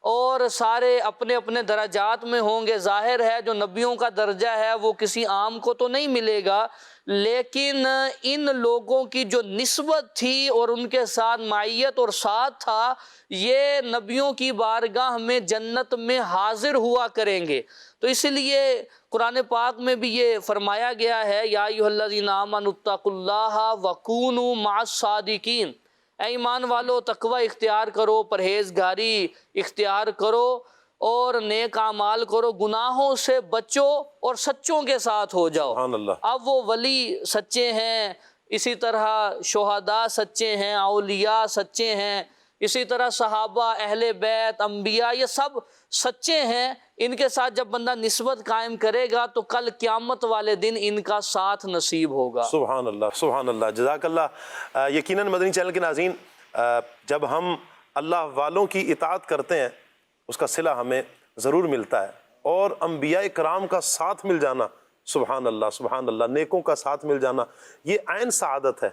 اور سارے اپنے اپنے درجات میں ہوں گے، ظاہر ہے جو نبیوں کا درجہ ہے وہ کسی عام کو تو نہیں ملے گا، لیکن ان لوگوں کی جو نسبت تھی اور ان کے ساتھ معیت اور ساتھ تھا، یہ نبیوں کی بارگاہ میں جنت میں حاضر ہوا کریں گے۔ تو اس لیے قرآن پاک میں بھی یہ فرمایا گیا ہے یا ایھا الذین آمنوا اتقوا اللہ وکونوا مع الصادقین، اے ایمان والو تقوی اختیار کرو، پرہیزگاری اختیار کرو اور نیک اعمال کرو، گناہوں سے بچو اور سچوں کے ساتھ ہو جاؤ۔ سبحان اللہ۔ اب وہ ولی سچے ہیں، اسی طرح شہداء سچے ہیں، اولیاء سچے ہیں، اسی طرح صحابہ، اہل بیت، انبیاء، یہ سب سچے ہیں۔ ان کے ساتھ جب بندہ نسبت قائم کرے گا تو کل قیامت والے دن ان کا ساتھ نصیب ہوگا۔ سبحان اللہ سبحان اللہ، جزاک اللہ۔ یقیناً مدنی چینل کے ناظرین، جب ہم اللہ والوں کی اطاعت کرتے ہیں اس کا صلہ ہمیں ضرور ملتا ہے، اور انبیاء کرام کا ساتھ مل جانا، سبحان اللہ سبحان اللہ، نیکوں کا ساتھ مل جانا، یہ عین سعادت ہے۔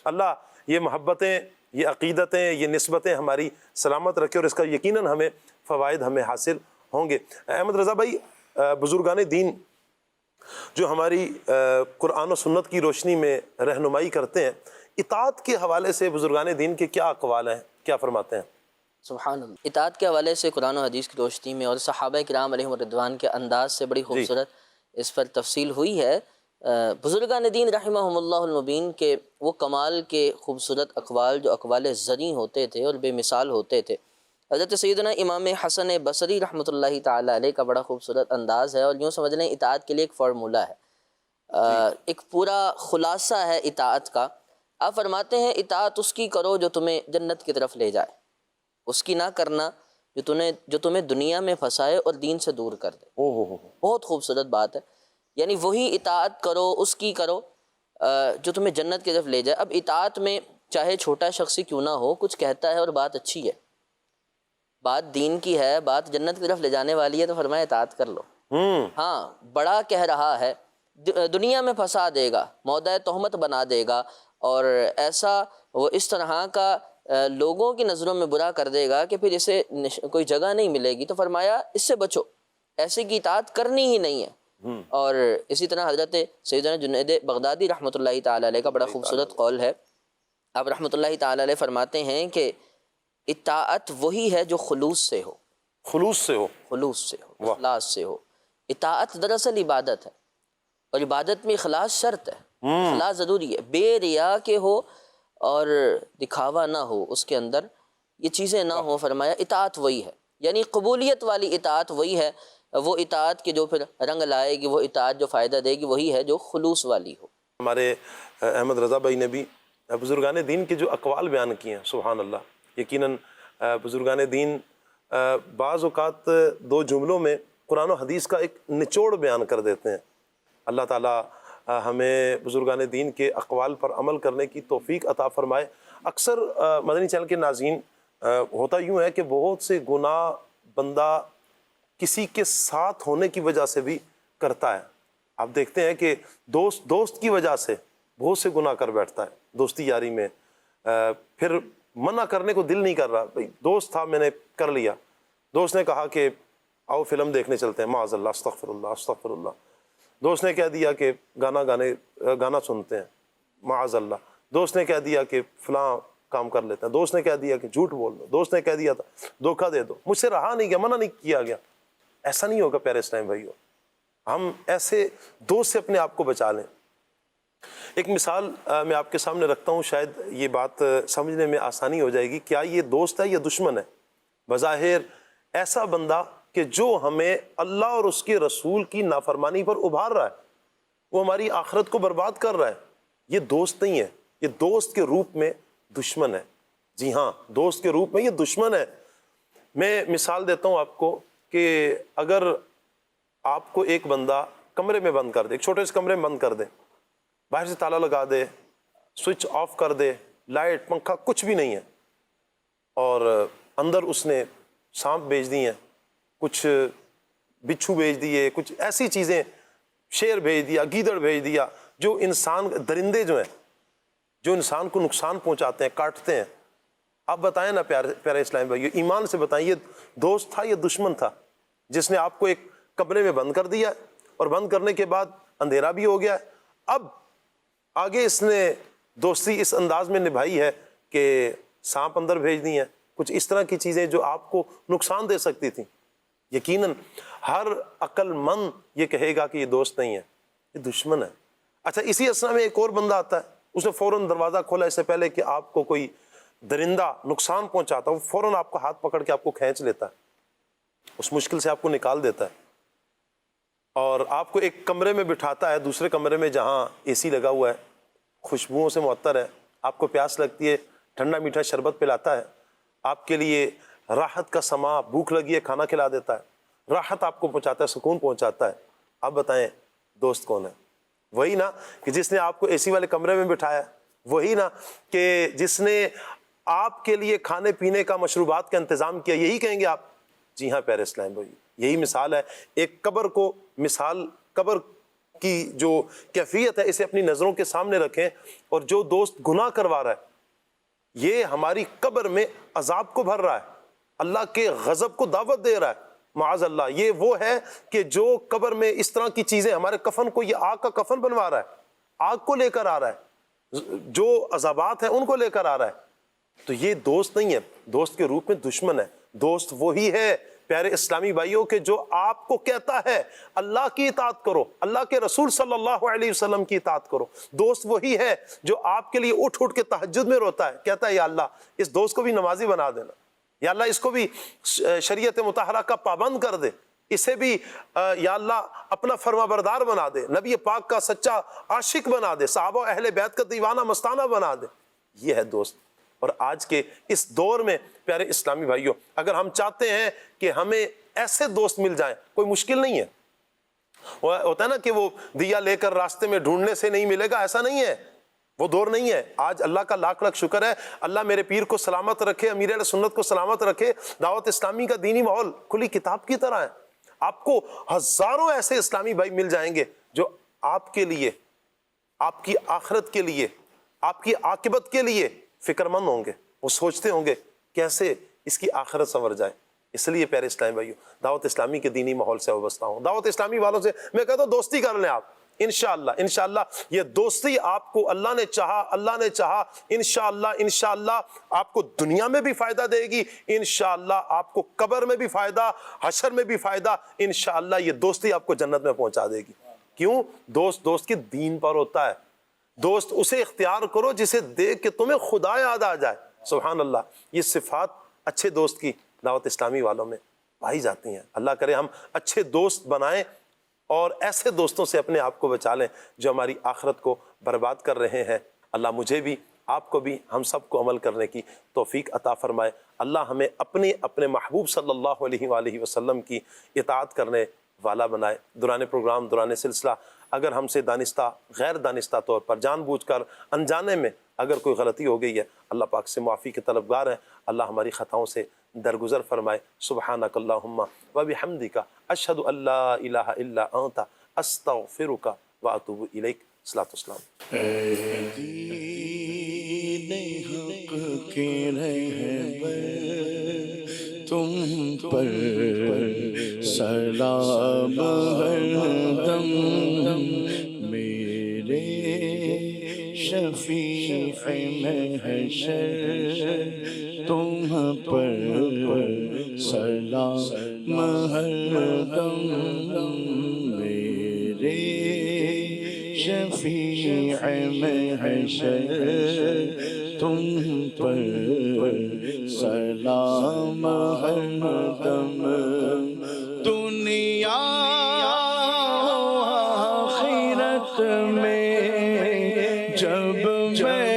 اللہ یہ محبتیں، یہ عقیدتیں، یہ نسبتیں ہماری سلامت رکھے، اور اس کا یقیناً ہمیں فوائد ہمیں حاصل ہوں گے۔ احمد رضا بھائی، بزرگان دین جو ہماری قرآن و سنت کی روشنی میں رہنمائی کرتے ہیں، اطاعت کے حوالے سے بزرگان دین کے کیا اقوال ہیں، کیا فرماتے ہیں؟ سبحان اللہ۔ اطاعت کے حوالے سے قرآن و حدیث کی روشنی میں اور صحابہ کرام علیہم الرضوان کے انداز سے بڑی خوبصورت اس پر تفصیل ہوئی ہے۔ بزرگان دین رحمہم اللہ المبین کے وہ کمال کے خوبصورت اقوال جو اقوال زریں ہوتے تھے اور بے مثال ہوتے تھے۔ حضرت سیدنا امام حسن بصری رحمۃ اللہ تعالیٰ علیہ کا بڑا خوبصورت انداز ہے، اور یوں سمجھ لیں اطاعت کے لیے ایک فارمولہ ہے، ایک پورا خلاصہ ہے اطاعت کا۔ آپ فرماتے ہیں اطاعت اس کی کرو جو تمہیں جنت کی طرف لے جائے، اس کی نہ کرنا جو تمہیں دنیا میں پھنسائے اور دین سے دور کر دے۔ بہت خوبصورت بات ہے، یعنی وہی اطاعت کرو، اس کی کرو جو تمہیں جنت کی طرف لے جائے۔ اب اطاعت میں چاہے چھوٹا شخص ہی کیوں نہ ہو، کچھ کہتا ہے اور بات اچھی ہے، بات دین کی ہے، بات جنت کی طرف لے جانے والی ہے، تو فرمایا اطاعت کر لو۔ ہاں بڑا کہہ رہا ہے، دنیا میں پھنسا دے گا، موضع تہمت بنا دے گا، اور ایسا وہ اس طرح کا لوگوں کی نظروں میں برا کر دے گا کہ پھر اسے کوئی جگہ نہیں ملے گی، تو فرمایا اس سے بچو، ایسے کی اطاعت کرنی ہی نہیں ہے۔ اور اسی طرح حضرت سیدنا جنید بغدادی رحمۃ اللہ تعالیٰ علیہ کا بڑا خوبصورت قول ہے، آپ رحمۃ اللہ تعالیٰ علیہ فرماتے ہیں کہ اطاعت وہی ہے جو خلوص سے ہو، خلوص سے ہو، خلوص سے ہو، اخلاص سے ہو۔ اطاعت دراصل عبادت ہے، اور عبادت میں اخلاص شرط ہے، اخلاص ضروری ہے، بے ریا کے ہو اور دکھاوا نہ ہو اس کے اندر، یہ چیزیں نہ ہو۔ فرمایا اطاعت وہی ہے، یعنی قبولیت والی اطاعت وہی ہے، وہ اطاعت کے جو پھر رنگ لائے گی، وہ اطاعت جو فائدہ دے گی، وہی ہے جو خلوص والی ہو۔ ہمارے احمد رضا بھائی نے بھی بزرگان دین کے جو اقوال بیان کیے ہیں، سبحان اللہ، یقیناً بزرگان دین بعض اوقات دو جملوں میں قرآن و حدیث کا ایک نچوڑ بیان کر دیتے ہیں۔ اللہ تعالیٰ ہمیں بزرگان دین کے اقوال پر عمل کرنے کی توفیق عطا فرمائے۔ اکثر مدنی چینل کے ناظرین، ہوتا یوں ہے کہ بہت سے گناہ بندہ کسی کے ساتھ ہونے کی وجہ سے بھی کرتا ہے۔ آپ دیکھتے ہیں کہ دوست کی وجہ سے بہت سے گناہ کر بیٹھتا ہے، دوستی یاری میں، پھر منع کرنے کو دل نہیں کر رہا، بھئی دوست تھا میں نے کر لیا، دوست نے کہا کہ آؤ فلم دیکھنے چلتے ہیں، معاذ اللہ، استغفر اللہ استغفر اللہ، دوست نے کہہ دیا کہ گانا سنتے ہیں، معاذ اللہ، دوست نے کہہ دیا کہ فلاں کام کر لیتے ہیں، دوست نے کہہ دیا کہ جھوٹ بول دو، دوست نے کہہ دیا تھا دھوکہ دے دو، مجھ سے رہا نہیں گیا، منع نہیں کیا گیا۔ ایسا نہیں ہوگا پیارے اسلام بھائیو، ہم ایسے دوست سے اپنے آپ کو بچا لیں۔ ایک مثال میں آپ کے سامنے رکھتا ہوں، شاید یہ بات سمجھنے میں آسانی ہو جائے گی۔ کیا یہ دوست ہے یا دشمن ہے؟ بظاہر ایسا بندہ کہ جو ہمیں اللہ اور اس کے رسول کی نافرمانی پر ابھار رہا ہے، وہ ہماری آخرت کو برباد کر رہا ہے، یہ دوست نہیں ہے، یہ دوست کے روپ میں دشمن ہے۔ جی ہاں، دوست کے روپ میں یہ دشمن ہے۔ میں مثال دیتا ہوں آپ کو کہ اگر آپ کو ایک بندہ کمرے میں بند کر دے، ایک چھوٹے سے کمرے میں بند کر دے، باہر سے تالا لگا دے، سوئچ آف کر دے، لائٹ پنکھا کچھ بھی نہیں ہے، اور اندر اس نے سانپ بھیج دی ہیں، کچھ بچھو بھیج دیے، کچھ ایسی چیزیں، شیر بھیج دیا، گیدڑ بھیج دیا، جو انسان، درندے جو ہیں جو انسان کو نقصان پہنچاتے ہیں، کاٹتے ہیں۔ آپ بتائیں نا پیارے اسلام بھائی، ایمان سے بتائیں، یہ دوست تھا یا دشمن تھا جس نے آپ کو ایک کمرے میں بند کر دیا، اور بند کرنے کے بعد اندھیرا بھی ہو گیا، اب آگے اس نے دوستی اس انداز میں نبھائی ہے کہ سانپ اندر بھیج دی ہیں، کچھ اس طرح کی چیزیں جو آپ کو نقصان دے سکتی تھیں۔ یقیناً ہر عقل مند یہ کہے گا کہ یہ دوست نہیں ہے، یہ دشمن ہے۔ اچھا، اسی اسنا میں ایک اور بندہ آتا ہے، اس نے فوراً دروازہ کھولا، اس سے پہلے کہ آپ کو کوئی درندہ نقصان پہنچاتا، وہ فوراً آپ کا ہاتھ پکڑ کے آپ کو کھینچ لیتا ہے، اس مشکل سے آپ کو نکال دیتا ہے، اور آپ کو ایک کمرے میں بٹھاتا ہے، دوسرے کمرے میں جہاں اے سی لگا ہوا ہے، خوشبوؤں سے معطر ہے، آپ کو پیاس لگتی ہے، ٹھنڈا میٹھا شربت پلاتا ہے، آپ کے لیے راحت کا سما، بھوک لگی ہے کھانا کھلا دیتا ہے، راحت آپ کو پہنچاتا ہے، سکون پہنچاتا ہے۔ آپ بتائیں دوست کون ہے؟ وہی نا کہ جس نے آپ کو اے سی والے کمرے میں بٹھایا، وہی نا کہ جس نے آپ کے لیے کھانے پینے کا، مشروبات کا انتظام کیا، یہی کہیں گے آپ؟ جی ہاں پیارے اسلام بھائی، یہی مثال ہے۔ ایک قبر کو مثال، قبر کی جو کیفیت ہے اسے اپنی نظروں کے سامنے رکھیں، اور جو دوست گناہ کروا رہا ہے یہ ہماری قبر میں عذاب کو بھر رہا ہے، اللہ کے غضب کو دعوت دے رہا ہے، معاذ اللہ۔ یہ وہ ہے کہ جو قبر میں اس طرح کی چیزیں، ہمارے کفن کو یہ آگ کا کفن بنوا رہا ہے، آگ کو لے کر آ رہا ہے، جو عذابات ہیں ان کو لے کر آ رہا ہے، تو یہ دوست نہیں ہے، دوست کے روپ میں دشمن ہے۔ دوست وہی ہے پیارے اسلامی بھائیوں کہ جو آپ کو کہتا ہے اللہ کی اطاعت کرو، اللہ کے رسول صلی اللہ علیہ وسلم کی اطاعت کرو۔ دوست وہی ہے جو آپ کے لیے اٹھ اٹھ کے تہجد میں روتا ہے، کہتا ہے یا اللہ اس دوست کو بھی نمازی بنا دینا، یا اللہ اس کو بھی شریعت مطہرہ کا پابند کر دے، اسے بھی یا اللہ اپنا فرما بردار بنا دے، نبی پاک کا سچا عاشق بنا دے، صحابہ اہل بیت کا دیوانہ مستانہ بنا دے۔ یہ ہے دوست۔ اور آج کے اس دور میں پیارے اسلامی بھائیوں، اگر ہم چاہتے ہیں کہ ہمیں ایسے دوست مل جائیں، کوئی مشکل نہیں ہے۔ ہوتا ہے نا کہ وہ دیا لے کر راستے میں ڈھونڈنے سے نہیں ملے گا، ایسا نہیں ہے۔ وہ دور نہیں ہے. آج اللہ کا لاکھ لاکھ شکر ہے, اللہ میرے پیر کو سلامت رکھے, امیر اہل سنت کو سلامت رکھے. دعوت اسلامی کا دینی ماحول کھلی کتاب کی طرح ہے. آپ کو ہزاروں ایسے اسلامی بھائی مل جائیں گے جو آپ کے لیے, آپ کی آخرت کے لیے, آپ کی عاقبت کے لیے فکر مند ہوں گے. وہ سوچتے ہوں گے کیسے اس کی آخرت سنور جائے. اس لیے پیارے اسلامی بھائیو, دعوت اسلامی کے دینی ماحول سے وابستہ ہوں. دعوت اسلامی والوں سے میں کہتا ہوں دوستی کر لیں آپ. انشاءاللہ یہ دوستی آپ کو اللہ نے چاہا انشاءاللہ آپ کو دنیا میں بھی فائدہ دے گی, انشاءاللہ آپ کو قبر میں بھی فائدہ, حشر میں بھی فائدہ. انشاءاللہ یہ دوستی آپ کو جنت میں پہنچا دے گی. کیوں؟ دوست کے دین پر ہوتا ہے. دوست اسے اختیار کرو جسے دیکھ کے تمہیں خدا یاد آ جائے. سبحان اللہ. یہ صفات اچھے دوست کی دعوت اسلامی والوں میں پائی جاتی ہیں. اللہ کرے ہم اچھے دوست بنائیں اور ایسے دوستوں سے اپنے آپ کو بچا لیں جو ہماری آخرت کو برباد کر رہے ہیں. اللہ مجھے بھی, آپ کو بھی, ہم سب کو عمل کرنے کی توفیق عطا فرمائے. اللہ ہمیں اپنے محبوب صلی اللہ علیہ وآلہ وسلم کی اطاعت کرنے والا بنائے. دوران پروگرام, دوران سلسلہ اگر ہم سے دانستہ غیر دانستہ طور پر جان بوجھ کر انجانے میں اگر کوئی غلطی ہو گئی ہے, اللہ پاک سے معافی کے طلبگار ہیں. اللہ ہماری خطاؤں سے درگزر فرمائے. سبحانک اللہم و بحمدک اشہد ان لا الہ الا انت استغفرک و اتوب الیک. صلاۃ والسلام. دین حق کے رہبر تم پر سلام ہر دم, میرے شفیع محشر تم پر سلام ہر دم, میرے شفیع محشر تم پر سلام ہر دم. دنیا آخرت میں جب میں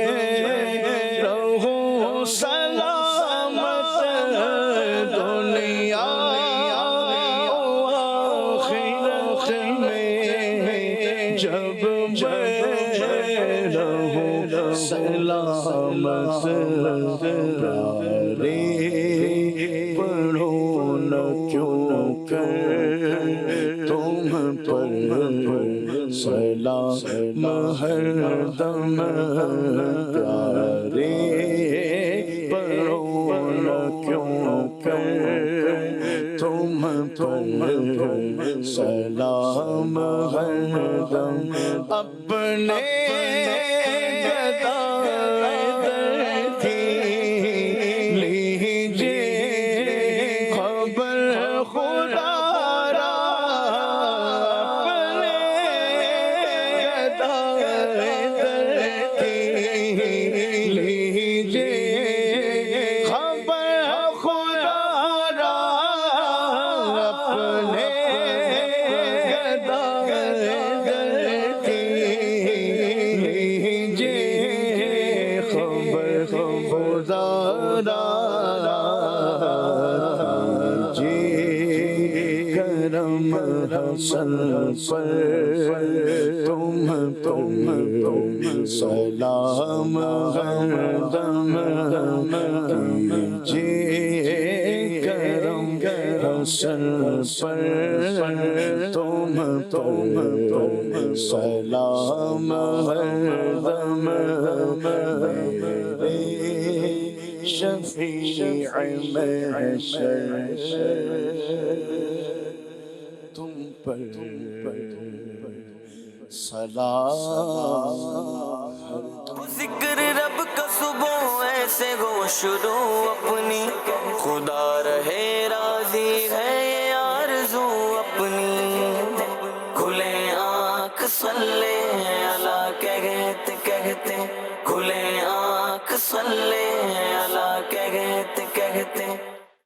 رہوں سلامت, دنیا آخرت میں جب میں رہوں سلامت. پیارے پڑھو نہ کیوں کر تم پر سلام ہر دم, پیارے پڑھو نہ کیوں کر تم پر سلام ہر دم. اپنے حسن پر تم سلام ہر دم کیجئے کرم. حسن پر تم سلام ہر دم, میرے شفیع محشر تم پر سلام. ذکر رب کا صبح ایسے ہو شروع اپنی, خدا رہے راضی ہے یہ آرزو اپنی. کھلے آنکھ صلی اللہ کہتے کھلے آنکھ صلی